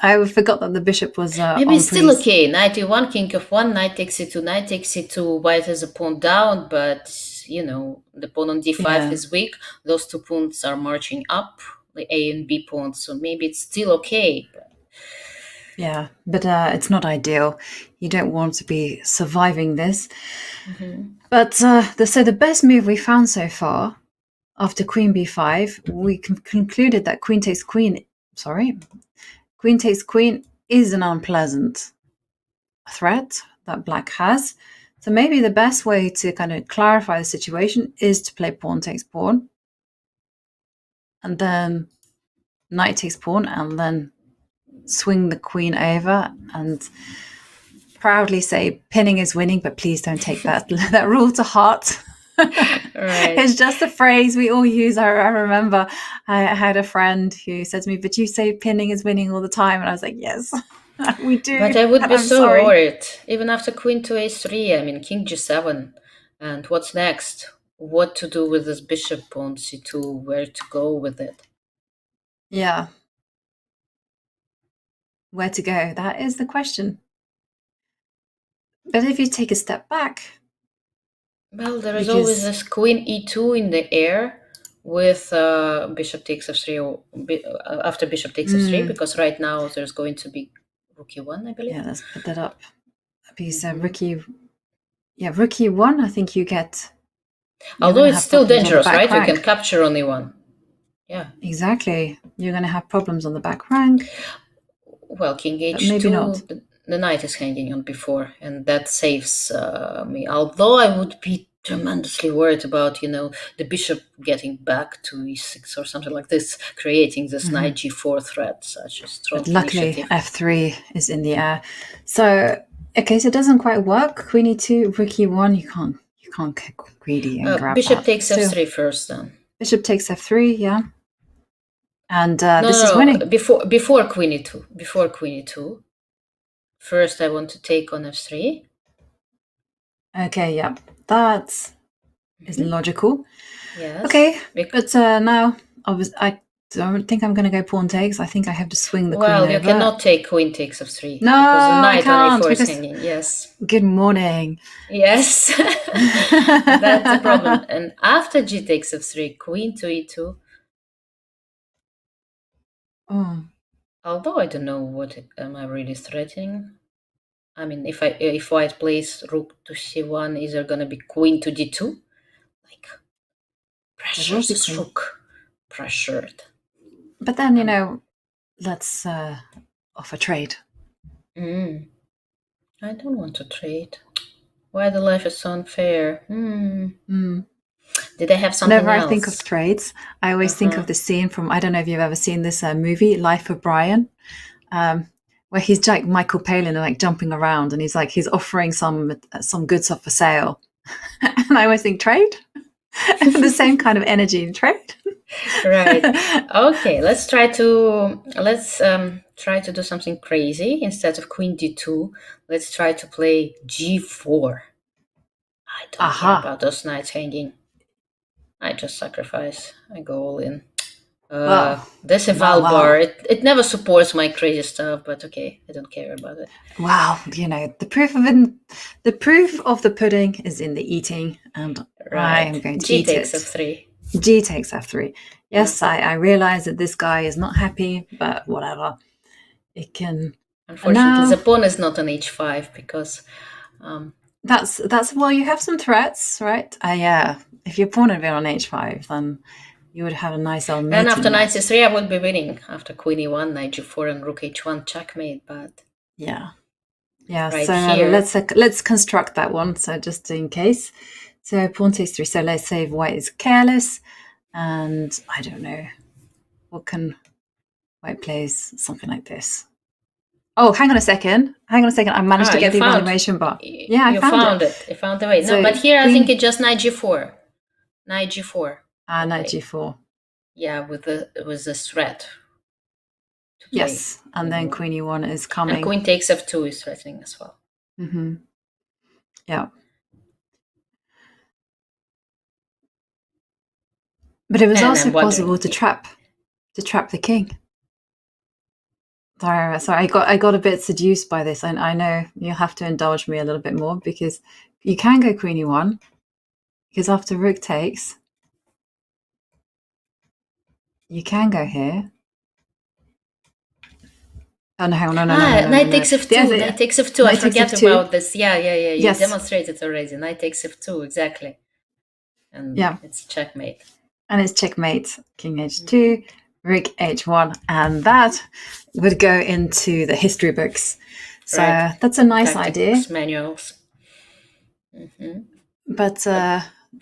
I forgot that the bishop was Maybe on it's still priest. okay. Knight e1, king f1, knight takes e2, knight takes e2. White has a pawn down, but the pawn on d5 Yeah. is weak. Those two pawns are marching up, the a and b pawns, so maybe it's still okay. Yeah, but it's not ideal. You don't want to be surviving this. But so the best move we found so far after queen b5, we concluded that queen takes queen. Queen takes queen is an unpleasant threat that black has. So maybe the best way to kind of clarify the situation is to play pawn takes pawn, and then knight takes pawn, and then swing the queen over and proudly say pinning is winning, but please don't take that rule to heart. Right. It's just a phrase we all use. I remember I had a friend who said to me, but you say pinning is winning all the time. And I was like, yes, we do. But I would be I'm so sorry. worried. Even after queen to a3, I mean, king g7. And what's next? What to do with this bishop pawn c2? Where to go with it? Yeah. Where to go? That is the question. But if you take a step back. Well, there is always this queen e2 in the air with bishop takes f3 or after bishop takes f3, because right now there's going to be rook e1, I believe. Yeah, let's put that up. Because rook e1, I think you get. Although it's still dangerous, right? You can capture on e1. Yeah. Exactly. You're going to have problems on the back rank. Well, king h2, maybe not. The knight is hanging on b4, and that saves me. Although I would be tremendously worried about, the bishop getting back to e6 or something like this, creating this knight g4 threat, such a strong luckily, initiative. f3 is in the air. So, okay, so it doesn't quite work. Queen e2, rook e1, you can't get greedy and grab bishop that. takes f3 first, then. Bishop takes f3, yeah. And this is winning. Before queen e2. Before queen e2. First, I want to take on f3. Okay, yeah, that is logical. Yes. Okay, but now I don't think I'm going to go pawn takes. I think I have to swing the queen over. Well, you cannot take queen takes f3. No, because the knight I can't. on a4 is hanging. Yes. Good morning. Yes, that's the problem. And after g takes f3, queen to e2. Oh. Although I don't know what am I really threatening. I mean, if white plays rook to c1, is there gonna be queen to d2? Like pressured this rook, pressured. But then let's offer trade. I don't want to trade. Why the life is so unfair? Did I have something Whenever else? I think of trades, I always think of the scene from, I don't know if you've ever seen this movie, Life of Brian, where he's like Michael Palin and like jumping around, and he's offering some goods up for sale. And I always think trade, the same kind of energy in trade. Right. Okay. Let's try to do something crazy. Instead of queen d2, let's try to play g4. I don't care about those knights hanging. I just sacrifice. I go all in. This eval bar, it never supports my crazy stuff, but okay, I don't care about it. Wow, the proof of the pudding is in the eating, and I am going to eat it. G takes f3. G takes f3. Yes, I realize that this guy is not happy, but whatever. It can. Unfortunately, the pawn is not on h5 because. That's well, you have some threats, right? Yeah. If your pawn had been on h5, then you would have a nice old. And after knight c3, I would be winning. After queen e1, knight g4, and rook h1, checkmate. But yeah. Right so here. Let's construct that one. So just in case. So pawn takes 3. So let's say white is careless, and I don't know what can white plays something like this. Oh, hang on a second. I managed to get the evaluation bar. Yeah, I found it. You found the way. No, but here I think it's just knight g4. Knight g4. Knight g4. Yeah, with this threat. to play. Yes, and then queen e1 is coming. And queen takes f2 is threatening as well. Mm-hmm. Yeah. But it was also possible to trap the king. Sorry, I got a bit seduced by this. I know you'll have to indulge me a little bit more, because you can go queen e1, because after rook takes, you can go here. Oh, no. Knight takes f2. Knight takes f2. I forget about this. Yeah. You demonstrated already. Knight takes f2, exactly. And it's checkmate. And it's checkmate. King h2, rook h1, and that would go into the history books. So that's a nice idea. Manuals. But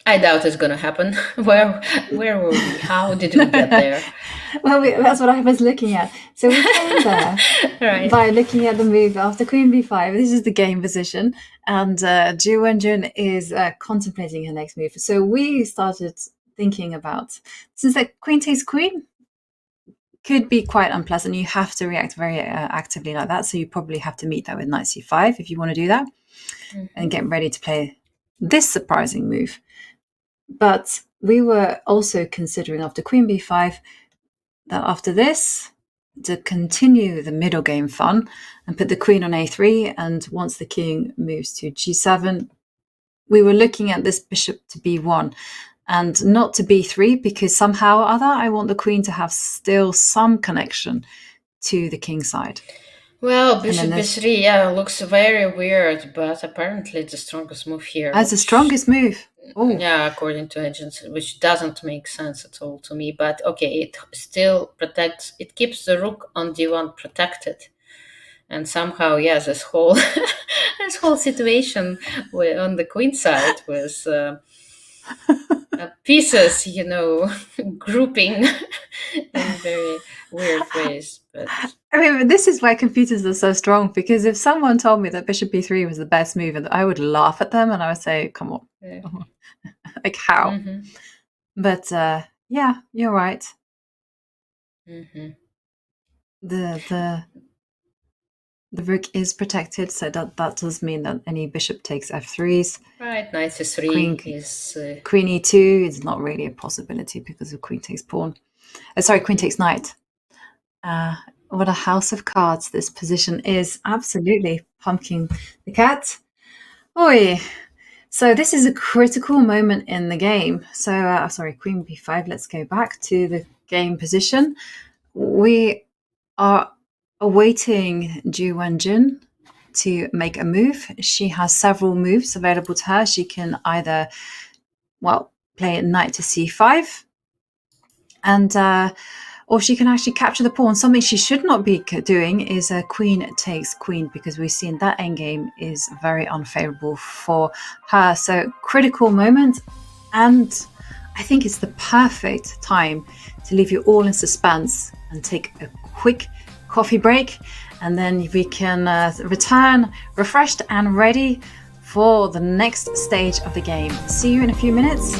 I doubt it's going to happen. Where were we? How did we get there? Well, that's what I was looking at. So we came there by looking at the move after queen b5. This is the game position, and Wenjun is contemplating her next move. So we started thinking about, since that queen takes queen could be quite unpleasant, you have to react very actively like that. So you probably have to meet that with knight c5 if you want to do that, and get ready to play this surprising move. But we were also considering after queen b5 that after this, to continue the middle game fun and put the queen on a3, and once the king moves to g7, we were looking at this bishop to b1 and not to b3, because somehow or other I want the queen to have still some connection to the king side. Well, bishop b3, looks very weird, but apparently it's the strongest move here. That's the strongest move. Ooh. Yeah, according to agents, which doesn't make sense at all to me. But okay, it still protects, it keeps the rook on d1 protected. And somehow, this whole this whole situation on the queen side was pieces, grouping in very weird ways. But I mean, this is why computers are so strong, because if someone told me that bishop b3 was the best move, I would laugh at them and I would say, come on. Yeah. Like, how? Mm-hmm. But you're right. Mm-hmm. The rook is protected, so that does mean that any bishop takes f3s. Right, knight c3 is... Queen e2 is not really a possibility because of queen takes pawn. Queen takes knight. What a house of cards this position is. Absolutely. Pumpkin the cat. Oi. So this is a critical moment in the game. So, queen b5. Let's go back to the game position. We are awaiting Wenjun to make a move. She has several moves available to her. She can either, play knight to c5, and or she can actually capture the pawn. Something she should not be doing is a queen takes queen, because we've seen that endgame is very unfavorable for her. So critical moment, and I think it's the perfect time to leave you all in suspense and take a quick coffee break, and then we can return refreshed and ready for the next stage of the game. See you in a few minutes.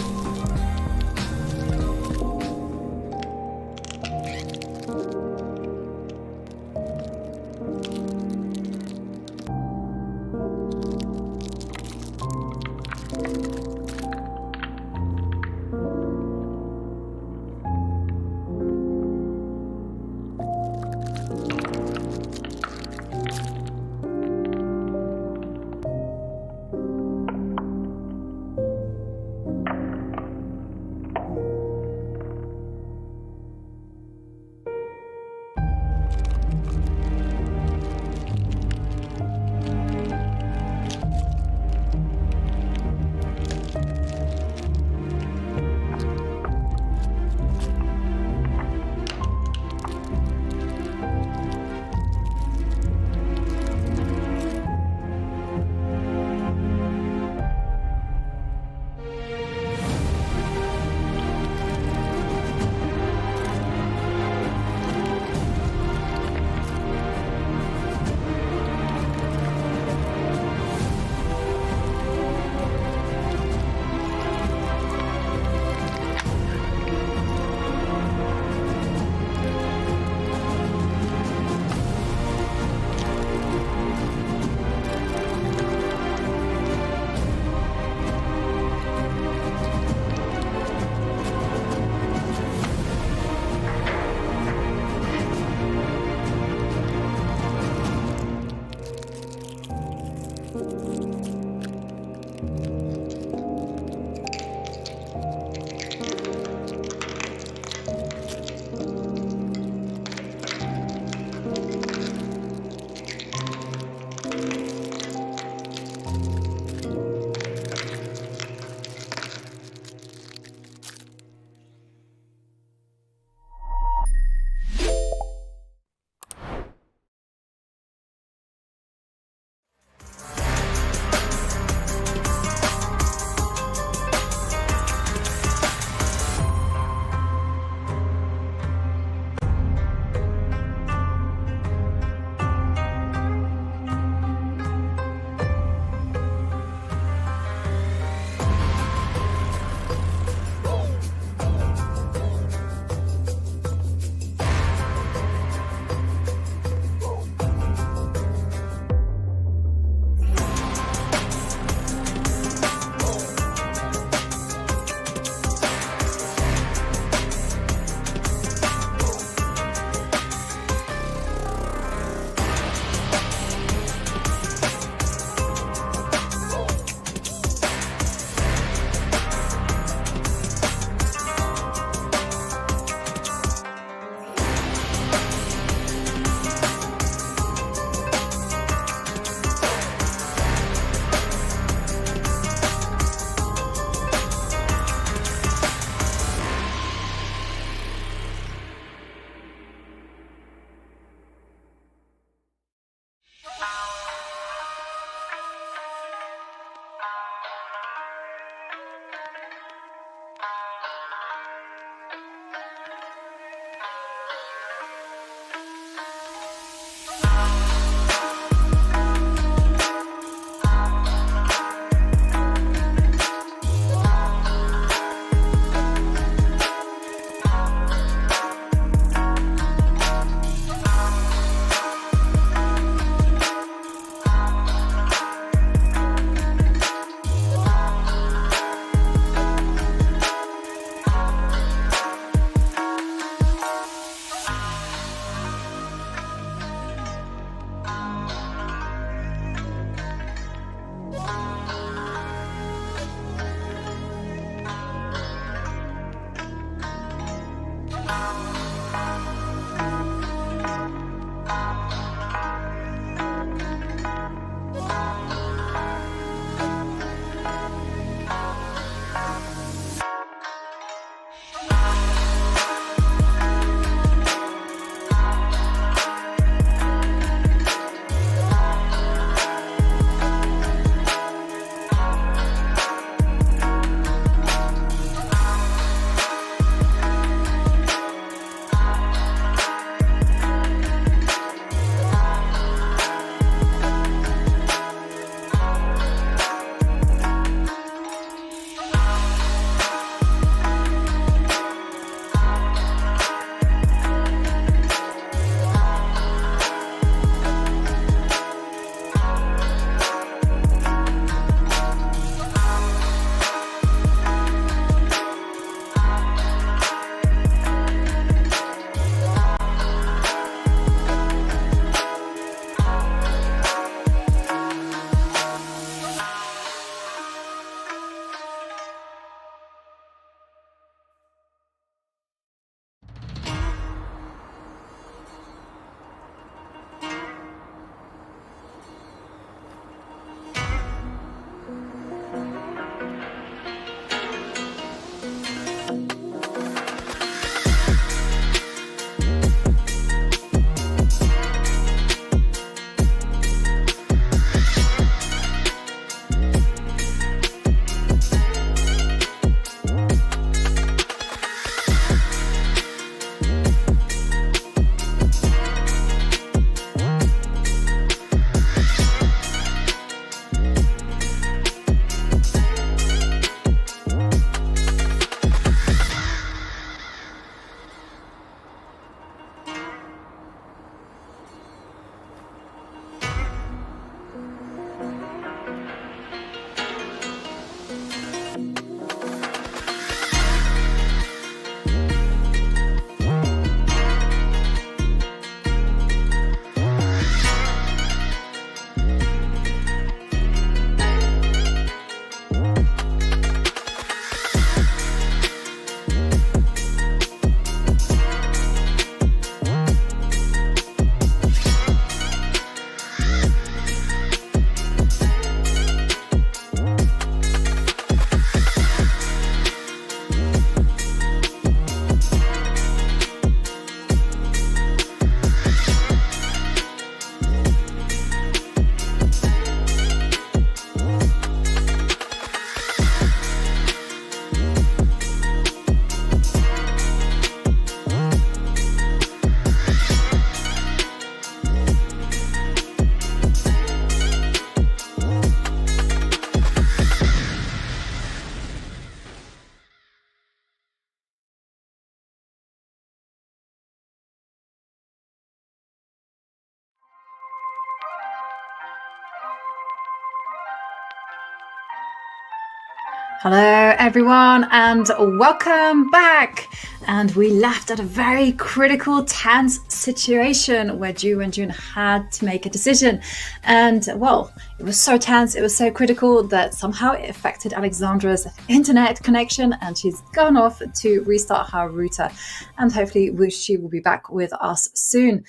Hello, everyone, and welcome back. And we left at a very critical, tense situation where Wenjun had to make a decision. And well, it was so tense, it was so critical that somehow it affected Alexandra's internet connection, and she's gone off to restart her router. And hopefully she will be back with us soon.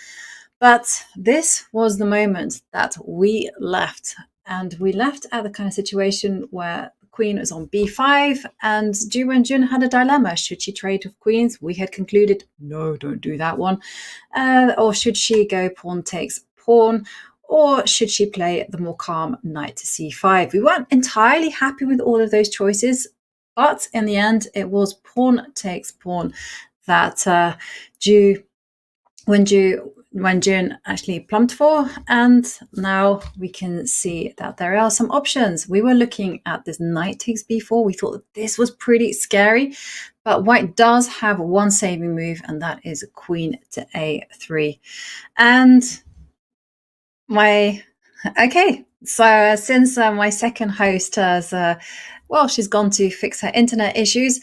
But this was the moment that we left. And we left at the kind of situation where Queen was on b5, and Wenjun had a dilemma. Should she trade with queens? We had concluded, no, don't do that one. Or should she go pawn takes pawn? Or should she play the more calm knight to c5? We weren't entirely happy with all of those choices, but in the end, it was pawn takes pawn that Wenjun actually plumped for, and now we can see that there are some options. We were looking at this knight takes b4. We thought that this was pretty scary, but white does have one saving move, and that is queen to a3. And since my second host has, she's gone to fix her internet issues,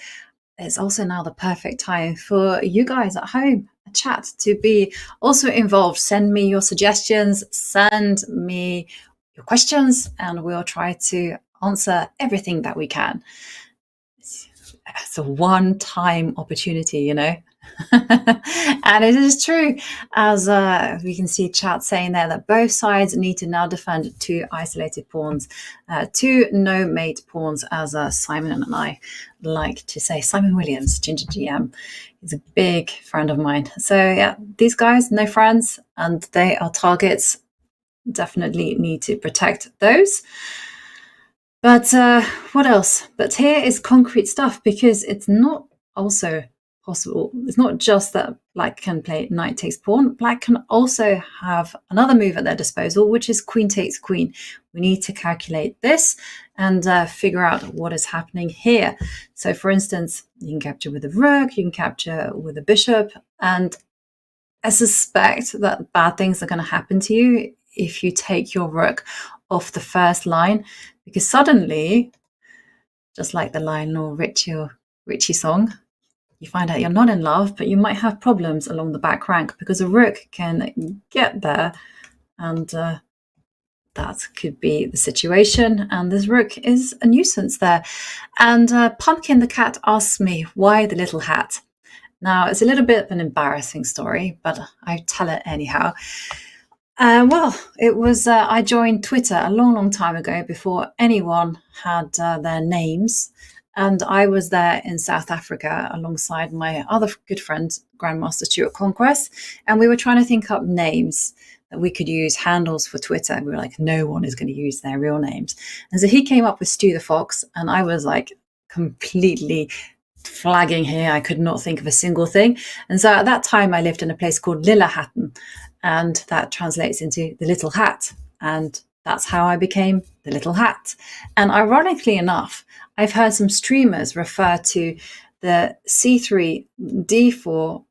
it's also now the perfect time for you guys at home, a chat, to be also involved. Send me your suggestions, send me your questions, and we'll try to answer everything that we can. It's a one-time opportunity, you know. And it is true, as we can see chat saying there, that both sides need to now defend two isolated pawns, two no mate pawns, as Simon and I like to say. Simon Williams, Ginger GM, he's a big friend of mine. So yeah, these guys, no friends, and they are targets. Definitely need to protect those. But what else? But here is concrete stuff, because it's not also possible. It's not just that black can play knight takes pawn. Black can also have another move at their disposal, which is queen takes queen. We need to calculate this and figure out what is happening here. So for instance, you can capture with a rook, you can capture with a bishop, and I suspect that bad things are going to happen to you if you take your rook off the first line, because suddenly, just like the Lionel Richie song, you find out you're not in love, but you might have problems along the back rank, because a rook can get there, and that could be the situation. And this rook is a nuisance there. And Pumpkin the cat asks me, why the little hat? Now, it's a little bit of an embarrassing story, but I tell it anyhow. It was, I joined Twitter a long, long time ago, before anyone had their names. And I was there in South Africa alongside my other good friend, Grandmaster Stuart Conquest. And we were trying to think up names that we could use, handles for Twitter. We were like, no one is going to use their real names. And so he came up with Stu the Fox, and I was like completely flagging here. I could not think of a single thing. And so at that time, I lived in a place called Lillehatten, and that translates into the little hat. And that's how I became the little hat. And ironically enough, I've heard some streamers refer to the c3, d4,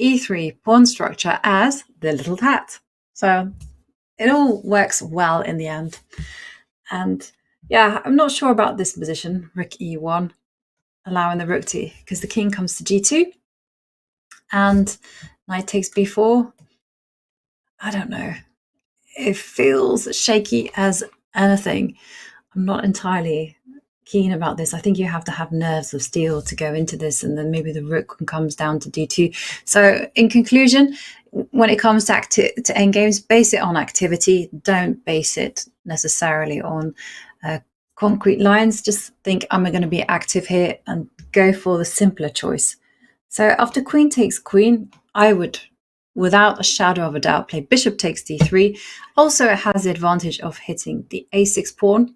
e3 pawn structure as the little hat. So it all works well in the end. And yeah, I'm not sure about this position, rook e1, allowing the rook to, because the king comes to g2 and knight takes b4. I don't know. It feels shaky as anything. I'm not entirely keen about this. I think you have to have nerves of steel to go into this, and then maybe the rook comes down to d2. So in conclusion, when it comes to endgames, base it on activity. Don't base it necessarily on concrete lines. Just think, am I going to be active here, and go for the simpler choice. So after queen takes queen, I would, without a shadow of a doubt, play bishop takes d3. Also, it has the advantage of hitting the a6 pawn.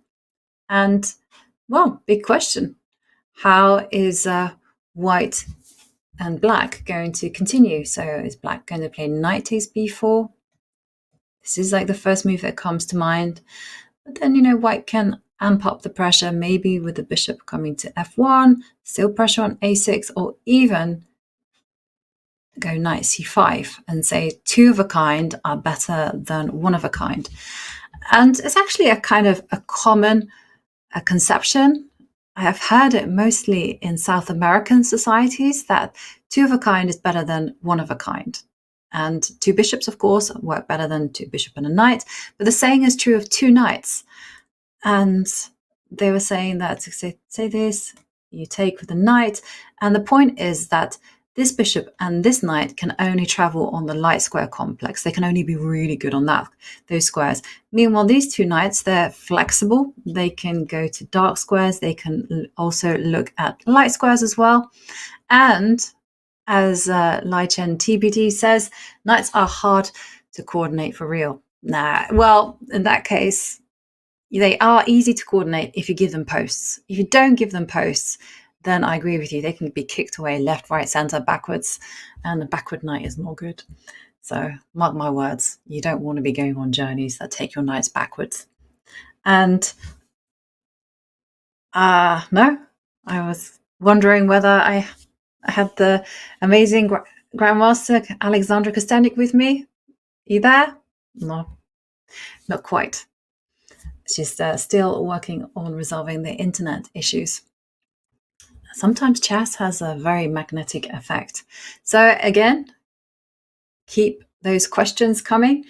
And, well, big question. How is white and black going to continue? So is black going to play knight takes b4? This is like the first move that comes to mind. But then, you know, white can amp up the pressure, maybe with the bishop coming to f1, still pressure on a6, or even go knight c5 and say two of a kind are better than one of a kind. And it's actually a kind of a common conception I have heard it mostly in South American societies that two of a kind is better than one of a kind. And two bishops, of course, work better than two bishop and a knight. But the saying is true of two knights. And they were saying that to say this, you take with the knight. And the point is that this bishop and this knight can only travel on the light square complex. They can only be really good on those squares. Meanwhile, these two knights, they're flexible. They can go to dark squares. They can also look at light squares as well. And as Lei Chen TBT says, knights are hard to coordinate for real. Well, in that case, they are easy to coordinate if you give them posts. If you don't give them posts, then I agree with you. They can be kicked away left, right, center, backwards, and the backward knight is not good. So mark my words, you don't want to be going on journeys that take your knights backwards. And no, I was wondering whether I had the amazing Grandmaster Alexandra Kostanik with me. You there? No, not quite. She's still working on resolving the internet issues. Sometimes chess has a very magnetic effect. So again, keep those questions coming,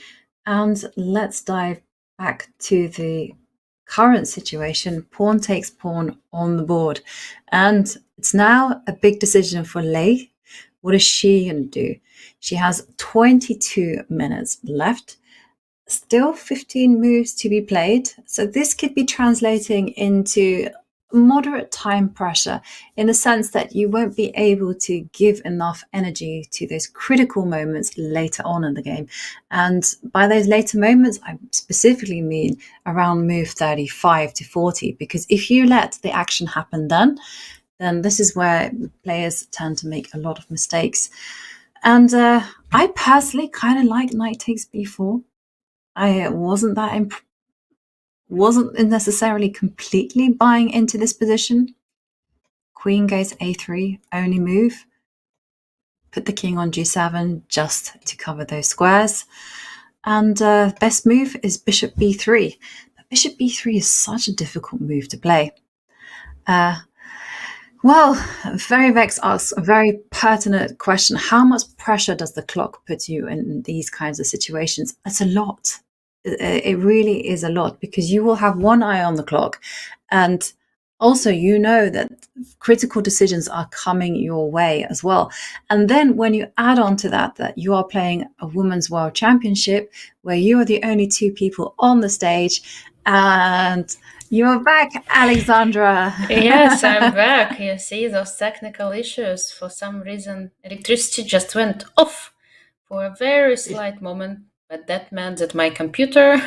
and let's dive back to the current situation. Pawn takes pawn on the board, and it's now a big decision for Lei. What is she going to do? She has 22 minutes left. Still 15 moves to be played. So this could be translating into moderate time pressure in the sense that you won't be able to give enough energy to those critical moments later on in the game. And by those later moments, I specifically mean around move 35 to 40, because if you let the action happen then this is where players tend to make a lot of mistakes. And I personally kind of like knight takes b4. I wasn't necessarily completely buying into this position. Queen goes a3, only move. Put the king on g7 just to cover those squares. And best move is bishop b3. But bishop b3 is such a difficult move to play. Well, Vex asks a very pertinent question. How much pressure does the clock put you in these kinds of situations? It's a lot. It really is a lot, because you will have one eye on the clock, and also you know that critical decisions are coming your way as well. And then when you add on to that you are playing a Women's World Championship where you are the only two people on the stage, and you're back, Alexandra. Yes, I'm back. You see those technical issues. For some reason, electricity just went off for a very slight moment, but that meant that my computer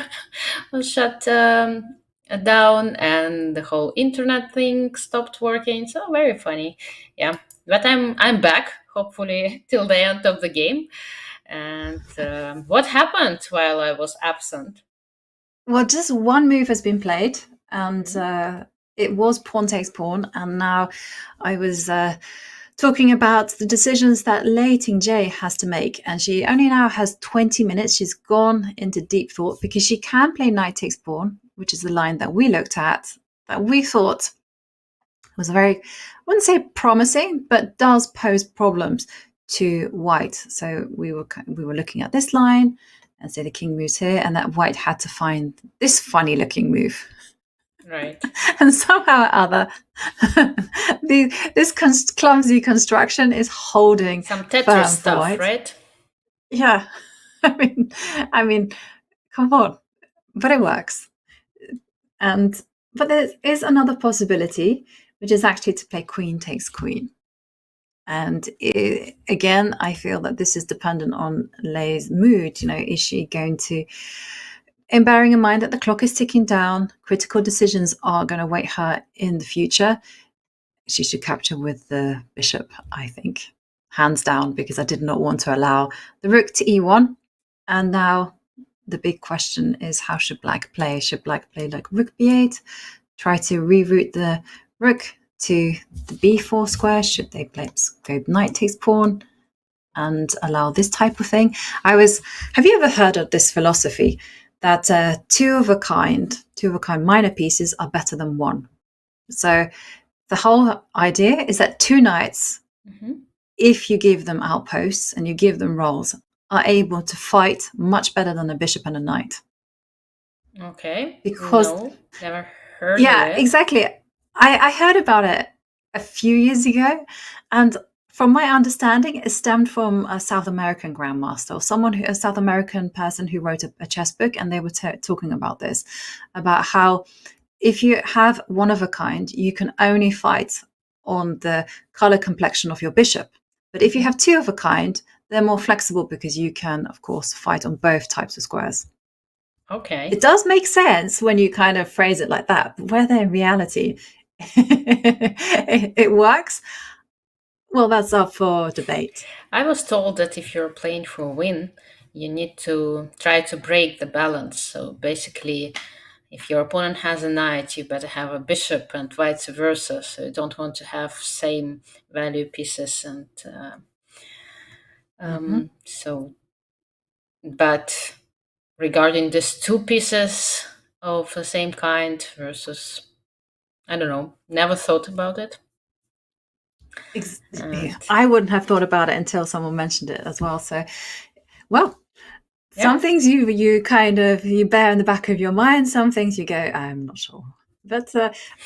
was shut down and the whole internet thing stopped working. So very funny. Yeah, but I'm back, hopefully till the end of the game. And what happened while I was absent? Well, just one move has been played, and it was pawn takes pawn. And now I was talking about the decisions that Lei Tingjie has to make. And she only now has 20 minutes. She's gone into deep thought because she can play knight takes pawn, which is the line that we looked at, that we thought was very, I wouldn't say promising, but does pose problems to white. So we were looking at this line, and say the king moves here, and that white had to find this funny looking move. Right. And somehow or other, this clumsy construction is holding some Tetris stuff, white. Right? Yeah. I mean, come on. But it works. But there is another possibility, which is actually to play queen takes queen. And again, I feel that this is dependent on Lei's mood. Is she going to, and bearing in mind that the clock is ticking down, critical decisions are going to wait her in the future, she should capture with the bishop, I think, hands down, because I did not want to allow the rook to e1. And now the big question is, how should black play? Should black play like rook b8, try to reroute the rook to the b4 square? Should they go knight takes pawn and allow this type of thing? Have you ever heard of this philosophy that two of a kind minor pieces are better than one? So the whole idea is that two knights, if you give them outposts and you give them roles, are able to fight much better than a bishop and a knight. Okay. Because no, never heard of yeah, it. exactly. I heard about it a few years ago, and from my understanding, it stemmed from a South American grandmaster, or a South American person who wrote a chess book, and they were talking about this, about how if you have one of a kind, you can only fight on the color complexion of your bishop. But if you have two of a kind, they're more flexible because you can, of course, fight on both types of squares. Okay. It does make sense when you kind of phrase it like that, but whether in reality it works, well, that's up for debate. I was told that if you're playing for a win, you need to try to break the balance. So basically, if your opponent has a knight, you better have a bishop and vice versa. So you don't want to have same value pieces and so. But regarding these two pieces of the same kind versus, I don't know, never thought about it. I wouldn't have thought about it until someone mentioned it as well. So, well, some things you kind of you bear in the back of your mind. Some things you go, I'm not sure. But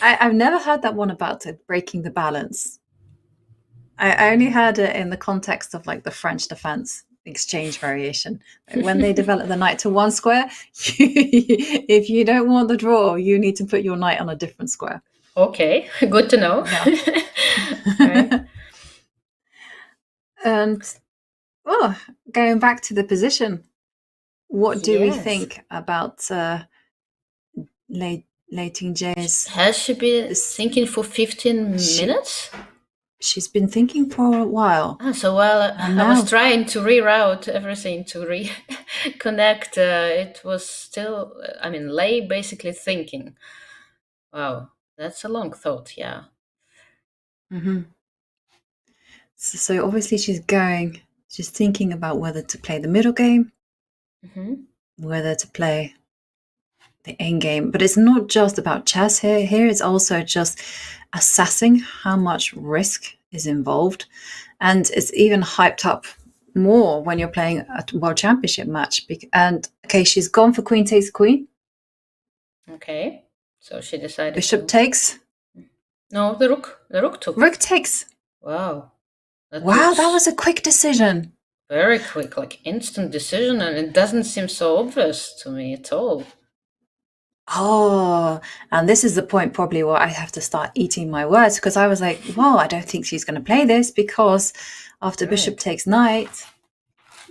I've never heard that one about breaking the balance. I only heard it in the context of like the French defense exchange variation. When they develop the knight to one square, if you don't want the draw, you need to put your knight on a different square. Okay, good to know. Yeah. Right. And going back to the position, what do we think about Lei Tingjie's? Has she been thinking for 15 minutes? She's been thinking for a while. So while I was trying to reroute everything to reconnect, it was still, Lei basically thinking. Wow, that's a long thought, yeah. Mm-hmm. So obviously she's thinking about whether to play the middle game, whether to play the end game. But it's not just about chess here. Here it's also just assessing how much risk is involved. And it's even hyped up more when you're playing a world championship match. And okay, she's gone for queen takes queen. Okay, so she decided bishop takes. No, the rook took. Rook takes. Wow. That was a quick decision. Very quick, like instant decision, and it doesn't seem so obvious to me at all. Oh, and this is the point probably where I have to start eating my words, because I was like, well, I don't think she's going to play this, because after bishop takes knight,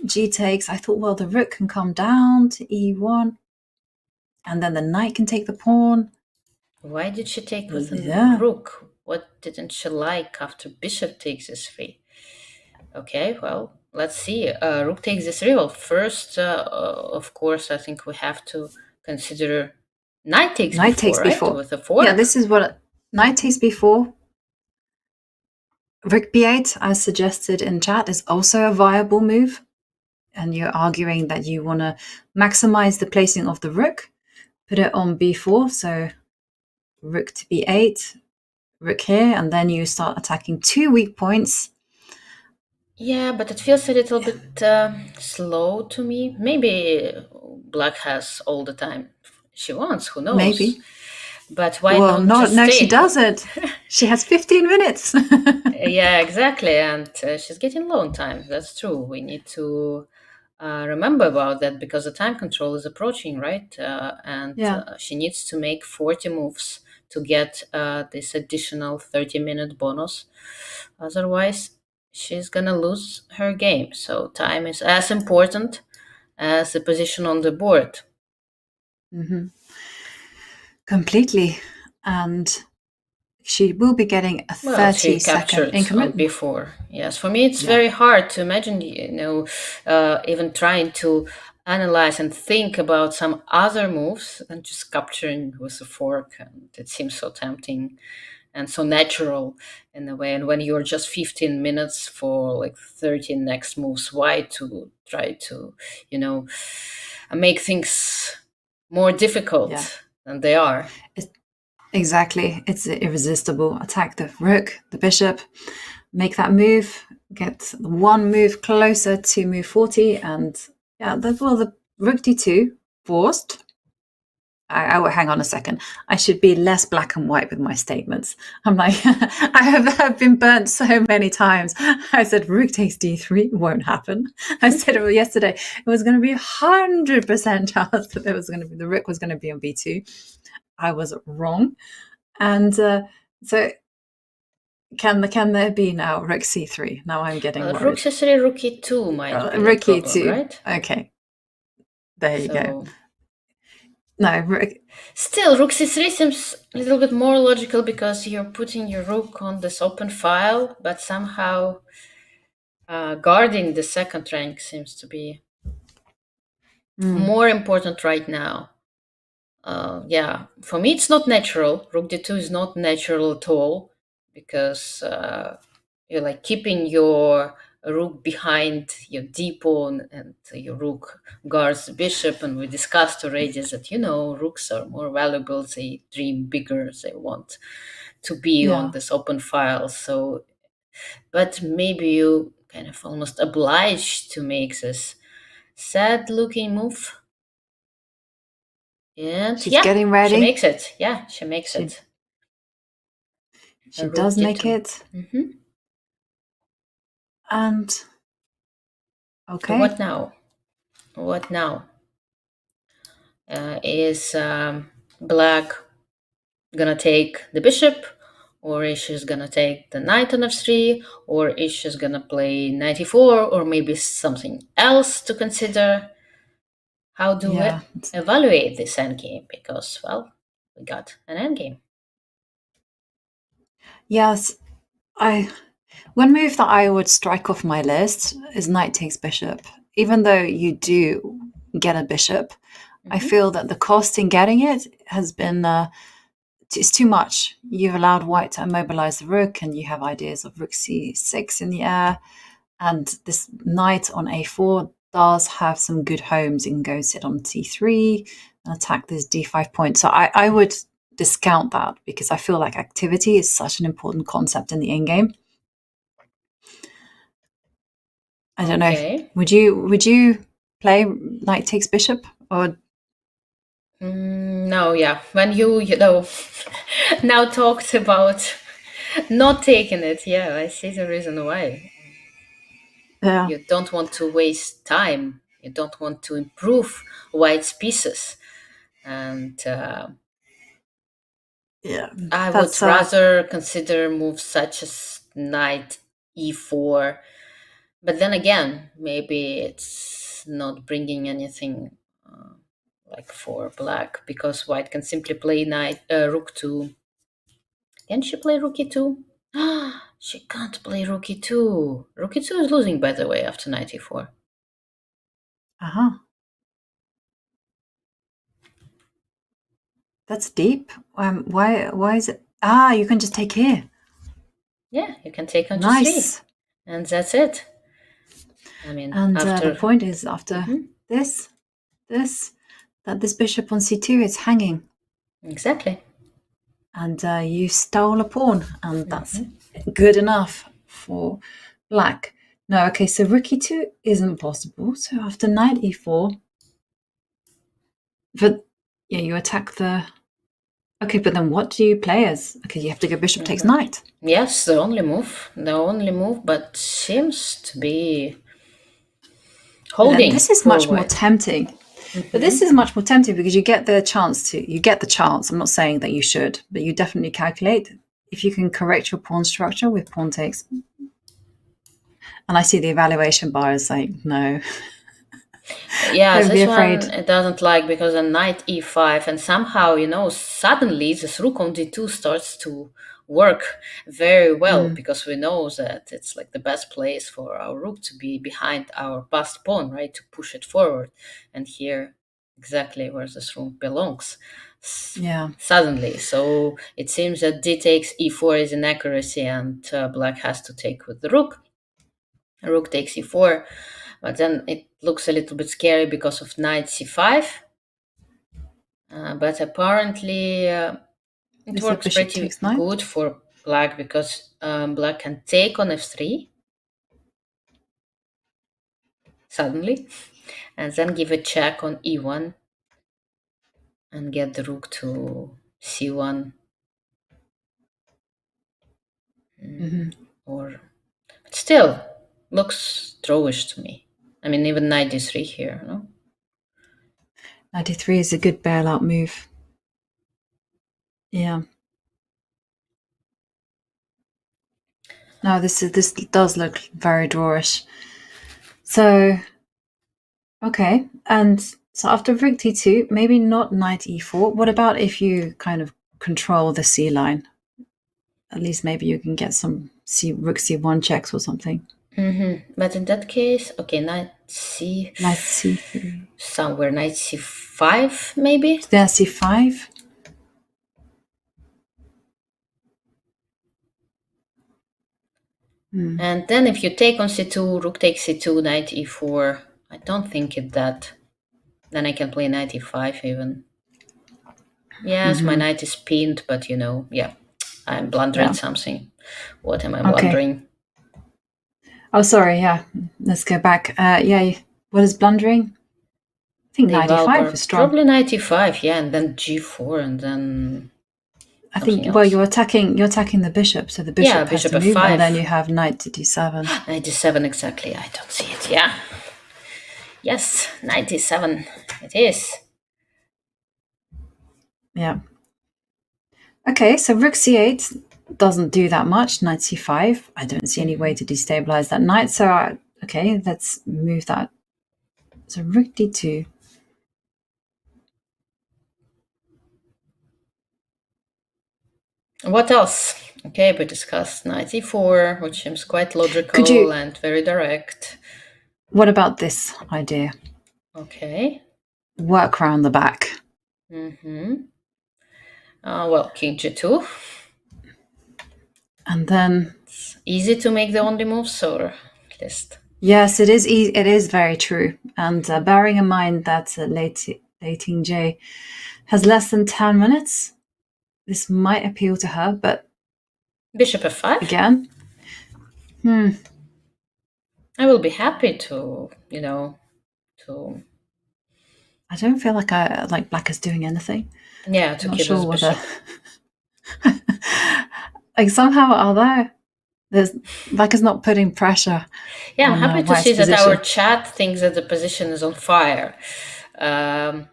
g takes, I thought, well, the rook can come down to e1, and then the knight can take the pawn. Why did she take with the rook? What didn't she like after bishop takes e3? Okay, well, let's see. Rook takes e3. Well, first, of course, I think we have to consider knight takes before. With a fork. Yeah, this is what knight takes b4. Rook b8, as suggested in chat, is also a viable move. And you're arguing that you want to maximize the placing of the rook, put it on b4, so rook to b8, rook here, and then you start attacking two weak points. Yeah, but it feels a little bit slow to me. Maybe black has all the time she wants, who knows? Maybe. But why not? No, she doesn't. She has 15 minutes. Yeah, exactly. And she's getting low on time. That's true. We need to remember about that, because the time control is approaching, right? She needs to make 40 moves to get this additional 30-minute bonus. Otherwise, she's going to lose her game. So time is as important as the position on the board. Mm-hmm. Completely. And she will be getting a 30-second increment before. Yes, for me it's very hard to imagine, even trying to analyze and think about some other moves than just capturing with a fork. And it seems so tempting and so natural in a way. And when you're just 15 minutes for like 30 next moves, why to try to, make things more difficult than they are? Exactly. It's irresistible. Attack the rook, the bishop, make that move, get one move closer to move 40, and yeah, the rook d2 forced. I will hang on a second. I should be less black and white with my statements. I'm like, I've been burnt so many times. I said rook takes d3 won't happen. I said it yesterday. It was going to be 100% chance that the rook was going to be on b2. I was wrong, and so can there be now rook c3? Now I'm getting worried. Rook c3, rook e2 might be rook a problem, e2, right? Okay, there you go. No, still, rook c3 seems a little bit more logical because you're putting your rook on this open file, but somehow guarding the second rank seems to be more important right now. Yeah, for me it's not natural. Rook d2 is not natural at all because you're like keeping your rook behind your d pawn and your rook guards the bishop, and we discussed already that rooks are more valuable, they dream bigger, they want to be on this open file. So but maybe you kind of almost obliged to make this sad looking move. And she's getting ready. She makes it. Yeah, she makes it. She does make it. And okay. So what now? What now? Is black gonna take the bishop, or is she gonna take the knight on f3, or is she gonna play knight e4, or maybe something else to consider? How do we evaluate this endgame? Because, well, we got an endgame. Yes, one move that I would strike off my list is knight takes bishop. Even though you do get a bishop, I feel that the cost in getting it has been it's too much. You've allowed white to immobilize the rook, and you have ideas of rook c6 in the air, and this knight on a4 does have some good homes. You can go sit on c3 and attack this d5 point. So I would discount that because I feel like activity is such an important concept in the endgame. I don't know. Would you play knight takes bishop or? No, yeah. When you now talked about not taking it, yeah, I see the reason why. Yeah. You don't want to waste time. You don't want to improve white's pieces, and I would rather consider moves such as knight e4. But then again, maybe it's not bringing anything like for black, because white can simply play rook 2. Can she play rook e2? She can't play rook e2. Rook e2 is losing, by the way, after knight e4. That's deep. Why is it? You can just take here. Yeah, you can take on g3. And that's it. I mean, the point is after this, that this bishop on c2 is hanging. Exactly. And you stole a pawn, and that's good enough for black. No, okay, so rook e2 isn't possible. So after knight e4, but yeah, you attack the. Okay, but then what do you play as? Okay, you have to go bishop takes knight. Yes, the only move, but seems to be holding. This is much more tempting. But this is much more tempting because you get the chance. I'm not saying that you should, but you definitely calculate if you can correct your pawn structure with pawn takes. And I see the evaluation bar is like, no. Yeah, this one it doesn't like, because a knight e5, and somehow, suddenly this rook on d2 starts to work very well, because we know that it's like the best place for our rook to be behind our passed pawn, right, to push it forward. And here, exactly where this rook belongs. Yeah. Suddenly. So it seems that d takes e4 is inaccuracy, and black has to take with the rook. Rook takes e4. But then it looks a little bit scary because of knight c5. But apparently It works pretty good for black because black can take on f3 suddenly, and then give a check on e1 and get the rook to c1. Or, but still, looks drawish to me. I mean, even knight d3 here, no? Knight d3 is a good bailout move. Yeah. No, this does look very drawish. So, okay, and so after rook d2, maybe not knight e4. What about if you kind of control the c line? At least maybe you can get some rook c1 checks or something. But in that case, okay, knight c3. Somewhere knight c5, maybe? Then c5. And then if you take on c2, rook takes c2, knight e4, I don't think it that. Then I can play knight e5 even. Yes, my knight is pinned, but yeah, I'm blundering something. What am I blundering? Oh, sorry, yeah. Let's go back. Yeah, what is blundering? I think knight e5 is strong. Probably knight e5, yeah, and then g4, and then I think, well, you're attacking the bishop, so the bishop has to move, f5. and then you have knight to d7. Knight d7, exactly. I don't see it, yeah. Yes, knight d7, it is. Yeah. Okay, so rook c8 doesn't do that much. Knight c5. I don't see any way to destabilize that knight, so okay, let's move that. So rook d2. What else? Okay, we discussed knight e4, which seems quite logical and very direct. What about this idea? Okay. Work round the back. Well, king g2. And then... It's easy to make the only moves, or at least... Yes, it is. It is very true. And bearing in mind that Lei Tingjie has less than 10 minutes, this might appeal to her, but... Bishop f5? Again? I will be happy to, to... I don't feel like black is doing anything. Yeah, to keep his bishop. Like somehow or other, black is not putting pressure. Yeah, I'm happy to see that our chat thinks that the position is on fire. I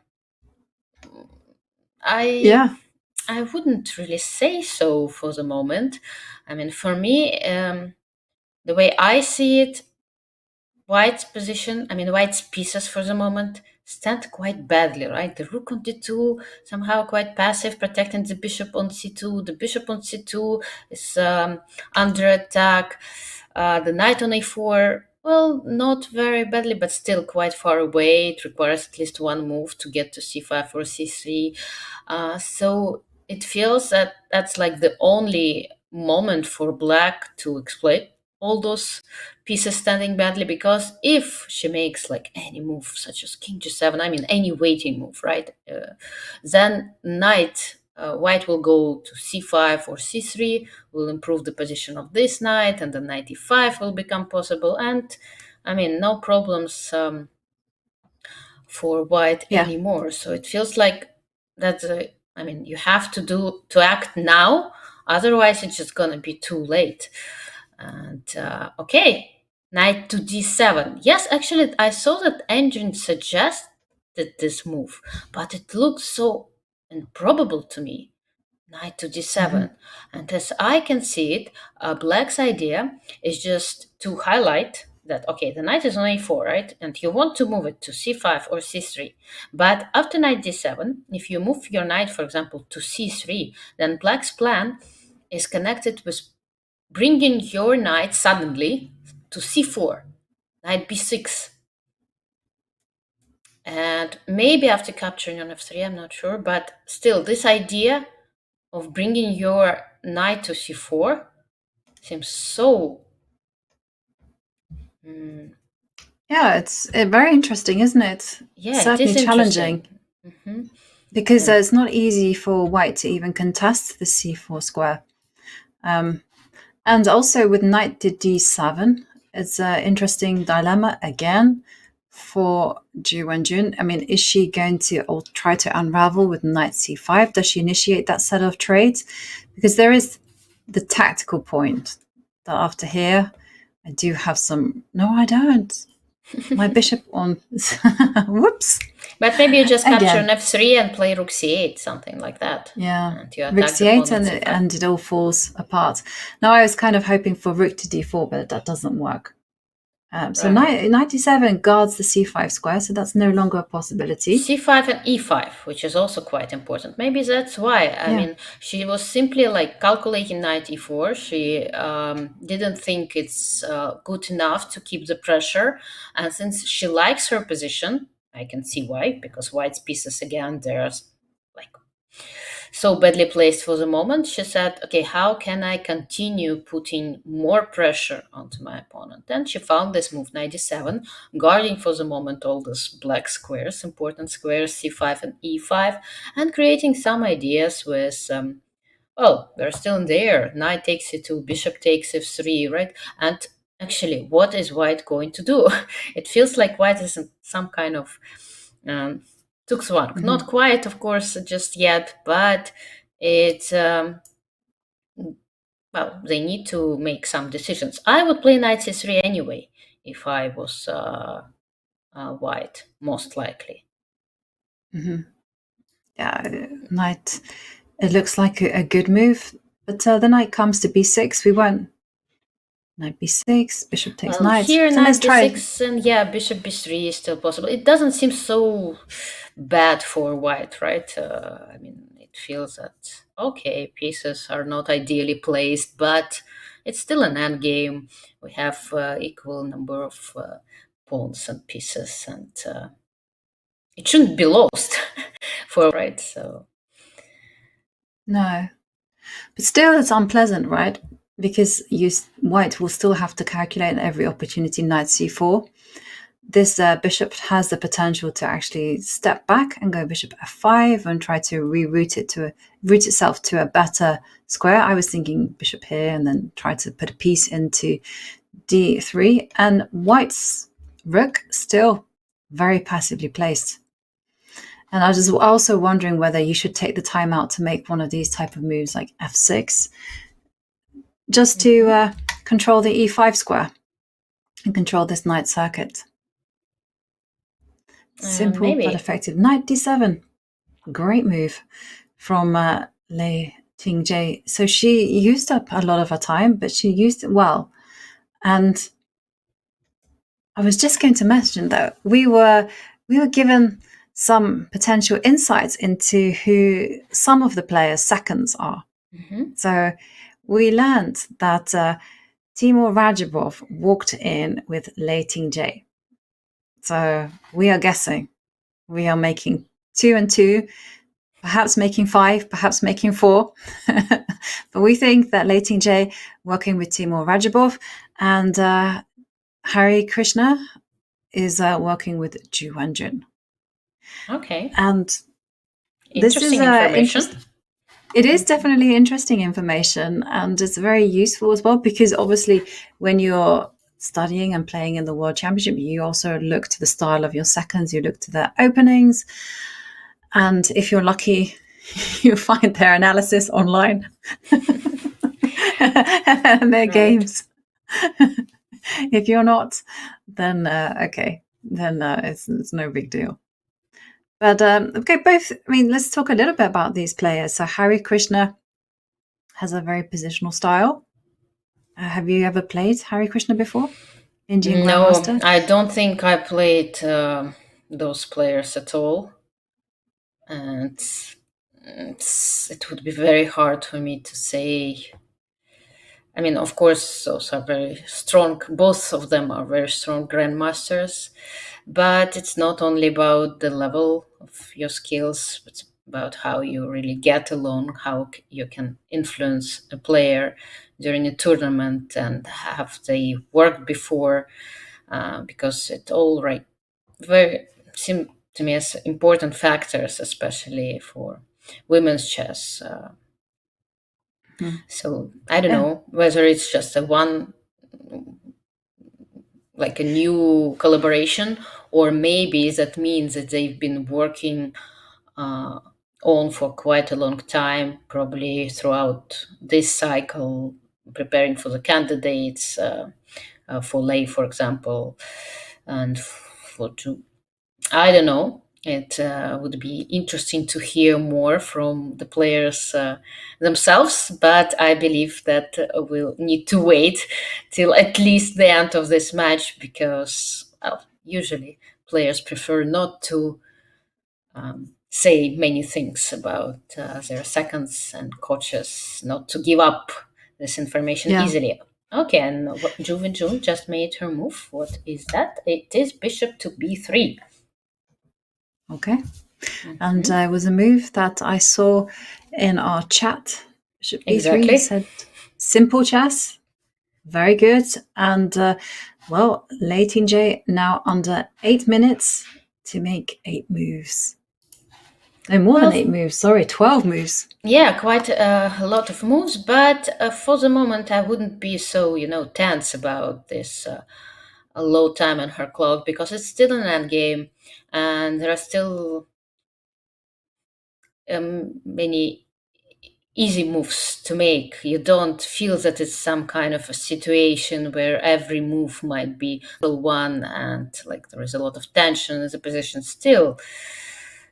wouldn't really say so for the moment. I mean, for me, the way I see it, white's position, white's pieces for the moment stand quite badly, right? The rook on d2, somehow quite passive, protecting the bishop on c2. The bishop on c2 is under attack. The knight on a4, well, not very badly, but still quite far away. It requires at least one move to get to c5 or c3. So it feels that that's like the only moment for black to exploit all those pieces standing badly, because if she makes like any move such as king g7, any waiting move, right, then white will go to c5 or c3, will improve the position of this knight, and the knight e5 will become possible, and no problems for white anymore. So it feels like that you have to act now, otherwise it's just gonna be too late. And okay, knight to d7. Yes, actually, I saw that engine suggested this move, but it looks so improbable to me. Knight to d7. And as I can see it, black's idea is just to highlight that, okay, the knight is on a4, right? And you want to move it to c5 or c3. But after knight d7, if you move your knight, for example, to c3, then black's plan is connected with bringing your knight suddenly to c4, knight b6. And maybe after capturing on f3, I'm not sure, but still, this idea of bringing your knight to c4 seems so... Yeah, it's very interesting, isn't it? Yeah, certainly it is challenging. because it's not easy for white to even contest the c4 square. And also with knight to d7, it's an interesting dilemma again for Wenjun. I mean, is she going to try to unravel with knight c5? Does she initiate that set of trades? Because there is the tactical point that after here, I do have some... No, I don't. My bishop on... Whoops. But maybe you just capture Again. an f3 and play rook c8, something like that. Yeah, And you rook attack the c8 opponent's c5. and it all falls apart. Now I was kind of hoping for rook to d4, but that doesn't work. So Right. knight d7 guards the c5 square, so that's no longer a possibility. c5 and e5, which is also quite important. Maybe that's why. I mean, she was simply like calculating knight e4. She didn't think it's good enough to keep the pressure. And since she likes her position, I can see why, because white's pieces, again, they're like so badly placed for the moment. She said, okay, how can I continue putting more pressure onto my opponent? And she found this move, knight d7, guarding for the moment all these black squares, important squares, c5 and e5, and creating some ideas with, well, they're still in the air. Knight takes e2, bishop takes f3, right? And actually, what is white going to do? It feels like white is in some kind of Zugzwang. Not quite, of course, just yet, but it's well, they need to make some decisions. I would play knight c3 anyway if I was white, most likely. Yeah, knight. It looks like a good move, but the knight comes to b6. We won't. Knight b6, bishop takes knight. Here, So knight let's try. b6 and yeah, bishop b3 is still possible. It doesn't seem so bad for white, right? I mean, it feels that, okay, pieces are not ideally placed, but it's still an endgame. We have equal number of pawns and pieces, and it shouldn't be lost for right. So No, but still, it's unpleasant, right? Because white will still have to calculate every opportunity knight c4. This bishop has the potential to actually step back and go bishop f5 and try to route itself to a better square. I was thinking bishop here and then try to put a piece into d3, and white's rook still very passively placed. And I was also wondering whether you should take the time out to make one of these type of moves like f6, just to control the e5 square and control this knight circuit. Simple maybe. but effective. Knight d7. Great move from Lei Tingjie. So she used up a lot of her time, but she used it well. And I was just going to mention that we were given some potential insights into who some of the players' seconds are. So we learned that Timur Rajabov walked in with Lei Tingjie. So we are guessing. We are making 2 and 2, perhaps making 5, perhaps making 4. But we think that Lei Tingjie working with Timur Rajabov, and Hari Krishna is working with Wenjun. Okay. And this is information. It is definitely interesting information, and it's very useful as well, because obviously when you're studying and playing in the World Championship, you also look to the style of your seconds, you look to their openings, and if you're lucky, you find their analysis online and their games. If you're not, then okay, then it's no big deal. But okay, both. I mean, let's talk a little bit about these players. So Hari Krishna has a very positional style. Have you ever played Hari Krishna before? Indian Grandmaster? No, I don't think I played those players at all. And it would be very hard for me to say. I mean, of course, those are very strong. Both of them are very strong grandmasters. But it's not only about the level of your skills, it's about how you really get along, how you can influence a player during a tournament, and have they worked before, because it all to me as important factors, especially for women's chess. So I don't know whether it's just a one, like a new collaboration, or maybe that means that they've been working on for quite a long time, probably throughout this cycle, preparing for the candidates for Lei, for example, and for two. I don't know. It would be interesting to hear more from the players themselves, but I believe that we'll need to wait till at least the end of this match because, well, usually players prefer not to say many things about their seconds and coaches, not to give up this information easily. Okay, and Wenjun just made her move. What is that? It is bishop to b3. Okay. And it was a move that I saw in our chat. Bishop b3 Exactly. said, simple chess, very good. And well, Lei Tingjie now under 8 minutes to make 8 moves. No, more than 8 moves, sorry, 12 moves. Yeah, quite a lot of moves, but for the moment I wouldn't be so, tense about this a low time on her clock because it's still an endgame and there are still many easy moves to make. You don't feel that it's some kind of a situation where every move might be the one and like there is a lot of tension in the position. Still,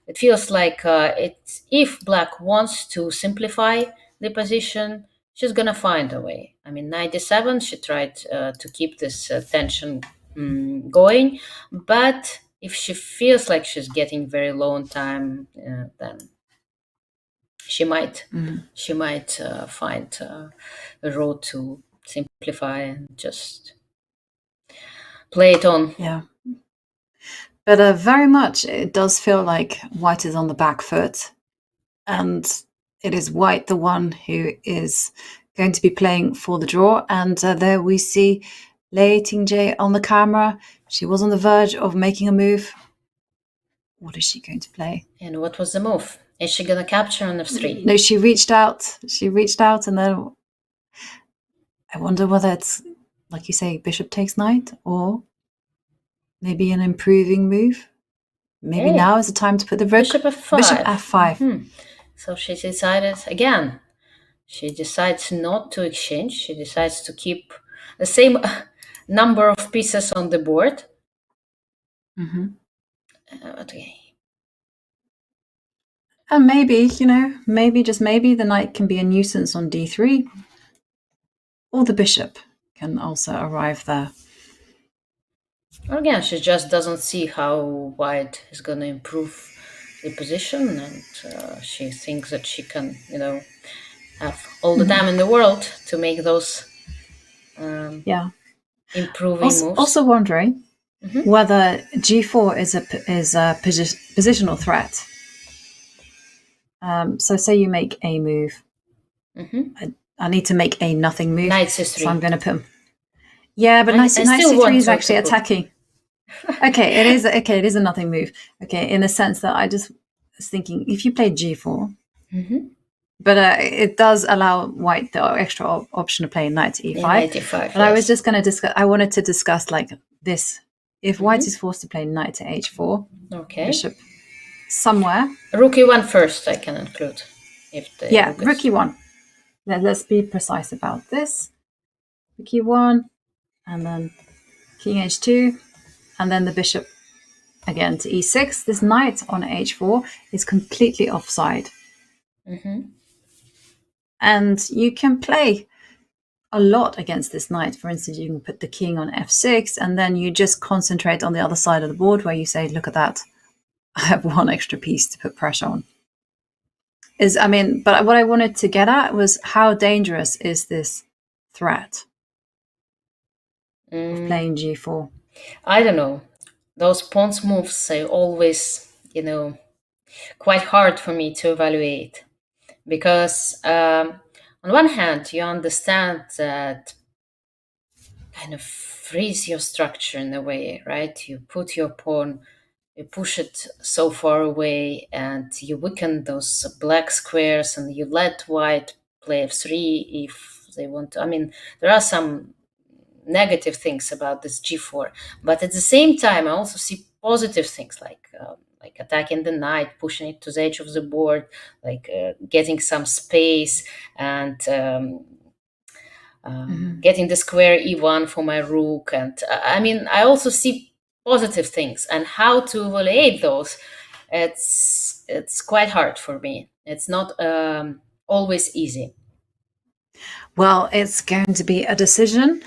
it feels like it's if black wants to simplify the position, she's gonna find a way. I mean, 97, she tried to keep this tension going, but if she feels like she's getting very low on time, then she might find a road to simplify and just play it on. Yeah. But very much it does feel like white is on the back foot, and it is white the one who is going to be playing for the draw. And there we see Lei Tingjie on the camera. She was on the verge of making a move. What is she going to play? And what was the move? Is she gonna capture on f3? No, she reached out. She reached out, and then I wonder whether it's, like you say, bishop takes knight, or maybe an improving move. Maybe now is the time to put the rook. Bishop f5. Bishop f5. So she decided again. She decides not to exchange. She decides to keep the same number of pieces on the board. Okay. And maybe, just maybe the knight can be a nuisance on d3, or the bishop can also arrive there. Or again, she just doesn't see how white is going to improve the position, and she thinks that she can, have all the time in the world to make those improving moves. Also wondering whether g4 is a positional threat. So say you make a move. I need to make a nothing move. Knight c3. So I'm going to put him. Yeah, but knight c3 is actually attacking. Okay, it is. Okay, it is a nothing move. Okay, in the sense that I just was thinking, if you play g4, but it does allow white the extra option to play knight to e5. Knight e5. But I was just going to discuss. I wanted to discuss like this: if white is forced to play knight to h4, bishop somewhere. Rook e1 first, I can include. Rook e1. Let's be precise about this. Rook e1, and then king h2, and then the bishop again to e6. This knight on h4 is completely offside. And you can play a lot against this knight. For instance, you can put the king on f6, and then you just concentrate on the other side of the board where you say, look at that, I have one extra piece to put pressure on. But what I wanted to get at was how dangerous is this threat of playing g4? I don't know. Those pawns moves are always, quite hard for me to evaluate. Because on one hand, you understand that kind of freeze your structure in a way, right? You put your pawn you push it so far away and you weaken those black squares and you let white play f3 if they want to. I mean, there are some negative things about this g4, but at the same time I also see positive things like attacking the knight, pushing it to the edge of the board, like getting some space and getting the square e1 for my rook. And I mean, I also see positive things, and how to evaluate those, it's quite hard for me. It's not always easy. Well, it's going to be a decision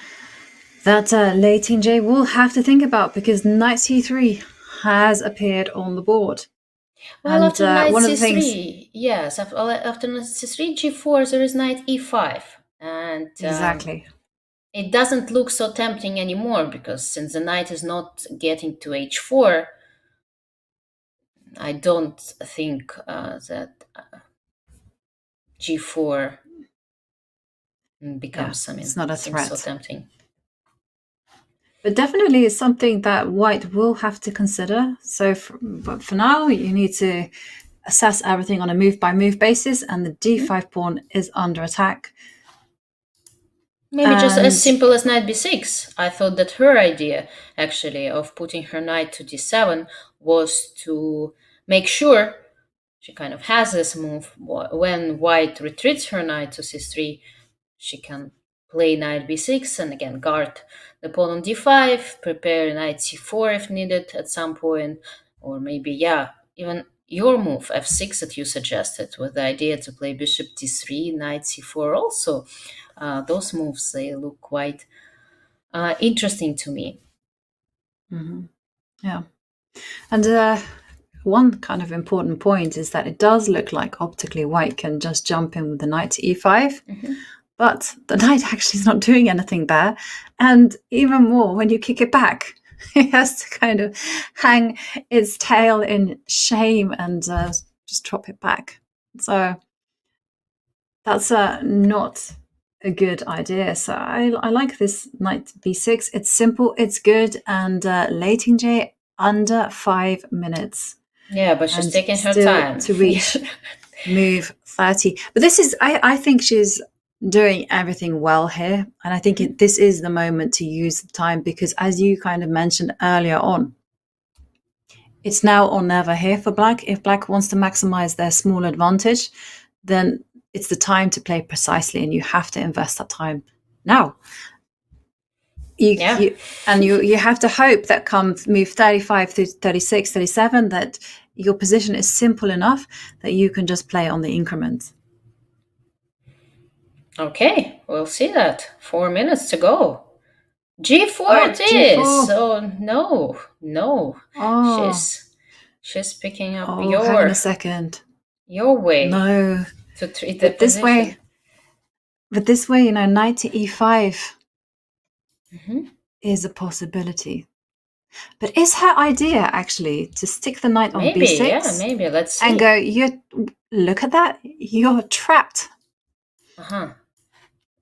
that Lei Tingjie will have to think about, because knight c3 has appeared on the board. Well, and after knight one of the c3, things, yes, after knight c3, g4, there is knight e5. And exactly. It doesn't look so tempting anymore, because since the knight is not getting to h4, I don't think that g4 becomes, it's not a seems threat. so tempting. But definitely it's something that white will have to consider. So but for now, you need to assess everything on a move-by-move basis, and the d5 pawn is under attack. Maybe just as simple as knight b6. I thought that her idea, actually, of putting her knight to d7 was to make sure she kind of has this move. When white retreats her knight to c3, she can play knight b6 and again guard the pawn on d5, prepare knight c4 if needed at some point, or maybe, even your move, f6, that you suggested, with the idea to play bishop d3, knight c4 also. Those moves, they look quite interesting to me. Mm-hmm. Yeah. And one kind of important point is that it does look like optically white can just jump in with the knight to e5, but the knight actually is not doing anything there. And even more, when you kick it back, it has to kind of hang its tail in shame and just drop it back. So that's not a good idea. So I like this knight b6. It's simple, it's good, and Lei Tingjie under 5 minutes. Yeah, but she's taking her time to reach move 30. But this is, I think she's doing everything well here, and I think this is the moment to use the time, because as you kind of mentioned earlier on, it's now or never here for black. If black wants to maximize their small advantage, then it's the time to play precisely, and you have to invest that time now. You have to hope that come move 35 to 36, 37, that your position is simple enough that you can just play on the increment. Okay, we'll see that. 4 minutes to go. G4 it is. G4. So no. Oh. She's picking up hang on a second. Your way. No. To treat the position. But this way, knight to e5 is a possibility. But is her idea actually to stick the knight on b6? Yeah, maybe. Let's see. And go, look at that. You're trapped.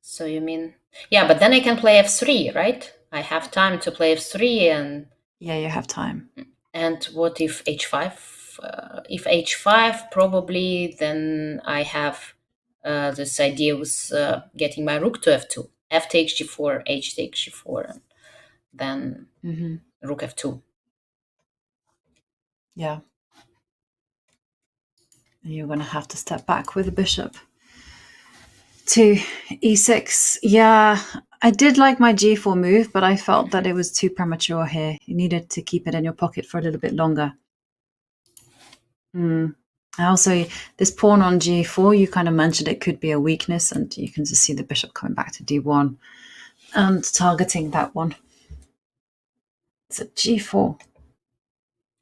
So you mean, but then I can play f3, right? I have time to play f3 and... Yeah, you have time. And what if h5? If h5, probably then I have this idea with getting my rook to f2. F takes g4, h takes g4, and then rook f2. Yeah. And you're going to have to step back with the bishop to e6. Yeah, I did like my g4 move, but I felt that it was too premature here. You needed to keep it in your pocket for a little bit longer. Also, this pawn on g4, you kind of mentioned it could be a weakness, and you can just see the bishop coming back to d1 and targeting that one. So g4.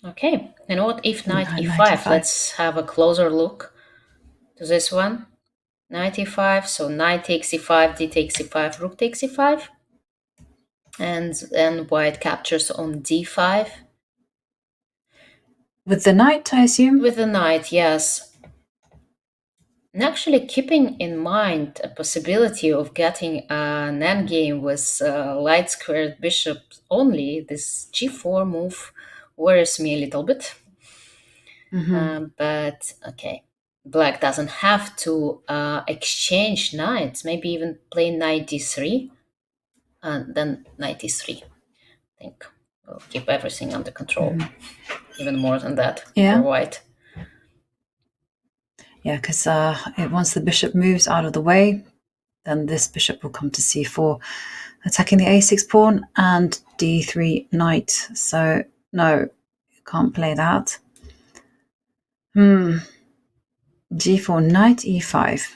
Okay, and what if knight e5? Let's have a closer look to this one. Knight e5, so knight takes e5, d takes e5, rook takes e5. And then white captures on d5. With the knight, I assume? With the knight, yes. And actually keeping in mind a possibility of getting an endgame with light squared bishop only, this g4 move worries me a little bit. But okay, black doesn't have to exchange knights. Maybe even play knight d3 and then knight d3. I think we'll keep everything under control. Even more than that for white. Yeah, because once the bishop moves out of the way, then this bishop will come to c4, attacking the a6 pawn and d3 knight. So no, you can't play that. G4, knight e5.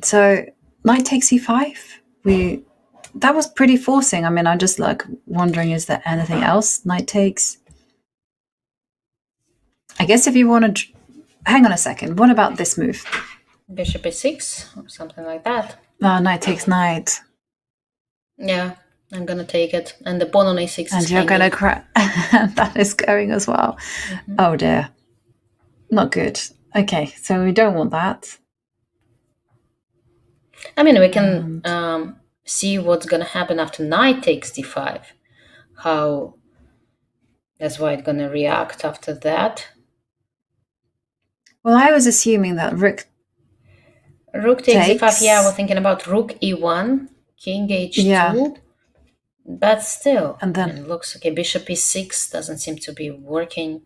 So knight takes e5. That was pretty forcing. I mean, I'm just like wondering, is there anything else? Knight takes. I guess if you want to hang on a second, what about this move? Bishop a6 or something like that. Knight takes knight. Yeah, I'm gonna take it, and the pawn on a6 and is you're hanging. gonna that is going as well. Oh dear, not good. Okay, so we don't want that. I mean, we can see what's gonna happen after knight takes d5. How that's white gonna react after that. Well, I was assuming that rook takes e5. Yeah, we're thinking about rook e1, king h2. But still, and then it looks okay. Bishop e6 doesn't seem to be working.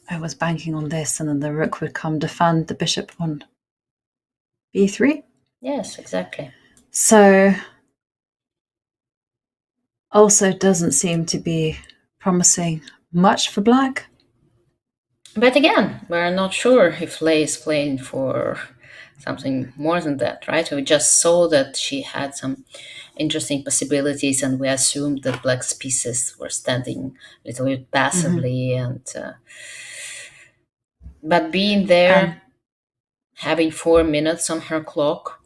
I was banking on this, and then the rook would come defend the bishop on b3. Yes, exactly. So also doesn't seem to be promising much for black. But again, we're not sure if Lei is playing for something more than that, right? We just saw that she had some interesting possibilities, and we assumed that black's pieces were standing a little bit passively. And but being there, having 4 minutes on her clock,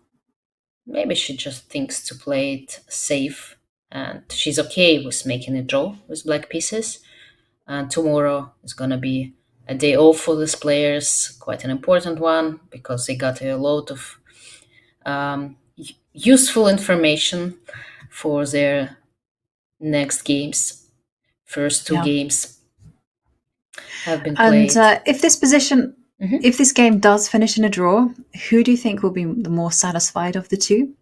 maybe she just thinks to play it safe, and she's okay with making a draw with black pieces. And tomorrow is going to be a day off for these players, quite an important one, because they got a lot of useful information for their next games. First two games have been played. And if this position, if this game does finish in a draw, who do you think will be the more satisfied of the two?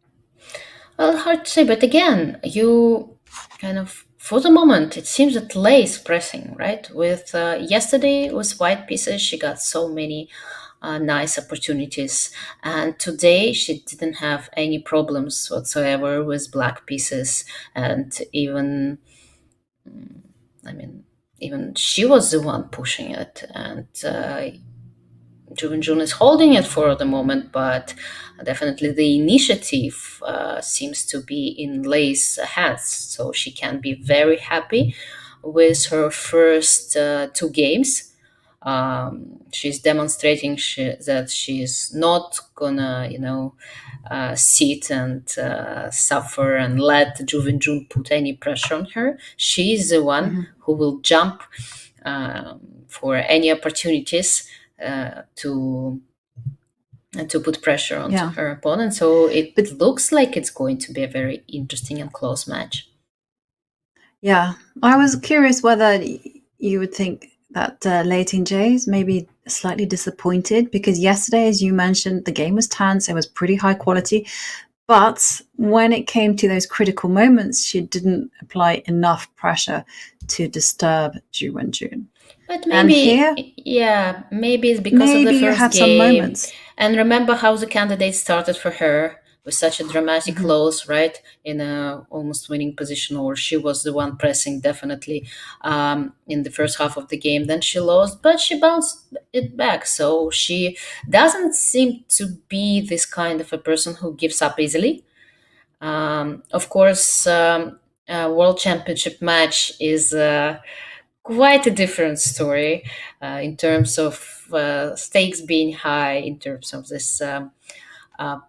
Well, hard to say, but again, you kind of, for the moment, it seems that Lei is pressing, right? With yesterday with white pieces, she got so many nice opportunities, and today she didn't have any problems whatsoever with black pieces, and even, even she was the one pushing it, and Wenjun is holding it for the moment, but definitely the initiative seems to be in Lei's hands. So she can be very happy with her first two games. She's demonstrating that she's not gonna, sit and suffer and let Wenjun put any pressure on her. She's the one who will jump for any opportunities to put pressure on her opponent. So it looks like it's going to be a very interesting and close match. Yeah, I was curious whether you would think that Lei Tingjie is maybe slightly disappointed, because yesterday, as you mentioned, the game was tense, it was pretty high quality, but when it came to those critical moments, she didn't apply enough pressure to disturb Wenjun. But maybe, maybe it's because of the first you had game. Some moments. And remember how the candidate started for her with such a dramatic loss, right? In a almost winning position, or she was the one pressing definitely in the first half of the game. Then she lost, but she bounced it back. So she doesn't seem to be this kind of a person who gives up easily. Of course, a World Championship match is quite a different story in terms of stakes being high, in terms of this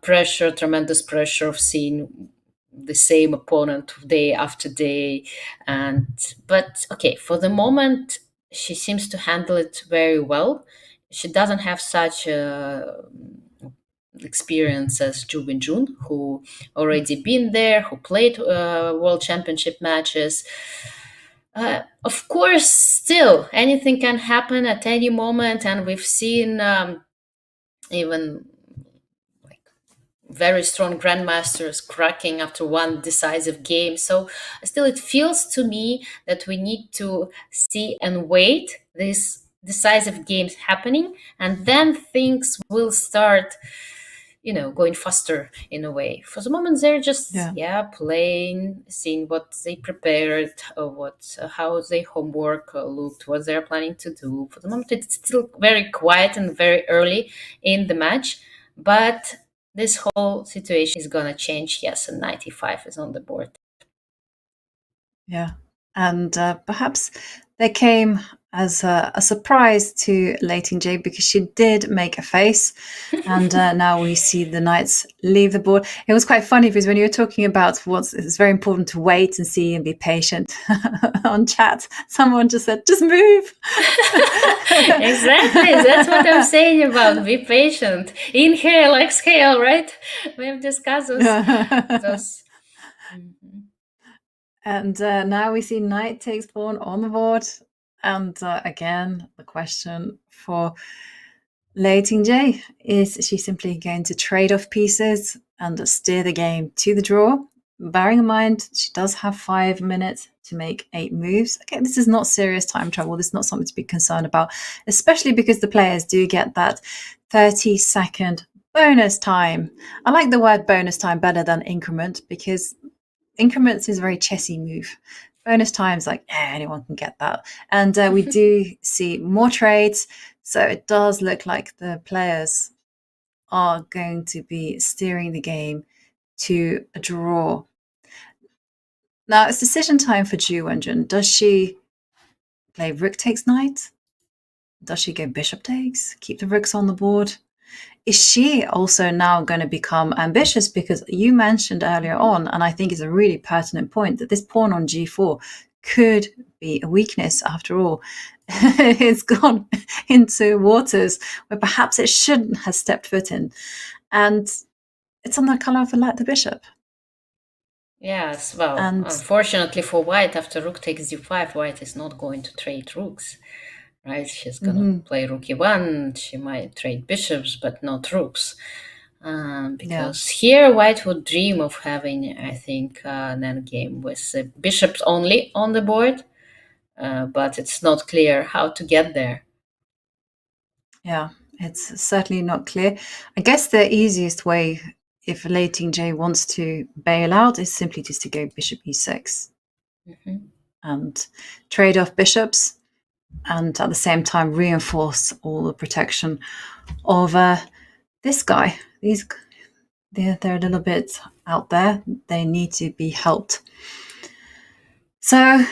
pressure, tremendous pressure of seeing the same opponent day after day. But okay, for the moment, she seems to handle it very well. She doesn't have such experience as Wenjun, who already been there, who played World Championship matches. Of course, still anything can happen at any moment, and we've seen even like very strong grandmasters cracking after one decisive game. So still, it feels to me that we need to see and wait these decisive games happening, and then things will start going faster in a way. For the moment, they're just playing, seeing what they prepared, how their homework looked, what they're planning to do. For the moment, it's still very quiet and very early in the match, but this whole situation is gonna change. Yes, and 95 is on the board. Yeah, and perhaps they came as a surprise to Lei Tingjie because she did make a face, and now we see the knights leave the board. It was quite funny because when you were talking about it's very important to wait and see and be patient on chat, someone just said, "Just move." Exactly, that's what I'm saying about be patient. Inhale, exhale, right? We have discussed those. And now we see knight takes pawn on the board. And again, the question for Lei Tingjie is she simply going to trade off pieces and steer the game to the draw? Bearing in mind, she does have 5 minutes to make 8 moves. Okay, this is not serious time travel. This is not something to be concerned about, especially because the players do get that 30-second bonus time. I like the word bonus time better than increment because increments is a very chessy move. Bonus times, like anyone can get that. And we do see more trades. So it does look like the players are going to be steering the game to a draw. Now it's decision time for Wenjun. Does she play rook takes knight? Does she go bishop takes? Keep the rooks on the board? Is she also now going to become ambitious? Because you mentioned earlier on, and I think it's a really pertinent point, that this pawn on g4 could be a weakness after all. It's gone into waters where perhaps it shouldn't have stepped foot in. And it's on the color of the bishop. Yes, well, unfortunately for white, after rook takes d5, white is not going to trade rooks. Right, she's gonna play rook e1. She might trade bishops, but not rooks, because here white would dream of having, I think, an endgame with bishops only on the board, but it's not clear how to get there. Yeah, it's certainly not clear. I guess the easiest way, if Lei Tingjie wants to bail out, is simply just to go bishop e6 and trade off bishops, and at the same time reinforce all the protection of this guy. They're a little bit out there. They need to be helped. So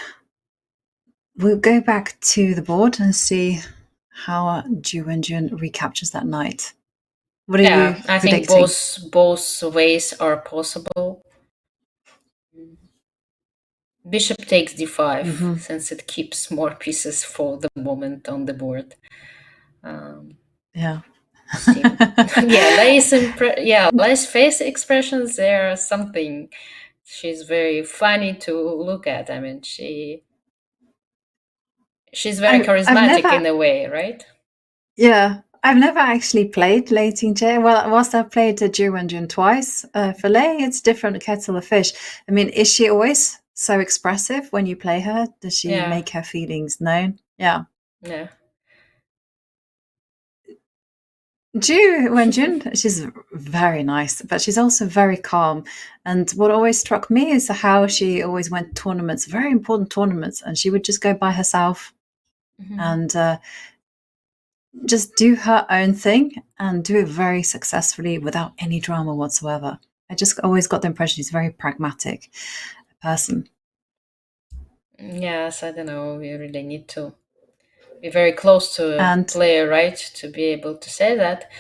we'll go back to the board and see how Wenjun recaptures that knight. What are you predicting? I think both ways are possible. Bishop takes d5, since it keeps more pieces for the moment on the board. Lei's face expressions, there are something. She's very funny to look at. I mean, she's very charismatic in a way, right? Yeah, I've never actually played Lei Tingjie. Well, whilst I've played Wenjun twice, for Lei, it's different kettle of fish. I mean, is she always so expressive when you play her? Does she make her feelings known? Yeah. Yeah. Wenjun, she's very nice, but she's also very calm. And what always struck me is how she always went to tournaments, very important tournaments, and she would just go by herself and just do her own thing and do it very successfully without any drama whatsoever. I just always got the impression she's a very pragmatic person. Yes, I don't know. We really need to be very close to a player, right, to be able to say that.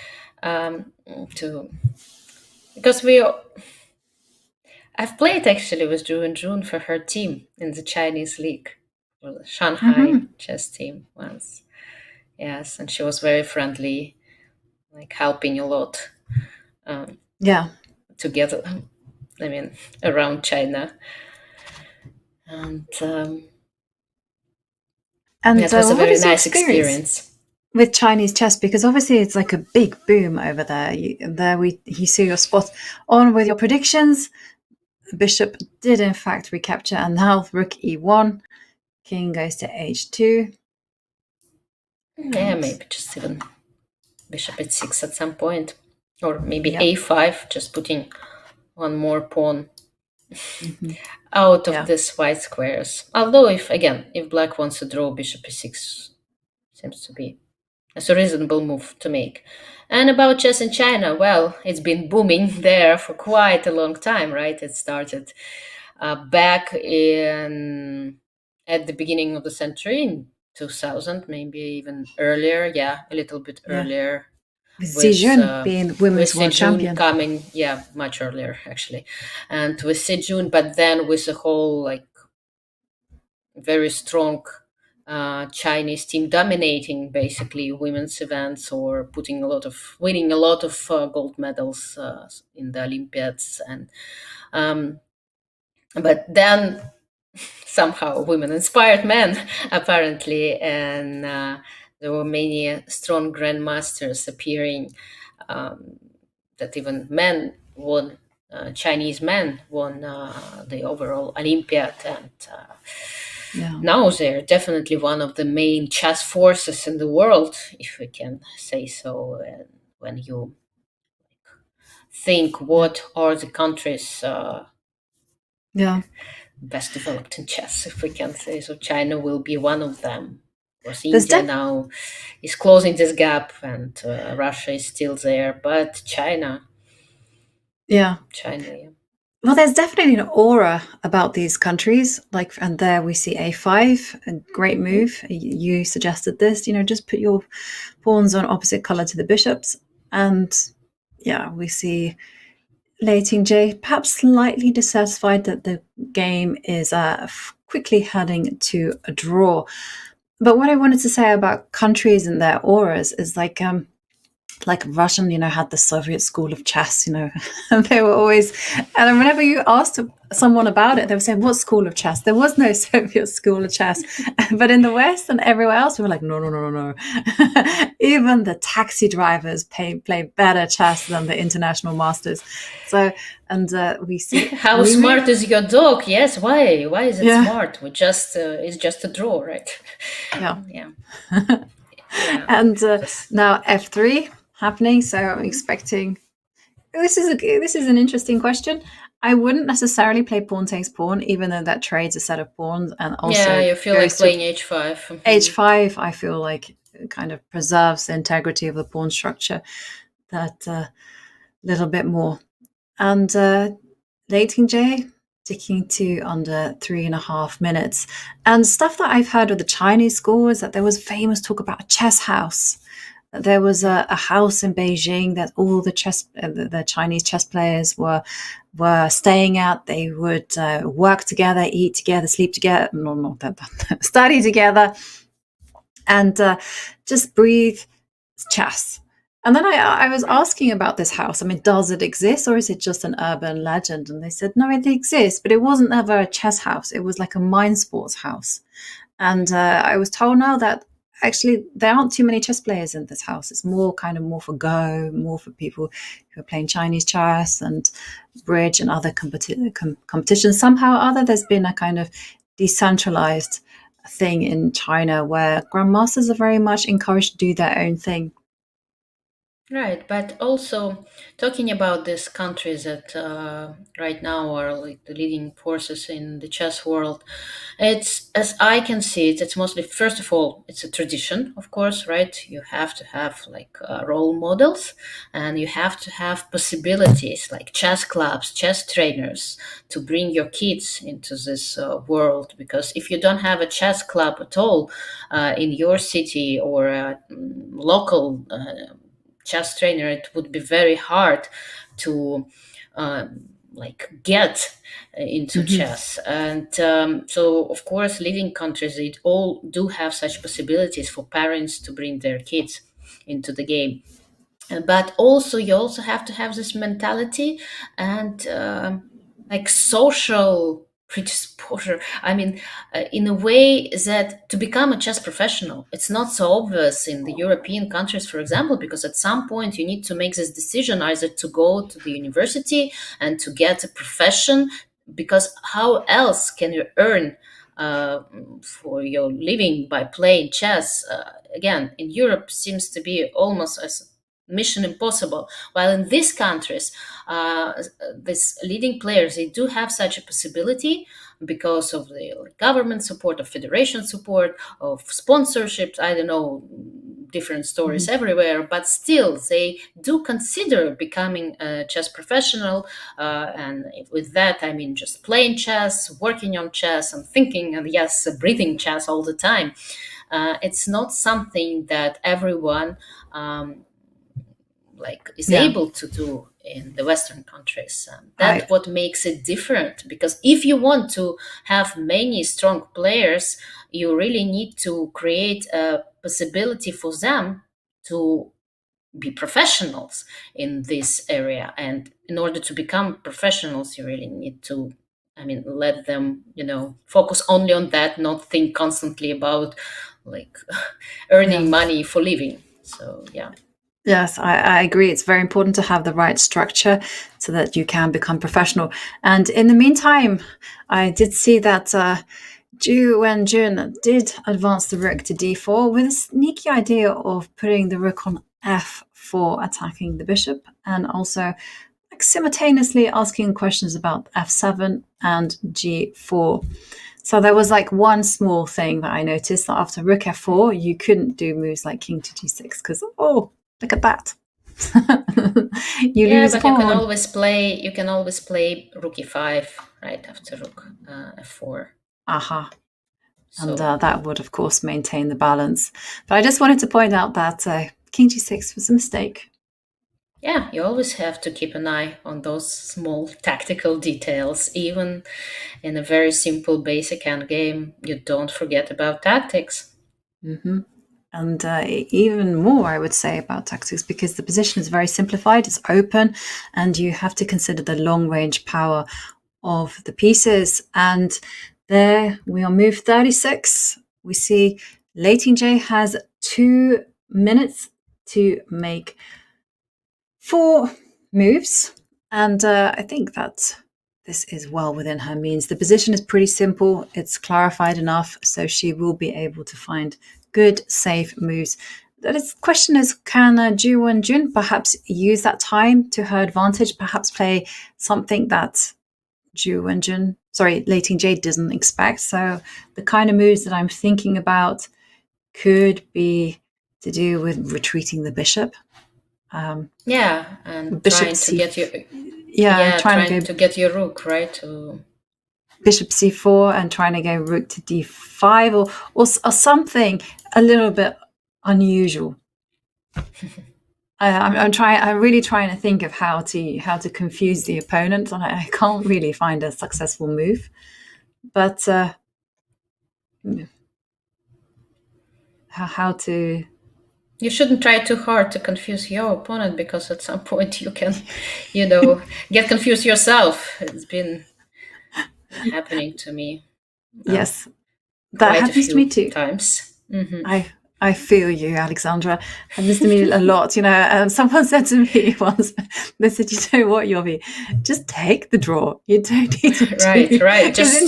Because I've played actually with Wenjun for her team in the Chinese league, or the Shanghai chess team once. Yes, and she was very friendly, like helping a lot. Together, I mean, around China. And And It was a what very is your nice experience. with Chinese chess? Because obviously it's like a big boom over there. You see your spot on with your predictions. Bishop did in fact recapture, and now rook e1, king goes to h2. Yeah, maybe just even bishop h6 at some point, or maybe Yep. a5, just putting one more pawn Mhm. out of Yeah. this white squares. Although if black wants to draw bishop e6, seems to be a reasonable move to make. And about chess in China, well, it's been booming there for quite a long time, right? It started back in at the beginning of the century, in 2000, maybe even earlier. Yeah, a little bit Yeah. earlier. With With Zijun being women's Xi world Jun champion. coming, yeah, much earlier actually, and with Xi Jun, but then with a whole like very strong Chinese team dominating basically women's events or winning a lot of gold medals in the Olympiads, and but then somehow women inspired men apparently, and there were many strong grandmasters appearing, um, that even men won. Chinese men won the overall Olympiad, and Yeah. now they're definitely one of the main chess forces in the world, if we can say so. And when you think what are the countries Yeah. best developed in chess, if we can say so, China will be one of them. Of course, There's India now is closing this gap, and Russia is still there, but China, yeah. yeah. Well, there's definitely an aura about these countries. Like, and there we see a5, a great move. You suggested this. Just put your pawns on opposite color to the bishops, and yeah, we see Lei Tingjie perhaps slightly dissatisfied that the game is quickly heading to a draw. But what I wanted to say about countries and their auras is like Russian, had the Soviet school of chess, and they were always, and whenever you asked someone about it, they would say, what school of chess? There was no Soviet school of chess. But in the West and everywhere else, we were like, no, no, no, no, no. Even the taxi drivers play better chess than the international masters. So, and we see How smart is your dog? Yes, why is it smart? We just it's just a draw, right? Yeah. Yeah. And now f3 happening, so I'm expecting this is an interesting question. I wouldn't necessarily play pawn takes pawn, even though that trades a set of pawns, and also you feel like playing h5. h5 I feel like it kind of preserves the integrity of the pawn structure that little bit more. And Lei Tingjie ticking to under 3.5 minutes. And stuff that I've heard of the Chinese school is that there was famous talk about a chess house. There was a house in Beijing that all the Chinese chess players were staying at. They would work together, eat together, sleep together, no, not that, study together, and just breathe chess. And then I was asking about this house. I mean, does it exist, or is it just an urban legend? And they said, no, it exists, but it wasn't ever a chess house. It was like a mind sports house. And I was told now that actually there aren't too many chess players in this house. It's more for Go, more for people who are playing Chinese chess and bridge and other competitions. Somehow or other, there's been a kind of decentralized thing in China where grandmasters are very much encouraged to do their own thing. Right, but also talking about these countries that right now are like the leading forces in the chess world, it's as I can see it, it's mostly first of all it's a tradition, of course, right? You have to have like role models, and you have to have possibilities like chess clubs, chess trainers to bring your kids into this world. Because if you don't have a chess club at all in your city or local chess trainer, it would be very hard to like get into chess. And so of course leading countries, they all do have such possibilities for parents to bring their kids into the game. But also you also have to have this mentality and like social predisposer. I mean, in a way that to become a chess professional, it's not so obvious in the European countries, for example, because at some point you need to make this decision either to go to the university and to get a profession, because how else can you earn for your living by playing chess? Again, in Europe seems to be almost as mission impossible, while in these countries these leading players, they do have such a possibility because of the government support, of federation support, of sponsorships, I don't know, different stories everywhere, but still they do consider becoming a chess professional, and with that I mean just playing chess, working on chess and thinking, and yes, breathing chess all the time. It's not something that everyone is able to do in the Western countries. That's what makes it different, because if you want to have many strong players, you really need to create a possibility for them to be professionals in this area. And in order to become professionals, you really need to, let them, focus only on that, not think constantly about earning money for living. So, yeah. Yes, I agree. It's very important to have the right structure so that you can become professional. And in the meantime, I did see that Wenjun did advance the rook to d4 with a sneaky idea of putting the rook on f4, attacking the bishop, and also simultaneously asking questions about f7 and g4. So there was one small thing that I noticed, that after rook f4, you couldn't do moves like king to g6 because, look at that. You lose but pawn. You can always play rook e5 right after rook f4. Aha. And that would, of course, maintain the balance. But I just wanted to point out that king g6 was a mistake. Yeah, you always have to keep an eye on those small tactical details. Even in a very simple basic endgame, you don't forget about tactics. Mm-hmm. And even more, I would say, about tactics, because the position is very simplified, it's open, and you have to consider the long-range power of the pieces. And there we are, move 36. We see Lei Tingjie has 2 minutes to make 4 moves. And I think that this is well within her means. The position is pretty simple. It's clarified enough, so she will be able to find good, safe moves. The question is, can Wenjun perhaps use that time to her advantage, perhaps play something that Lei Tingjie doesn't expect? So the kind of moves that I'm thinking about could be to do with retreating the bishop. And bishop trying to get your trying to get your rook, right? Bishop c4 and trying to go rook to d5 or something a little bit unusual. I'm really trying to think of how to confuse the opponent, and I can't really find a successful move. But how to? You shouldn't try too hard to confuse your opponent, because at some point you can, get confused yourself. It's been happening to me. Yes, that happens to me too. Times. Mm-hmm. I feel you, Alexandra. It happens to me a lot. Someone said to me once, they said, "You know what, Yovi, just take the draw. You don't need to right. Just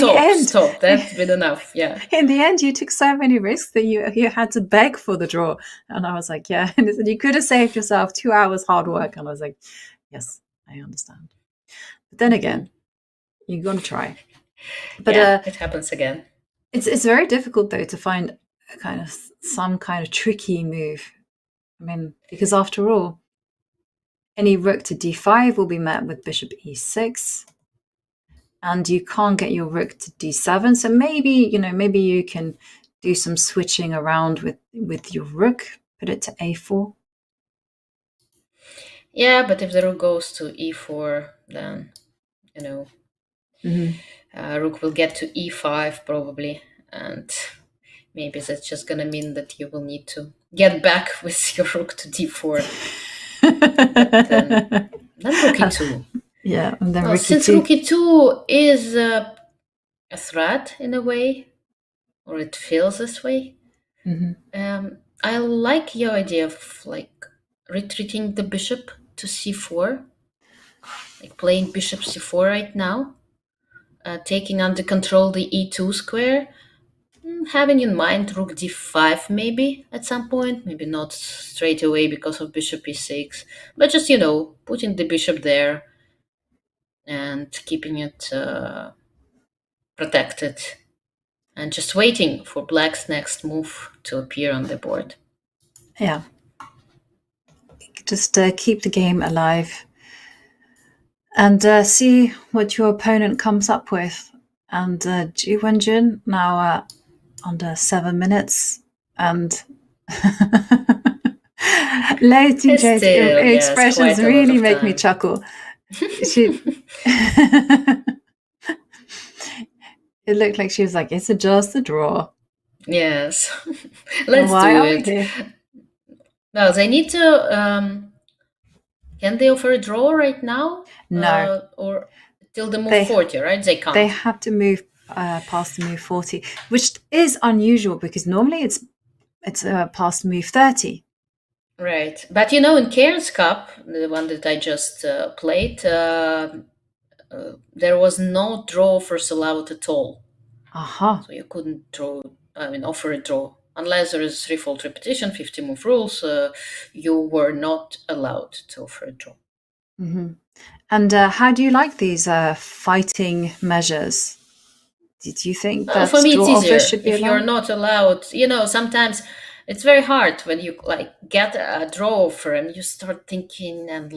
stop. That's been enough. Yeah. In the end, you took so many risks that you had to beg for the draw." And I was like, "Yeah." And they said, "You could have saved yourself 2 hours hard work." And I was like, "Yes, I understand." But then again, you're gonna try. But it happens again. It's very difficult though to find some kind of tricky move. Because after all, any rook to d5 will be met with bishop e6, and you can't get your rook to d7. So maybe you can do some switching around with your rook, put it to a4. Yeah, but if the rook goes to e4, then rook will get to e5 probably, and maybe that's just gonna mean that you will need to get back with your rook to d4. But then rook e2. Yeah, and then since rook e2 is a threat in a way, or it feels this way. I like your idea of like retreating the bishop to c4, like playing bishop c4 right now, taking under control the e2 square, having in mind rook d5 maybe at some point, maybe not straight away because of bishop e6, but just, putting the bishop there and keeping it protected and just waiting for black's next move to appear on the board. Yeah. Just keep the game alive and see what your opponent comes up with. And Wenjun now under 7 minutes, and Lei Tingjie's expressions really make me chuckle. She it looked like she was like, "It's just a draw." Yes, let's do it. No, they need to. Can they offer a draw right now? No, or till the move 40, right? They can't. They have to move past the move 40, which is unusual because normally it's past move 30. Right, but in Cairns Cup, the one that I just played, there was no draw for allowed at all. So you couldn't offer a draw. Unless there is threefold repetition, 50 move rules, you were not allowed to offer a draw. Mm-hmm. And how do you like these fighting measures? Did you think that for me, draw it's easier should be if allowed? you're not allowed? Sometimes it's very hard when you get a draw offer and you start thinking and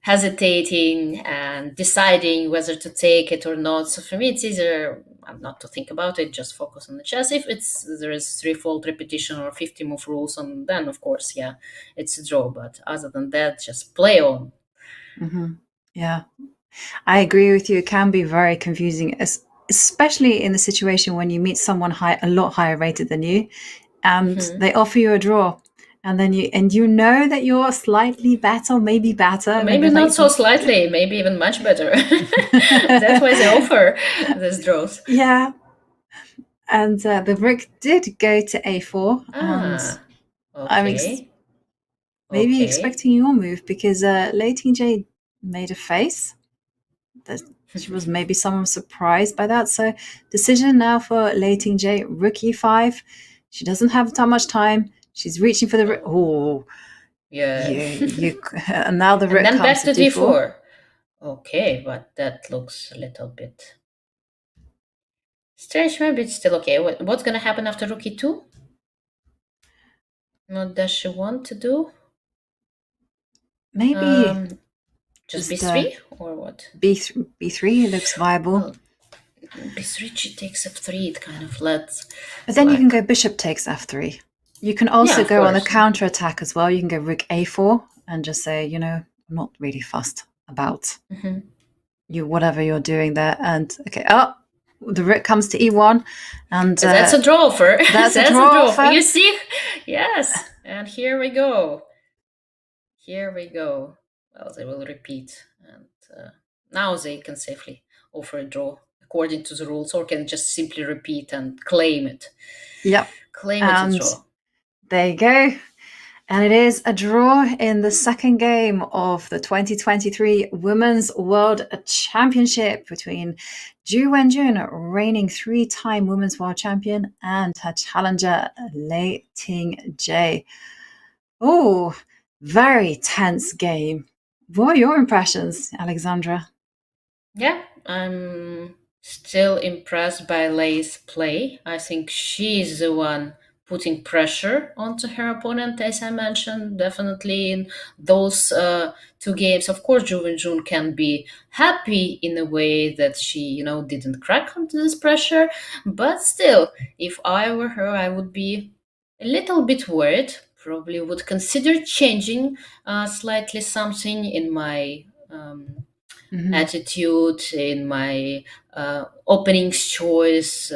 hesitating and deciding whether to take it or not. So for me, it's easier not to think about it, just focus on the chess. If there is threefold repetition or 50 move rules, and then of course, yeah, it's a draw. But other than that, just play on. Mm-hmm. Yeah, I agree with you. It can be very confusing, especially in the situation when you meet someone a lot higher rated than you, and they offer you a draw. And then you know that you're slightly better, maybe better. Or maybe not so slightly, maybe even much better. That's why they offer these draws. Yeah. And the rook did go to a4. And okay. I'm expecting your move because Lei Tingjie made a face. That she was maybe somewhat surprised by that. So decision now for Lei Tingjie, rook e5. She doesn't have that much time. She's reaching for the rook. Oh, yeah. And now the rook and then comes back to d4. Okay, but that looks a little bit strange. Maybe it's still okay. What's going to happen after rook e2? What does she want to do? Maybe just b3 or what? b3 looks viable. Well, b3, she takes f3. It kind of lets. But then you can go bishop takes f3. You can also go on the counter attack as well. You can go rook a4 and just say, I'm not really fussed about whatever you're doing there. And okay, the rook comes to e1, and that's a draw offer. That's a draw offer. You see, yes. And here we go. Well, they will repeat, and now they can safely offer a draw according to the rules, or can just simply repeat and claim it. Yep. Claim it a draw. There you go. And it is a draw in the second game of the 2023 Women's World Championship between Zhu Wenjun, reigning 3-time Women's World Champion, and her challenger, Lei Tingjie. Oh, very tense game. What are your impressions, Alexandra? Yeah, I'm still impressed by Lei's play. I think she's the one putting pressure onto her opponent, as I mentioned, definitely in those two games. Of course, Zhu Wenjun can be happy in a way that she, didn't crack under this pressure. But still, if I were her, I would be a little bit worried. Probably would consider changing slightly something in my attitude, in my openings choice,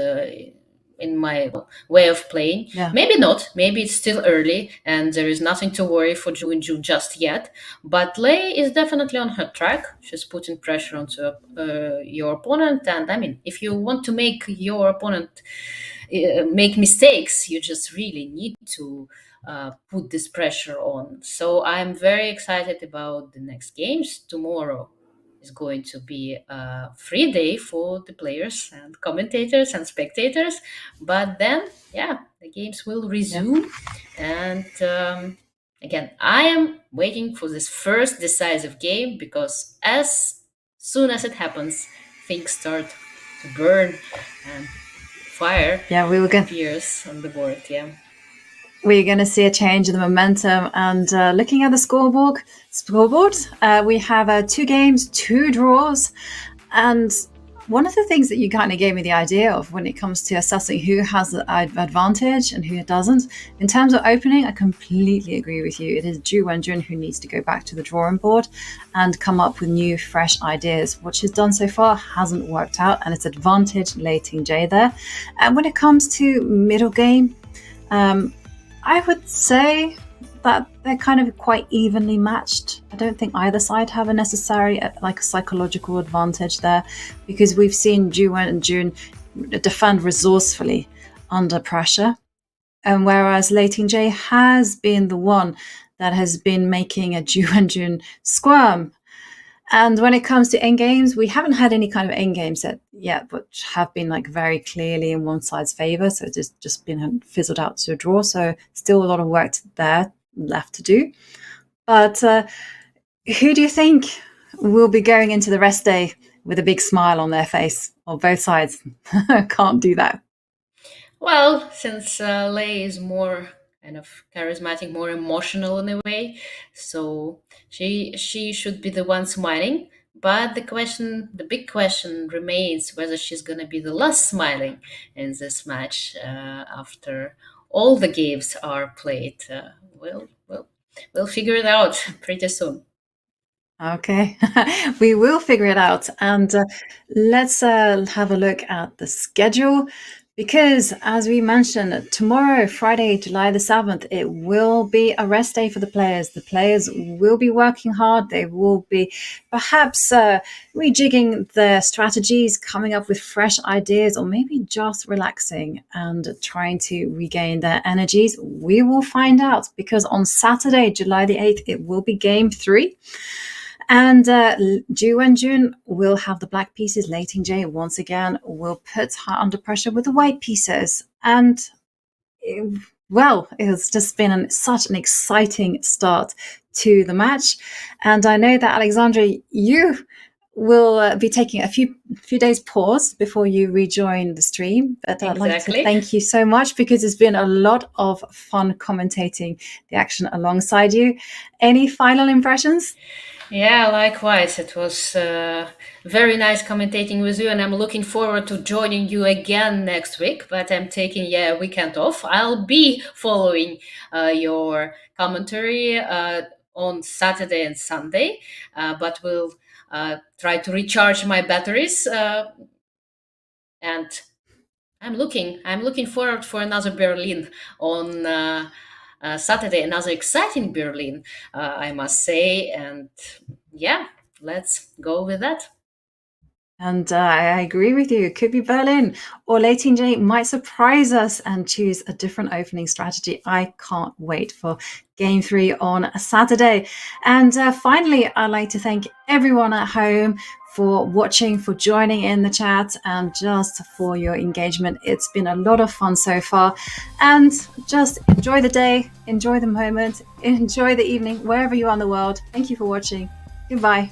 in my way of playing. Yeah. Maybe not. Maybe it's still early and there is nothing to worry for Wenjun just yet. But Lei is definitely on her track. She's putting pressure onto your opponent. And I mean, if you want to make your opponent make mistakes, you just really need to put this pressure on. So I'm very excited about the next games. Tomorrow is going to be a free day for the players and commentators and spectators. But then, yeah, the games will resume. And again, I am waiting for this first decisive game because as soon as it happens, things start to burn and fire appears on the board. Yeah. We're going to see a change in the momentum. And looking at the scoreboard, we have 2 games, 2 draws. And one of the things that you kind of gave me the idea of when it comes to assessing who has the advantage and who doesn't, in terms of opening, I completely agree with you. It is Zhu Wenjun who needs to go back to the drawing board and come up with new, fresh ideas. What she's done so far hasn't worked out, and it's advantage Lei Tingjie there. And when it comes to middle game, I would say that they're kind of quite evenly matched. I don't think either side have a necessary like a psychological advantage there, because we've seen Zhu Wenjun defend resourcefully under pressure, and whereas Lei Tingjie has been the one that has been making a Zhu Wenjun squirm. And when it comes to endgames, we haven't had any kind of endgames yet, which have been like very clearly in one side's favor. So it's just been fizzled out to a draw. So still a lot of work there left to do. But who do you think will be going into the rest day with a big smile on their face? Or both sides can't do that. Well, since Lei is more kind of charismatic, more emotional in a way, so she should be the one smiling. But the big question remains whether she's going to be the last smiling in this match after all the games are played. We'll figure it out pretty soon. Okay, we will figure it out. And let's have a look at the schedule. Because, as we mentioned, tomorrow, Friday, July the 7th, it will be a rest day for the players. The players will be working hard. They will be perhaps rejigging their strategies, coming up with fresh ideas, or maybe just relaxing and trying to regain their energies. We will find out, because on Saturday, July the 8th, it will be game 3. And Zhu Wenjun will have the black pieces. Lei Tingjie once again will put her under pressure with the white pieces. And it has just been such an exciting start to the match. And I know that, Alexandra, you will be taking a few days pause before you rejoin the stream. But I'd like to thank you so much, because it's been a lot of fun commentating the action alongside you. Any final impressions? Yeah, likewise. It was very nice commentating with you, and I'm looking forward to joining you again next week. But I'm taking a weekend off. I'll be following your commentary on Saturday and Sunday, but we'll try to recharge my batteries. And I'm looking forward for another Berlin on Saturday, another exciting Berlin, I must say. And yeah, let's go with that. And I agree with you. It could be Berlin, or Lei Tingjie might surprise us and choose a different opening strategy. I can't wait for Game 3 on Saturday. And finally, I'd like to thank everyone at home for watching, for joining in the chat, and just for your engagement. It's been a lot of fun so far. And just enjoy the day, enjoy the moment, enjoy the evening, wherever you are in the world. Thank you for watching. Goodbye.